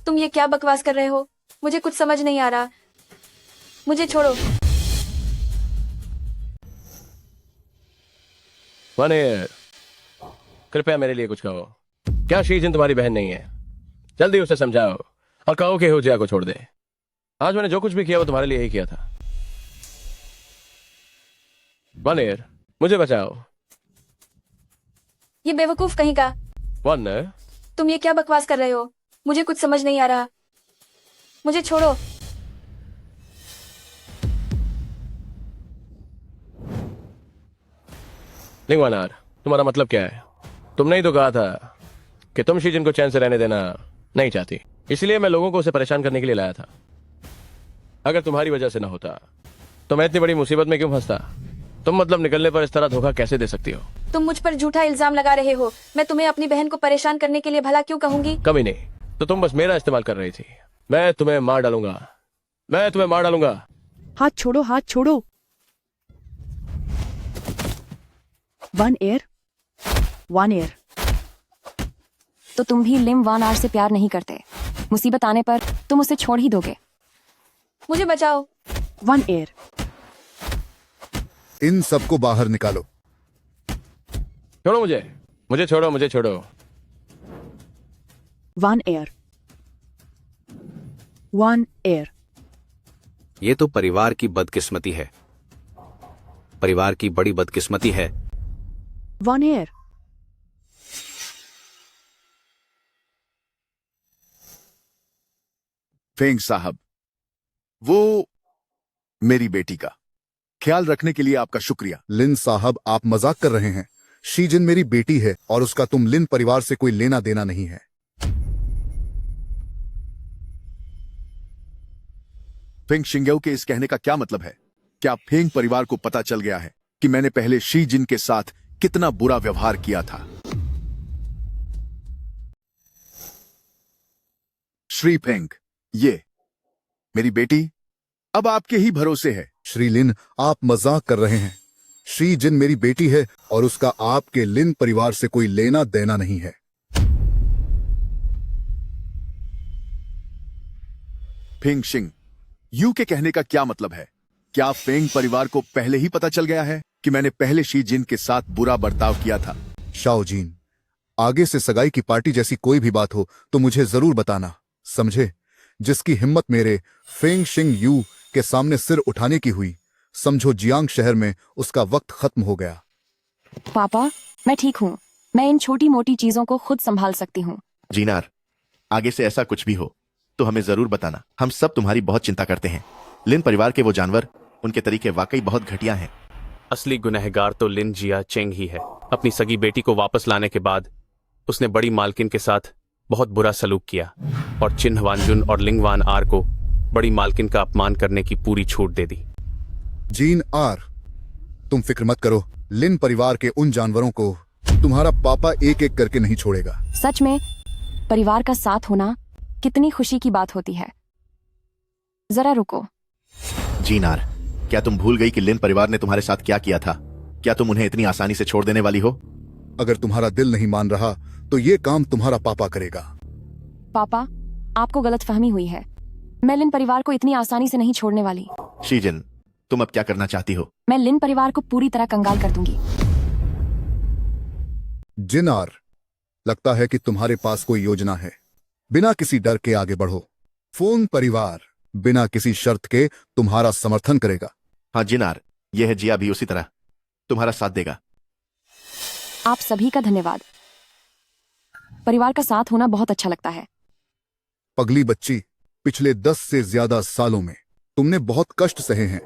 तुम ये क्या बकवास कर रहे हो? मुझे कुछ समझ नहीं आ रहा। मुझे छोड़ो। वानेर, कृपया मेरे लिए कुछ कहो। क्या शीजिन तुम्हारी बहन नहीं है? जल्दी उसे समझाओ और कहो कि हुजिया को छोड़ दे। आज मैंने जो कुछ भी किया वो तुम्हारे लिए ही किया था। वानेर, मुझे बचाओ। ये बेवकूफ कहीं का। वानेर, तुम ये क्या बकवास कर रहे हो? मुझे कुछ समझ नहीं आ रहा। मुझे छोड़ो। लिंगवानार, तुम्हारा मतलब क्या है? तुमने ही तो कहा था कि तुम शीजिन को चैन से रहने देना नहीं चाहती, इसलिए मैं लोगों को उसे परेशान करने के लिए लाया था। अगर तुम्हारी वजह से ना होता तो मैं इतनी बड़ी मुसीबत में क्यों फंसता? तुम मतलब निकलने पर इस तरह धोखा कैसे दे सकती हो? तुम मुझ पर झूठा इल्जाम लगा रहे हो। मैं तुम्हें अपनी बहन को परेशान करने के लिए भला क्यों कहूंगी? कभी नहीं। तो तुम बस मेरा इस्तेमाल कर रही थी। मैं तुम्हें मार डालूंगा। मैं तुम्हें मार डालूंगा। हाथ छोड़ो, हाथ छोड़ो। One air. तो तुम भी लिम वान आर से प्यार नहीं करते। मुसीबत आने पर तुम उसे छोड़ ही दोगे। मुझे बचाओ। One air. इन सबको बाहर निकालो। छोड़ो मुझे, मुझे छोड़ो, मुझे छोड़ो। One air. ये तो परिवार की बदकिस्मती है। परिवार की बड़ी बदकिस्मती है। One air. फेंग साहब, वो मेरी बेटी का ख्याल रखने के लिए आपका शुक्रिया। लिन साहब, आप मजाक कर रहे हैं। शीजिन मेरी बेटी है और उसका तुम लिन परिवार से कोई लेना देना नहीं है। फेंग शिंगेओ के इस कहने का क्या मतलब है? क्या फेंग परिवार को पता चल गया है कि मैंने पहले शीजिन के साथ कितना बुरा व्यवहार किया था? श्री फेंग, ये मेरी बेटी अब आपके ही भरोसे है। श्री लिन, आप मजाक कर रहे हैं। शी जिन मेरी बेटी है और उसका आपके लिन परिवार से कोई लेना देना नहीं है। फेंग शिंग, यू के कहने का क्या मतलब है? क्या फेंग परिवार को पहले ही पता चल गया है कि मैंने पहले शी जिन के साथ बुरा बर्ताव किया था? शाओजीन, आगे से सगाई की पार्टी जैसी कोई भी बात हो तो मुझे जरूर बताना, समझे? जिसकी हिम्मत मेरे फेंग शिंग यू के सामने सिर उठाने की हुई, समझो जियांग शहर में उसका वक्त खत्म हो गया। पापा, मैं ठीक हूँ। मैं इन छोटी मोटी चीजों को खुद संभाल सकती हूँ। जीनार, आगे से ऐसा कुछ भी हो तो हमें जरूर बताना। हम सब तुम्हारी बहुत चिंता करते हैं। लिन परिवार के वो जानवर, उनके तरीके वाकई बहुत घटिया हैं। असली गुनहगार तो लिन जिया चेंग ही है। अपनी सगी बेटी को वापस लाने के बाद उसने बड़ी मालकिन के साथ बहुत बुरा सलूक किया और चिन्ह वानजुन और लिंग वान आर को बड़ी मालकिन का अपमान करने की पूरी छूट दे दी। जीन आर, तुम फिक्र मत करो, लिन परिवार के उन जानवरों को तुम्हारा पापा एक एक करके नहीं छोड़ेगा। सच में परिवार का साथ होना कितनी खुशी की बात होती है। जरा रुको। जीनार, क्या तुम भूल गई कि लिन परिवार ने तुम्हारे साथ क्या किया था? क्या तुम उन्हें इतनी आसानी से छोड़ देने वाली हो? अगर तुम्हारा दिल नहीं मान रहा तो ये काम तुम्हारा पापा करेगा। पापा, आपको गलतफहमी हुई है। मैं लिन परिवार को इतनी आसानी से नहीं छोड़ने वाली। शीजिन, तुम अब क्या करना चाहती हो? मैं लिन परिवार को पूरी तरह कंगाल कर दूंगी। जिनार, लगता है कि तुम्हारे पास कोई योजना है। बिना किसी डर के आगे बढ़ो। फोन परिवार बिना किसी शर्त के तुम्हारा समर्थन करेगा। हाँ जिनार, यह है जिया भी उसी तरह तुम्हारा साथ देगा। आप सभी का धन्यवाद। परिवार का साथ होना बहुत अच्छा लगता है। पगली बच्ची, पिछले 10 से ज्यादा सालों में तुमने बहुत कष्ट सहे हैं।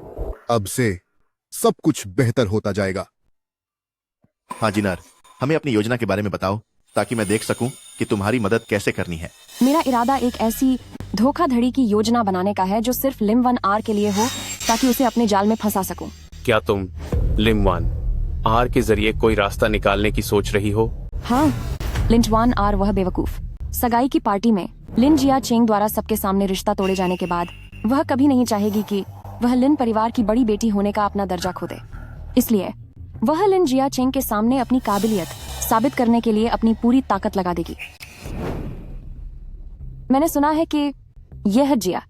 अब से सब कुछ बेहतर होता जाएगा। हाँ जिनार, हमें अपनी योजना के बारे में बताओ ताकि मैं देख सकूं कि तुम्हारी मदद कैसे करनी है। मेरा इरादा एक ऐसी धोखाधड़ी की योजना बनाने का है जो सिर्फ लिम 1 आर के लिए हो, ताकि उसे अपने जाल में फंसा सकूं। क्या तुम लिम 1 आर के जरिए कोई रास्ता निकालने की सोच रही हो? हाँ, लिन 1 आर वह बेवकूफ सगाई की पार्टी में लिन जिया चेंग द्वारा सबके सामने रिश्ता तोड़े जाने के बाद वह कभी नहीं चाहेगी कि वह लिन परिवार की बड़ी बेटी होने का अपना दर्जा खो दे। इसलिए वह लिन जिया चेंग के सामने अपनी काबिलियत साबित करने के लिए अपनी पूरी ताकत लगा देगी। मैंने सुना है कि यह जिया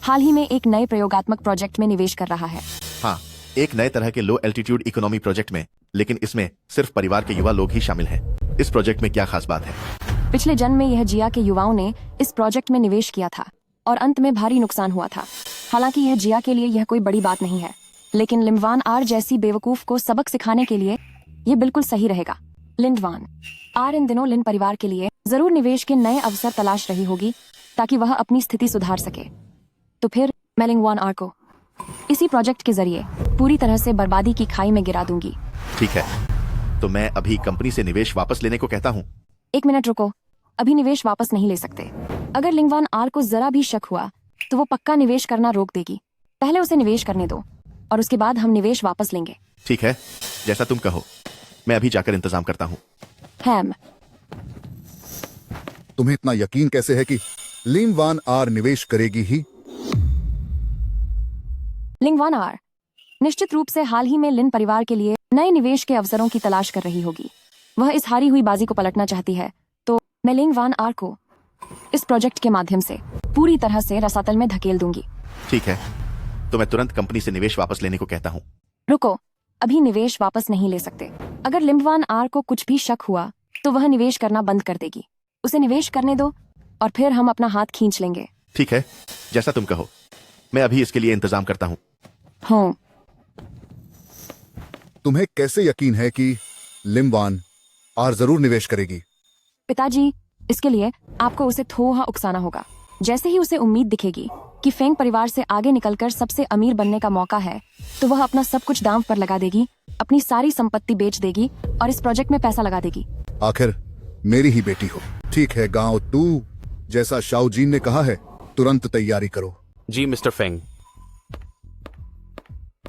हाल ही में एक नए प्रयोगात्मक प्रोजेक्ट में निवेश कर रहा है। हाँ, एक नए तरह के लो एल्टीट्यूड इकोनॉमी प्रोजेक्ट में, लेकिन इसमें सिर्फ परिवार के युवा लोग ही शामिल हैं। इस प्रोजेक्ट में क्या खास बात है? पिछले जन्म में यह जिया के युवाओं ने इस प्रोजेक्ट में निवेश किया था और अंत में भारी नुकसान हुआ था। हालांकि यह जिया के लिए यह कोई बड़ी बात नहीं है, लेकिन लिम 1 आर जैसी बेवकूफ को सबक सिखाने के लिए यह बिल्कुल सही रहेगा। लिन 1 आर इन दिनों लिन परिवार के लिए जरूर निवेश के नए अवसर तलाश रही होगी ताकि वह अपनी स्थिति सुधार सके। तो फिर मैं लिन 1 आर को इसी प्रोजेक्ट के जरिए पूरी तरह से बर्बादी की खाई में गिरा दूंगी। ठीक है, तो मैं अभी कंपनी से निवेश वापस लेने को कहता हूँ। 1 मिनट रुको, अभी निवेश वापस नहीं ले सकते। अगर लिन 1 आर को जरा भी शक हुआ तो वो पक्का निवेश करना रोक देगी। पहले उसे निवेश करने दो और उसके बाद हम निवेश वापस लेंगे। ठीक है, जैसा तुम कहो। मैं अभी जाकर इंतजाम करता हूँ। हैम, तुम्हें इतना यकीन कैसे है कि लिम 1 आर निवेश करेगी ही? लिन 1 आर निश्चित रूप से हाल ही में लिन परिवार के लिए नए निवेश के अवसरों की तलाश कर रही होगी। वह इस हारी हुई बाजी को पलटना चाहती है, तो मैं लिन 1 आर को इस प्रोजेक्ट के माध्यम से पूरी तरह से रसातल में धकेल दूंगी। ठीक है, तो मैं तुरंत कंपनी से निवेश वापस लेने को कहता हूँ। रुको, अभी निवेश वापस नहीं ले सकते। अगर लिम 1 आर को कुछ भी शक हुआ तो वह निवेश करना बंद कर देगी। उसे निवेश करने दो और फिर हम अपना हाथ खींच लेंगे। ठीक है, जैसा तुम कहो। मैं अभी इसके लिए इंतजाम करता हूँ। हाँ। तुम्हें कैसे यकीन है कि लिम 1 आर जरूर निवेश करेगी? पिताजी, इसके लिए आपको उसे थोड़ा उकसाना होगा। जैसे ही उसे उम्मीद दिखेगी कि फेंग परिवार से आगे निकलकर सबसे अमीर बनने का मौका है, तो वह अपना सब कुछ दांव पर लगा देगी, अपनी सारी संपत्ति बेच देगी और इस प्रोजेक्ट में पैसा लगा देगी। आखिर मेरी ही बेटी हो। ठीक है गांव, तू जैसा शाओजीन ने कहा है, तुरंत तैयारी करो। जी मिस्टर फेंग।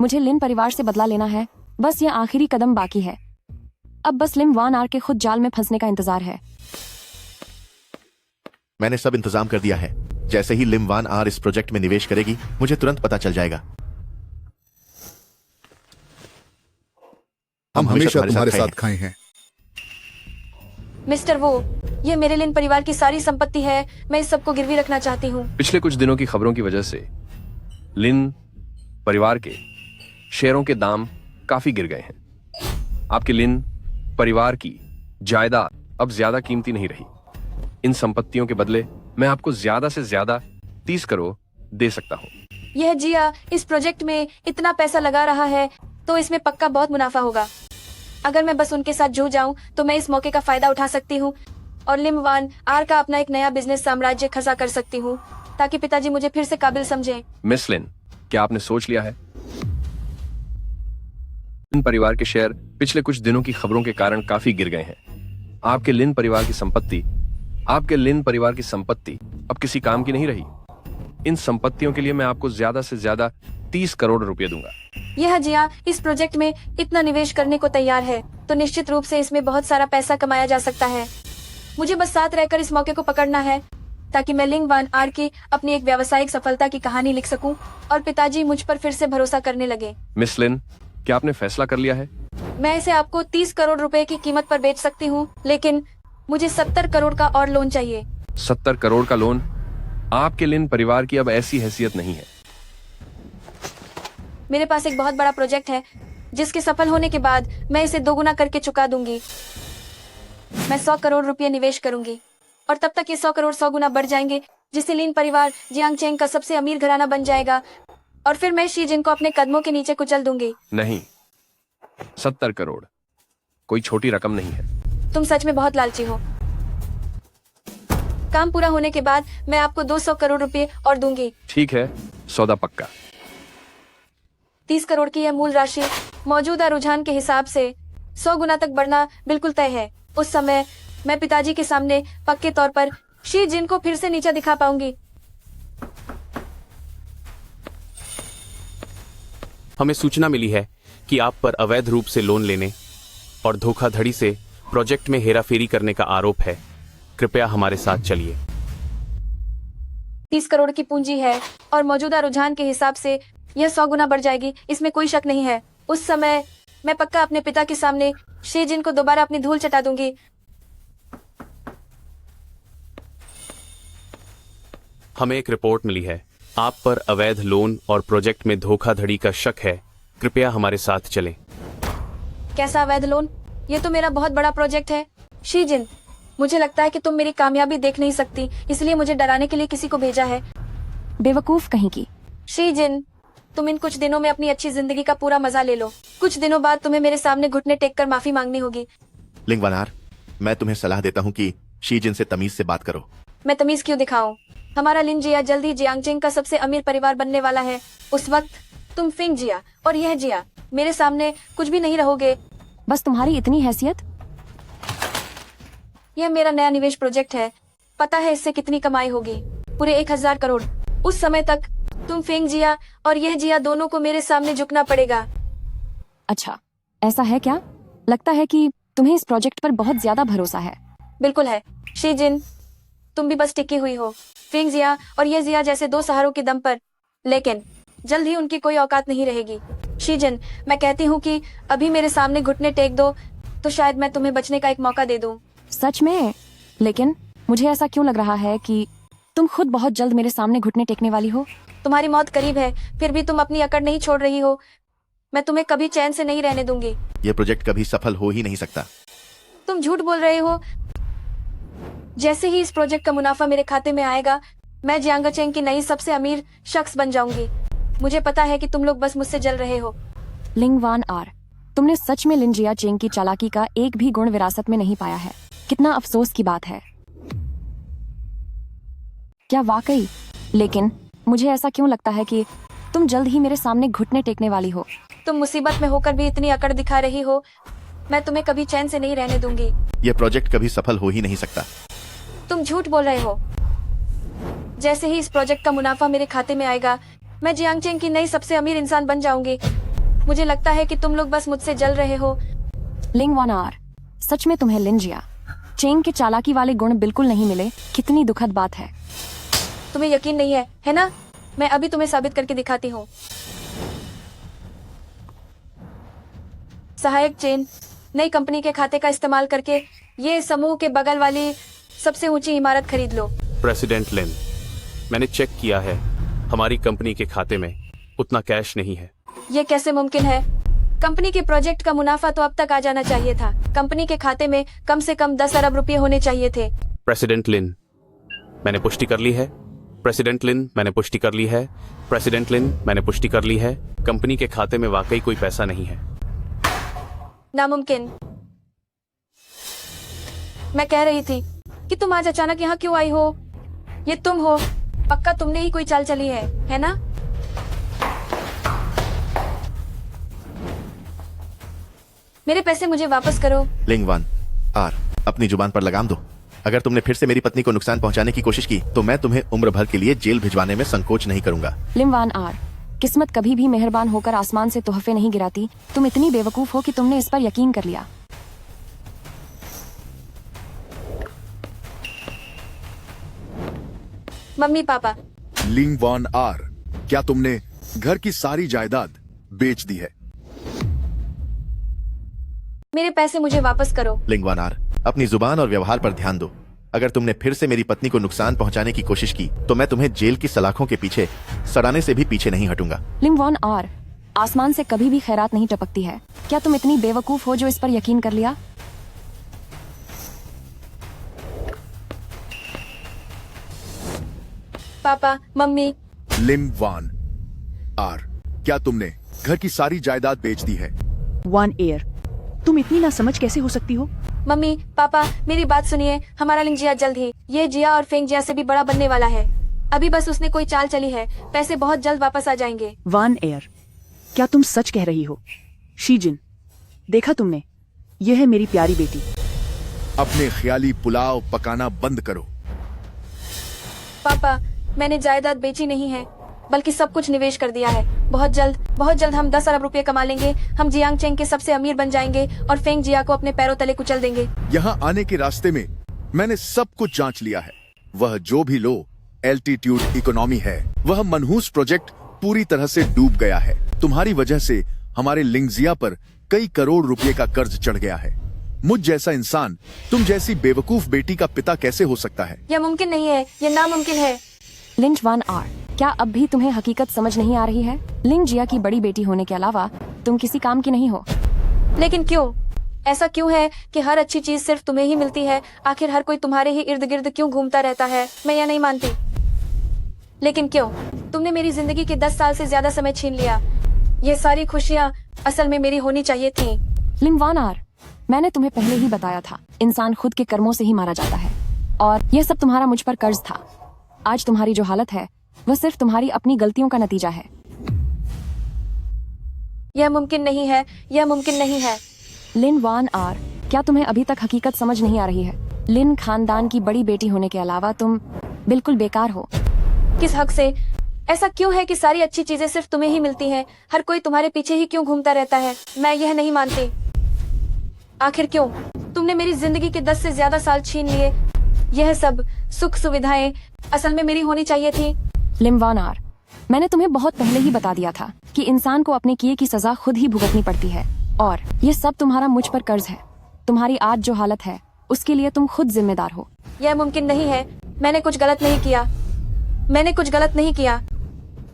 मुझे लिन परिवार से बदला लेना है, बस ये आखिरी कदम बाकी है। अब बस लिम 1 आर के खुद जाल में फंसने का इंतजार है। मैंने सब इंतजाम कर दिया है। जैसे ही लिम 1 आर इस प्रोजेक्ट में निवेश करेगी, मुझे तुरंत पता चल जाएगा। हम हमेशा तुम्हारे साथ खाए हैं। मिस्टर वो, ये मेरे लिन परिवार की सारी संपत्ति है। मैं इस सबको गिरवी रखना चाहती हूँ। पिछले कुछ दिनों की खबरों की वजह से लिन परिवार के शेयरों के दाम काफी गिर गए हैं। आपके लिन परिवार की जायदाद अब ज्यादा कीमती नहीं रही। इन संपत्तियों के बदले मैं आपको ज्यादा से ज्यादा 30 करोड़ दे सकता हूँ। यह जिया इस प्रोजेक्ट में इतना पैसा लगा रहा है, तो इसमें पक्का बहुत मुनाफा होगा। अगर मैं बस उनके साथ जुड़ जाऊं तो मैं इस मौके का फायदा उठा सकती हूं और लिम 1 आर का अपना एक नया बिजनेस साम्राज्य खड़ा कर सकती हूं, ताकि पिताजी मुझे फिर से काबिल समझें। मिस लिन, क्या आपने सोच लिया है? लिन परिवार के शेयर पिछले कुछ दिनों की खबरों के कारण काफी गिर गए हैं। आपके लिन परिवार की संपत्ति अब किसी काम की नहीं रही। इन संपत्तियों के लिए मैं आपको ज्यादा से ज्यादा 30 करोड़ रुपए दूंगा। यह जिया इस प्रोजेक्ट में इतना निवेश करने को तैयार है तो निश्चित रूप से इसमें बहुत सारा पैसा कमाया जा सकता है। मुझे बस साथ रहकर इस मौके को पकड़ना है ताकि मैं लिंग वान आर की अपनी एक व्यावसायिक सफलता की कहानी लिख सकूं और पिताजी मुझ पर फिर से भरोसा करने लगे। मिस लिन, क्या आपने फैसला कर लिया है? मैं इसे आपको 30 करोड़ रुपए की कीमत पर बेच सकती हूँ, लेकिन मुझे 70 करोड़ का और लोन चाहिए। 70 करोड़ का लोन? आपके लिन परिवार की अब ऐसी हैसियत नहीं है। मेरे पास एक बहुत बड़ा प्रोजेक्ट है जिसके सफल होने के बाद मैं इसे दोगुना करके चुका दूंगी। मैं 100 करोड़ रुपए निवेश करूंगी और तब तक ये 100 करोड़ 100 गुना बढ़ जाएंगे, जिससे लिन परिवार जियांग चेंग का सबसे अमीर घराना बन जाएगा और फिर मैं शी जिन को अपने कदमों के नीचे कुचल दूंगी। नहीं, 70 करोड़ कोई छोटी रकम नहीं है। तुम सच में बहुत लालची हो। काम पूरा होने के बाद मैं आपको 200 करोड़ रुपए और दूंगी। ठीक है, सौदा पक्का। 30 करोड़ की यह मूल राशि मौजूदा रुझान के हिसाब से 100 गुना तक बढ़ना बिल्कुल तय है। उस समय मैं पिताजी के सामने पक्के तौर पर शी जिन को फिर से नीचा दिखा पाऊंगी। हमें सूचना मिली है कि आप पर अवैध रूप से लोन लेने और धोखाधड़ी से प्रोजेक्ट में हेराफेरी करने का आरोप है। कृपया हमारे साथ चलिए। 30 करोड़ की पूंजी है और मौजूदा रुझान के हिसाब से यह 100 गुना बढ़ जाएगी, इसमें कोई शक नहीं है। उस समय मैं पक्का अपने पिता के सामने शी जिन को दोबारा अपनी धूल चटा दूंगी। हमें एक रिपोर्ट मिली है, आप पर अवैध लोन और प्रोजेक्ट में धोखाधड़ी का शक है। कृपया हमारे साथ चलें। कैसा अवैध लोन? ये तो मेरा बहुत बड़ा प्रोजेक्ट है। शी जिन, मुझे लगता है कि तुम मेरी कामयाबी देख नहीं सकती, इसलिए मुझे डराने के लिए किसी को भेजा है। बेवकूफ कहीं की। शी जिन, तुम इन कुछ दिनों में अपनी अच्छी जिंदगी का पूरा मजा ले लो। कुछ दिनों बाद तुम्हें मेरे सामने घुटने टेक कर माफी मांगनी होगी। लिंग वान आर, मैं तुम्हें सलाह देता हूँ कि शी जिन से तमीज से बात करो। मैं तमीज क्यों दिखाऊं? हमारा लिन जिया जल्द ही जियांगचेंग का सबसे अमीर परिवार बनने वाला है। उस वक्त तुम फिंग जिया और यह जिया मेरे सामने कुछ भी नहीं रहोगे। बस तुम्हारी इतनी हैसियत? यह मेरा नया निवेश प्रोजेक्ट है। पता है इससे कितनी कमाई होगी? पूरे 1000 करोड़। उस समय तक तुम फिंग जिया और यह जिया दोनों को मेरे सामने झुकना पड़ेगा। अच्छा, ऐसा है क्या? लगता है कि तुम्हें इस प्रोजेक्ट पर बहुत ज्यादा भरोसा है। बिल्कुल है। शी जिन, तुम भी बस टिकी हुई हो फिंग जिया और ये जिया जैसे दो सहारों के दम पर, लेकिन जल्द ही उनकी कोई औकात नहीं रहेगी। शी जिन, मैं कहती हूँ कि अभी मेरे सामने घुटने टेक दो तो शायद मैं तुम्हें बचने का एक मौका दे दूं। सच में? लेकिन मुझे ऐसा क्यों लग रहा है कि तुम खुद बहुत जल्द मेरे सामने घुटने टेकने वाली हो। तुम्हारी मौत करीब है, फिर भी तुम अपनी अकड़ नहीं छोड़ रही हो। मैं तुम्हें कभी चैन से नहीं रहने दूंगी। यह प्रोजेक्ट कभी सफल हो ही नहीं सकता। तुम झूठ बोल रहे हो। जैसे ही इस प्रोजेक्ट का मुनाफा मेरे खाते में आएगा, मैं जियांगचेंग की नई सबसे अमीर शख्स बन जाऊंगी। मुझे पता है कि तुम लोग बस मुझसे जल रहे हो। लिंग वान आर, तुमने सच में लिन जिया चेंग की चालाकी का एक भी गुण विरासत में नहीं पाया है। कितना अफसोस की बात है। क्या वाकई? लेकिन मुझे ऐसा क्यों लगता है कि तुम जल्द ही मेरे सामने घुटने टेकने वाली हो। तुम मुसीबत में होकर भी इतनी अकड़ दिखा रही हो। मैं तुम्हें कभी चैन से नहीं रहने दूंगी। यह प्रोजेक्ट कभी सफल हो ही नहीं सकता। तुम झूठ बोल रहे हो। जैसे ही इस प्रोजेक्ट का मुनाफा मेरे खाते में आएगा, मैं जियांगचेंग की नई सबसे अमीर इंसान बन जाऊंगी। मुझे लगता है कि तुम लोग बस मुझसे जल रहे हो। लिंग वान आर, सच में तुम्हें लिन जिया चेंग के चालाकी वाले गुण बिल्कुल नहीं मिले। कितनी दुखद बात है। तुम्हें यकीन नहीं है, है ना? मैं अभी तुम्हें साबित करके दिखाती हूँ। सहायक चेन, नई कंपनी के खाते का इस्तेमाल करके ये समूह के बगल वाली सबसे ऊंची इमारत खरीद लो। प्रेसिडेंट लिन, मैंने चेक किया है, हमारी कंपनी के खाते में उतना कैश नहीं है। ये कैसे मुमकिन है? कंपनी के प्रोजेक्ट का मुनाफा तो अब तक आ जाना चाहिए था। कंपनी के खाते में कम से कम 10 अरब रुपए होने चाहिए थे। प्रेसिडेंट लिन, मैंने पुष्टि कर ली है। प्रेसिडेंट लिन, मैंने पुष्टि कर ली है। प्रेसिडेंट लिन, मैंने पुष्टि कर ली है। कंपनी के खाते में वाकई कोई पैसा नहीं है। नामुमकिन। मैं कह रही थी कि तुम आज अचानक यहाँ क्यों आई हो? ये तुम हो। पक्का तुमने ही कोई चाल चली है ना? मेरे पैसे मुझे वापस करो। लिंग वान आर, अपनी जुबान पर लगाम दो। अगर तुमने फिर से मेरी पत्नी को नुकसान पहुंचाने की कोशिश की तो मैं तुम्हें उम्र भर के लिए जेल भिजवाने में संकोच नहीं करूंगा। लिन वान आर, किस्मत कभी भी मेहरबान होकर आसमान से तोहफे नहीं गिराती। तुम इतनी बेवकूफ हो कि तुमने इस पर यकीन कर लिया। मम्मी पापा, लिंग वॉन आर, क्या तुमने घर की सारी जायदाद बेच दी है? मेरे पैसे मुझे वापस करो। लिंग वॉन आर, अपनी जुबान और व्यवहार पर ध्यान दो। अगर तुमने फिर से मेरी पत्नी को नुकसान पहुंचाने की कोशिश की तो मैं तुम्हें जेल की सलाखों के पीछे सड़ाने से भी पीछे नहीं हटूंगा। लिंग वॉन आर, आसमान से कभी भी खैरात नहीं टपकती है। क्या तुम इतनी बेवकूफ हो जो इस पर यकीन कर लिया? पापा, मम्मी। लिम वान आर, क्या तुमने घर की सारी जायदाद बेच दी है? वन एयर, तुम इतनी नासमझ कैसे हो सकती हो? मम्मी पापा, मेरी बात सुनिए। हमारा लिंग जिया जल्द ही ये जिया और फेंग जिया से भी बड़ा बनने वाला है। अभी बस उसने कोई चाल चली है। पैसे बहुत जल्द वापस आ जाएंगे। वन एयर, क्या तुम सच कह रही हो? शीजिन, देखा तुमने, यह है मेरी प्यारी बेटी। अपने ख्याली पुलाव पकाना बंद करो। पापा, मैंने जायदाद बेची नहीं है, बल्कि सब कुछ निवेश कर दिया है। बहुत जल्द हम 10 अरब रुपए कमा लेंगे। हम जियांग चेंग के सबसे अमीर बन जाएंगे और फेंग जिया को अपने पैरों तले कुचल देंगे। यहाँ आने के रास्ते में मैंने सब कुछ जांच लिया है। वह जो भी लो एल्टीट्यूड इकोनॉमी है, वह मनहूस प्रोजेक्ट पूरी तरह से डूब गया है। तुम्हारी वजह से हमारे लिंगजिया पर कई करोड़ रुपए का कर्ज चढ़ गया है। मुझ जैसा इंसान तुम जैसी बेवकूफ बेटी का पिता कैसे हो सकता है? यह मुमकिन नहीं है, यह नामुमकिन है। लिंग वान आर, क्या अब भी तुम्हें हकीकत समझ नहीं आ रही है? लिंग जिया की बड़ी बेटी होने के अलावा तुम किसी काम की नहीं हो। लेकिन क्यों? ऐसा क्यों है कि हर अच्छी चीज सिर्फ तुम्हें ही मिलती है? आखिर हर कोई तुम्हारे ही इर्द गिर्द क्यों घूमता रहता है? मैं यह नहीं मानती। लेकिन क्यों? तुमने मेरी जिंदगी के 10 साल से ज्यादा समय छीन लिया। ये सारी खुशियाँ असल में मेरी होनी चाहिए थी। लिंग वान आर, मैंने तुम्हें पहले ही बताया था, इंसान खुद के कर्मों से ही मारा जाता है, और यह सब तुम्हारा मुझ पर कर्ज था। आज तुम्हारी जो हालत है वह सिर्फ तुम्हारी अपनी गलतियों का नतीजा है। यह मुमकिन नहीं है, यह मुमकिन नहीं है। लिन वान आर, क्या तुम्हें अभी तक हकीकत समझ नहीं आ रही है? लिन खानदान की बड़ी बेटी होने के अलावा तुम बिल्कुल बेकार हो। किस हक से? ऐसा क्यों है कि सारी अच्छी चीजें सिर्फ तुम्हें ही मिलती हैं? हर कोई तुम्हारे पीछे ही क्यों घूमता रहता है? मैं यह नहीं मानती। आखिर क्यों? तुमने मेरी जिंदगी के 10 से ज्यादा साल छीन लिए। यह सब सुख सुविधाएं असल में मेरी होनी चाहिए थी। लिम वान आर, मैंने तुम्हें बहुत पहले ही बता दिया था कि इंसान को अपने किए की सजा खुद ही भुगतनी पड़ती है, और ये सब तुम्हारा मुझ पर कर्ज है। तुम्हारी आज जो हालत है उसके लिए तुम खुद जिम्मेदार हो। यह मुमकिन नहीं है। मैंने कुछ गलत नहीं किया। मैंने कुछ गलत नहीं किया।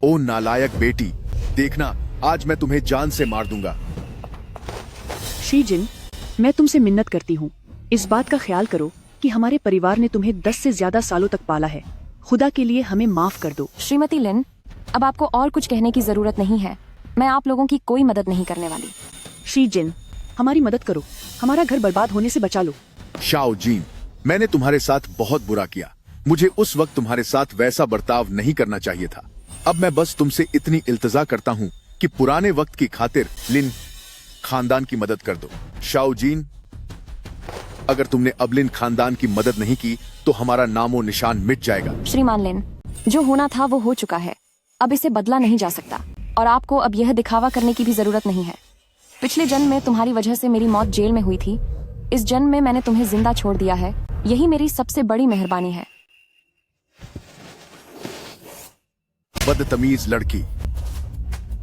ओ नालायक बेटी, देखना आज मैं तुम्हें जान से मार दूंगा। शीजिन, मैं तुमसे मिन्नत करती हूँ, इस बात का ख्याल करो कि हमारे परिवार ने तुम्हें 10 से ज्यादा सालों तक पाला है। खुदा के लिए हमें माफ कर दो। श्रीमती लिन, अब आपको और कुछ कहने की जरूरत नहीं है। मैं आप लोगों की कोई मदद नहीं करने वाली। शीजिन, हमारी मदद करो, हमारा घर बर्बाद होने से बचा लो। शाओ जीन, मैंने तुम्हारे साथ बहुत बुरा किया। मुझे उस वक्त तुम्हारे साथ वैसा बर्ताव नहीं करना चाहिए था। अब मैं बस तुमसे इतनी इल्तजा करता हूँ कि पुराने वक्त की खातिर लिन खानदान की मदद कर दो। शाओ जीन, अगर तुमने अब लिन खानदान की मदद नहीं की तो हमारा नामो निशान मिट जाएगा। श्रीमान लिन, जो होना था वो हो चुका है। अब इसे बदला नहीं जा सकता, और आपको अब यह दिखावा करने की भी जरूरत नहीं है। पिछले जन्म में तुम्हारी वजह से मेरी मौत जेल में हुई थी। इस जन्म में मैंने तुम्हें जिंदा छोड़ दिया है। यही मेरी सबसे बड़ी मेहरबानी है। बदतमीज लड़की,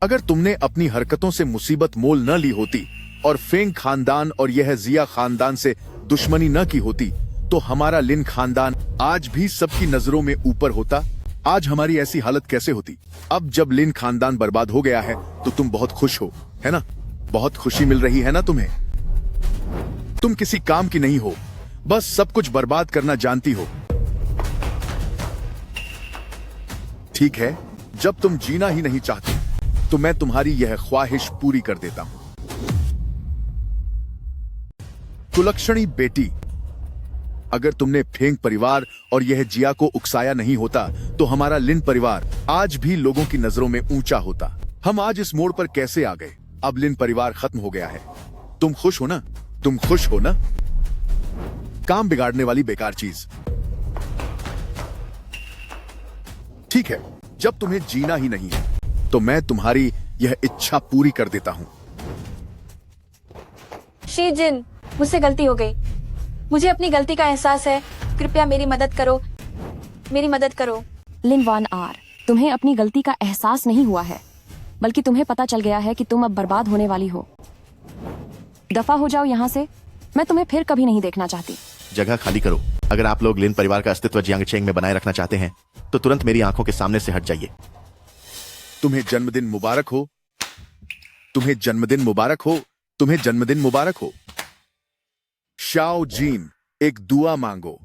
अगर तुमने अपनी हरकतों से मुसीबत मोल न ली होती और फेंग खानदान और यह जिया खानदान से दुश्मनी न की होती तो हमारा लिन खानदान आज भी सबकी नजरों में ऊपर होता। आज हमारी ऐसी हालत कैसे होती? अब जब लिन खानदान बर्बाद हो गया है तो तुम बहुत खुश हो, है ना? बहुत खुशी मिल रही है ना तुम्हें? तुम किसी काम की नहीं हो, बस सब कुछ बर्बाद करना जानती हो। ठीक है, जब तुम जीना ही नहीं चाहती तो मैं तुम्हारी यह ख्वाहिश पूरी कर देता हूं। कुलक्षणी बेटी, अगर तुमने फेंग परिवार और यह जिया को उकसाया नहीं होता तो हमारा लिन परिवार आज भी लोगों की नजरों में ऊंचा होता। हम आज इस मोड़ पर कैसे आ गए? अब लिन परिवार खत्म हो गया है। तुम खुश हो ना? तुम खुश हो ना? काम बिगाड़ने वाली बेकार चीज। ठीक है, जब तुम्हें जीना ही नहीं है तो मैं तुम्हारी यह इच्छा पूरी कर देता हूं। शी जिन, मुझसे गलती हो गई। मुझे अपनी गलती का एहसास है। कृपया मेरी मदद करो, मेरी मदद करो। लिन वान आर, तुम्हें अपनी गलती का एहसास नहीं हुआ है, बल्कि तुम्हें पता चल गया है कि तुम अब बर्बाद होने वाली हो। दफा हो जाओ यहाँ से, मैं तुम्हें फिर कभी नहीं देखना चाहती। जगह खाली करो। अगर आप लोग लिन परिवार का अस्तित्व जियांगचेंग में बनाए रखना चाहते हैं तो तुरंत मेरी आंखों के सामने से हट जाइए। तुम्हें जन्मदिन मुबारक हो, तुम्हें जन्मदिन मुबारक हो, तुम्हें जन्मदिन मुबारक हो। शाओ जीन, एक दुआ मांगो।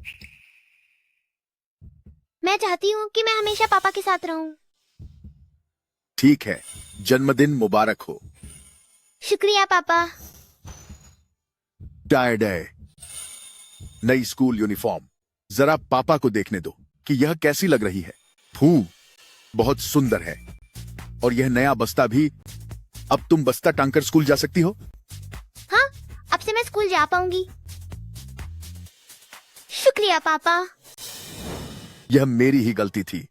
मैं चाहती हूँ कि मैं हमेशा पापा के साथ रहूं। ठीक है, जन्मदिन मुबारक हो। शुक्रिया पापा। टायर्ड है। नई स्कूल यूनिफॉर्म, जरा पापा को देखने दो कि यह कैसी लग रही है। फू, बहुत सुंदर है। और यह नया बस्ता भी। अब तुम बस्ता टांगकर स्कूल जा सकती हो। हाँ, अब से मैं स्कूल जा पाऊंगी। शुक्रिया पापा। यह मेरी ही गलती थी।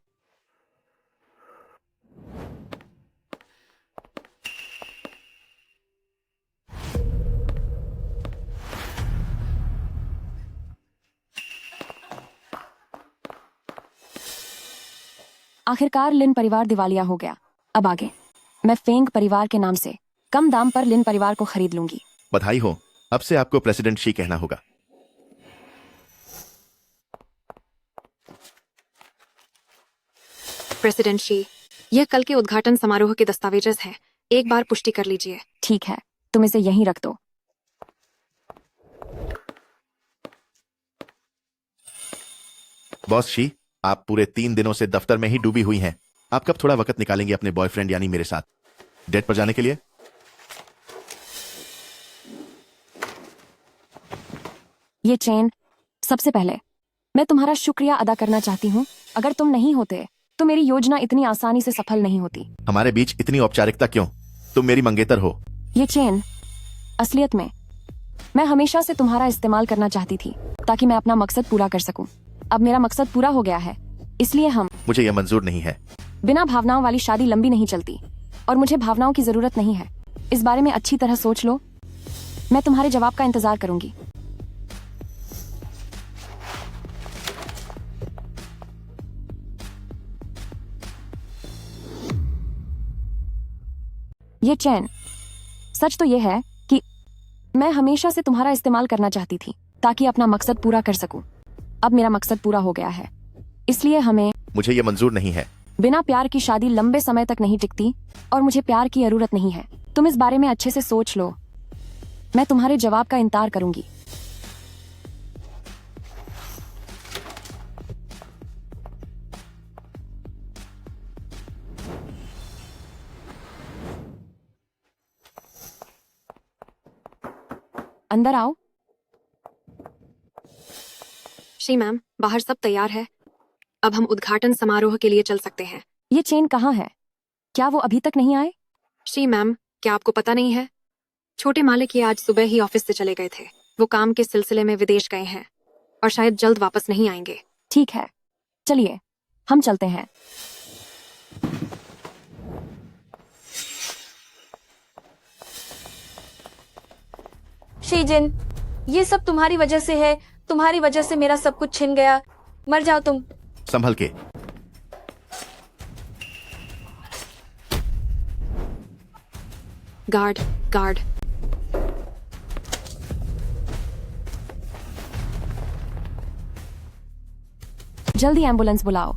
आखिरकार लिन परिवार दिवालिया हो गया। अब आगे मैं फेंग परिवार के नाम से कम दाम पर लिन परिवार को खरीद लूंगी। बधाई हो, अब से आपको प्रेसिडेंट शी कहना होगा। प्रेसिडेंट शी, यह कल के उद्घाटन समारोह के दस्तावेज हैं। एक बार पुष्टि कर लीजिए। ठीक है, तुम इसे यहीं रख दो। बॉस शी, आप पूरे 3 दिनों से दफ्तर में ही डूबी हुई हैं। आप कब थोड़ा वक्त निकालेंगे अपने बॉयफ्रेंड यानी मेरे साथ डेट पर जाने के लिए? ये चेन, सबसे पहले मैं तुम्हारा शुक्रिया अदा करना चाहती हूँ। अगर तुम नहीं होते तो मेरी योजना इतनी आसानी से सफल नहीं होती। हमारे बीच इतनी औपचारिकता क्यों? तुम मेरी मंगेतर हो। ये चेन, असलियत में मैं हमेशा से तुम्हारा इस्तेमाल करना चाहती थी ताकि मैं अपना मकसद पूरा कर सकूं। अब मेरा मकसद पूरा हो गया है, इसलिए मुझे यह मंजूर नहीं है। बिना भावनाओं वाली शादी लंबी नहीं चलती और मुझे भावनाओं की जरूरत नहीं है। इस बारे में अच्छी तरह सोच लो। मैं तुम्हारे जवाब का इंतजार करूंगी। ये चैन, सच तो यह है कि मैं हमेशा से तुम्हारा इस्तेमाल करना चाहती थी ताकि अपना मकसद पूरा कर सकूं। अब मेरा मकसद पूरा हो गया है, इसलिए मुझे ये मंजूर नहीं है। बिना प्यार की शादी लंबे समय तक नहीं टिकती और मुझे प्यार की जरूरत नहीं है। तुम इस बारे में अच्छे से सोच लो। मैं तुम्हारे जवाब का इंतजार करूंगी। अंदर आओ। श्री मैम, बाहर सब तैयार है। अब हम उद्घाटन समारोह के लिए चल सकते हैं। ये चेन कहाँ है? क्या वो अभी तक नहीं आए? श्री मैम, क्या आपको पता नहीं है? छोटे मालिक ये आज सुबह ही ऑफिस से चले गए थे। वो काम के सिलसिले में विदेश गए हैं और शायद जल्द वापस नहीं आएंगे। ठीक है, चलिए हम चलते हैं। शीजिन, ये सब तुम्हारी वजह से है। तुम्हारी वजह से मेरा सब कुछ छिन गया। मर जाओ तुम। संभल के। Guard, guard. जल्दी एम्बुलेंस बुलाओ।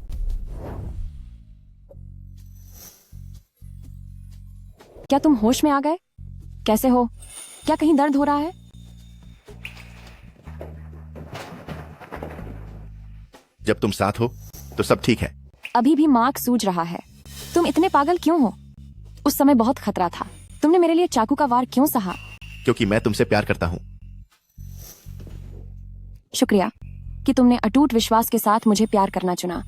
क्या तुम होश में आ गए? कैसे हो? क्या कहीं दर्द हो रहा है? जब तुम साथ हो तो सब ठीक है। अभी भी मार्क सूज रहा है। तुम इतने पागल क्यों हो? उस समय बहुत खतरा था। तुमने मेरे लिए चाकू का वार क्यों सहा? क्योंकि मैं तुमसे प्यार करता हूँ। शुक्रिया कि तुमने अटूट विश्वास के साथ मुझे प्यार करना चुना।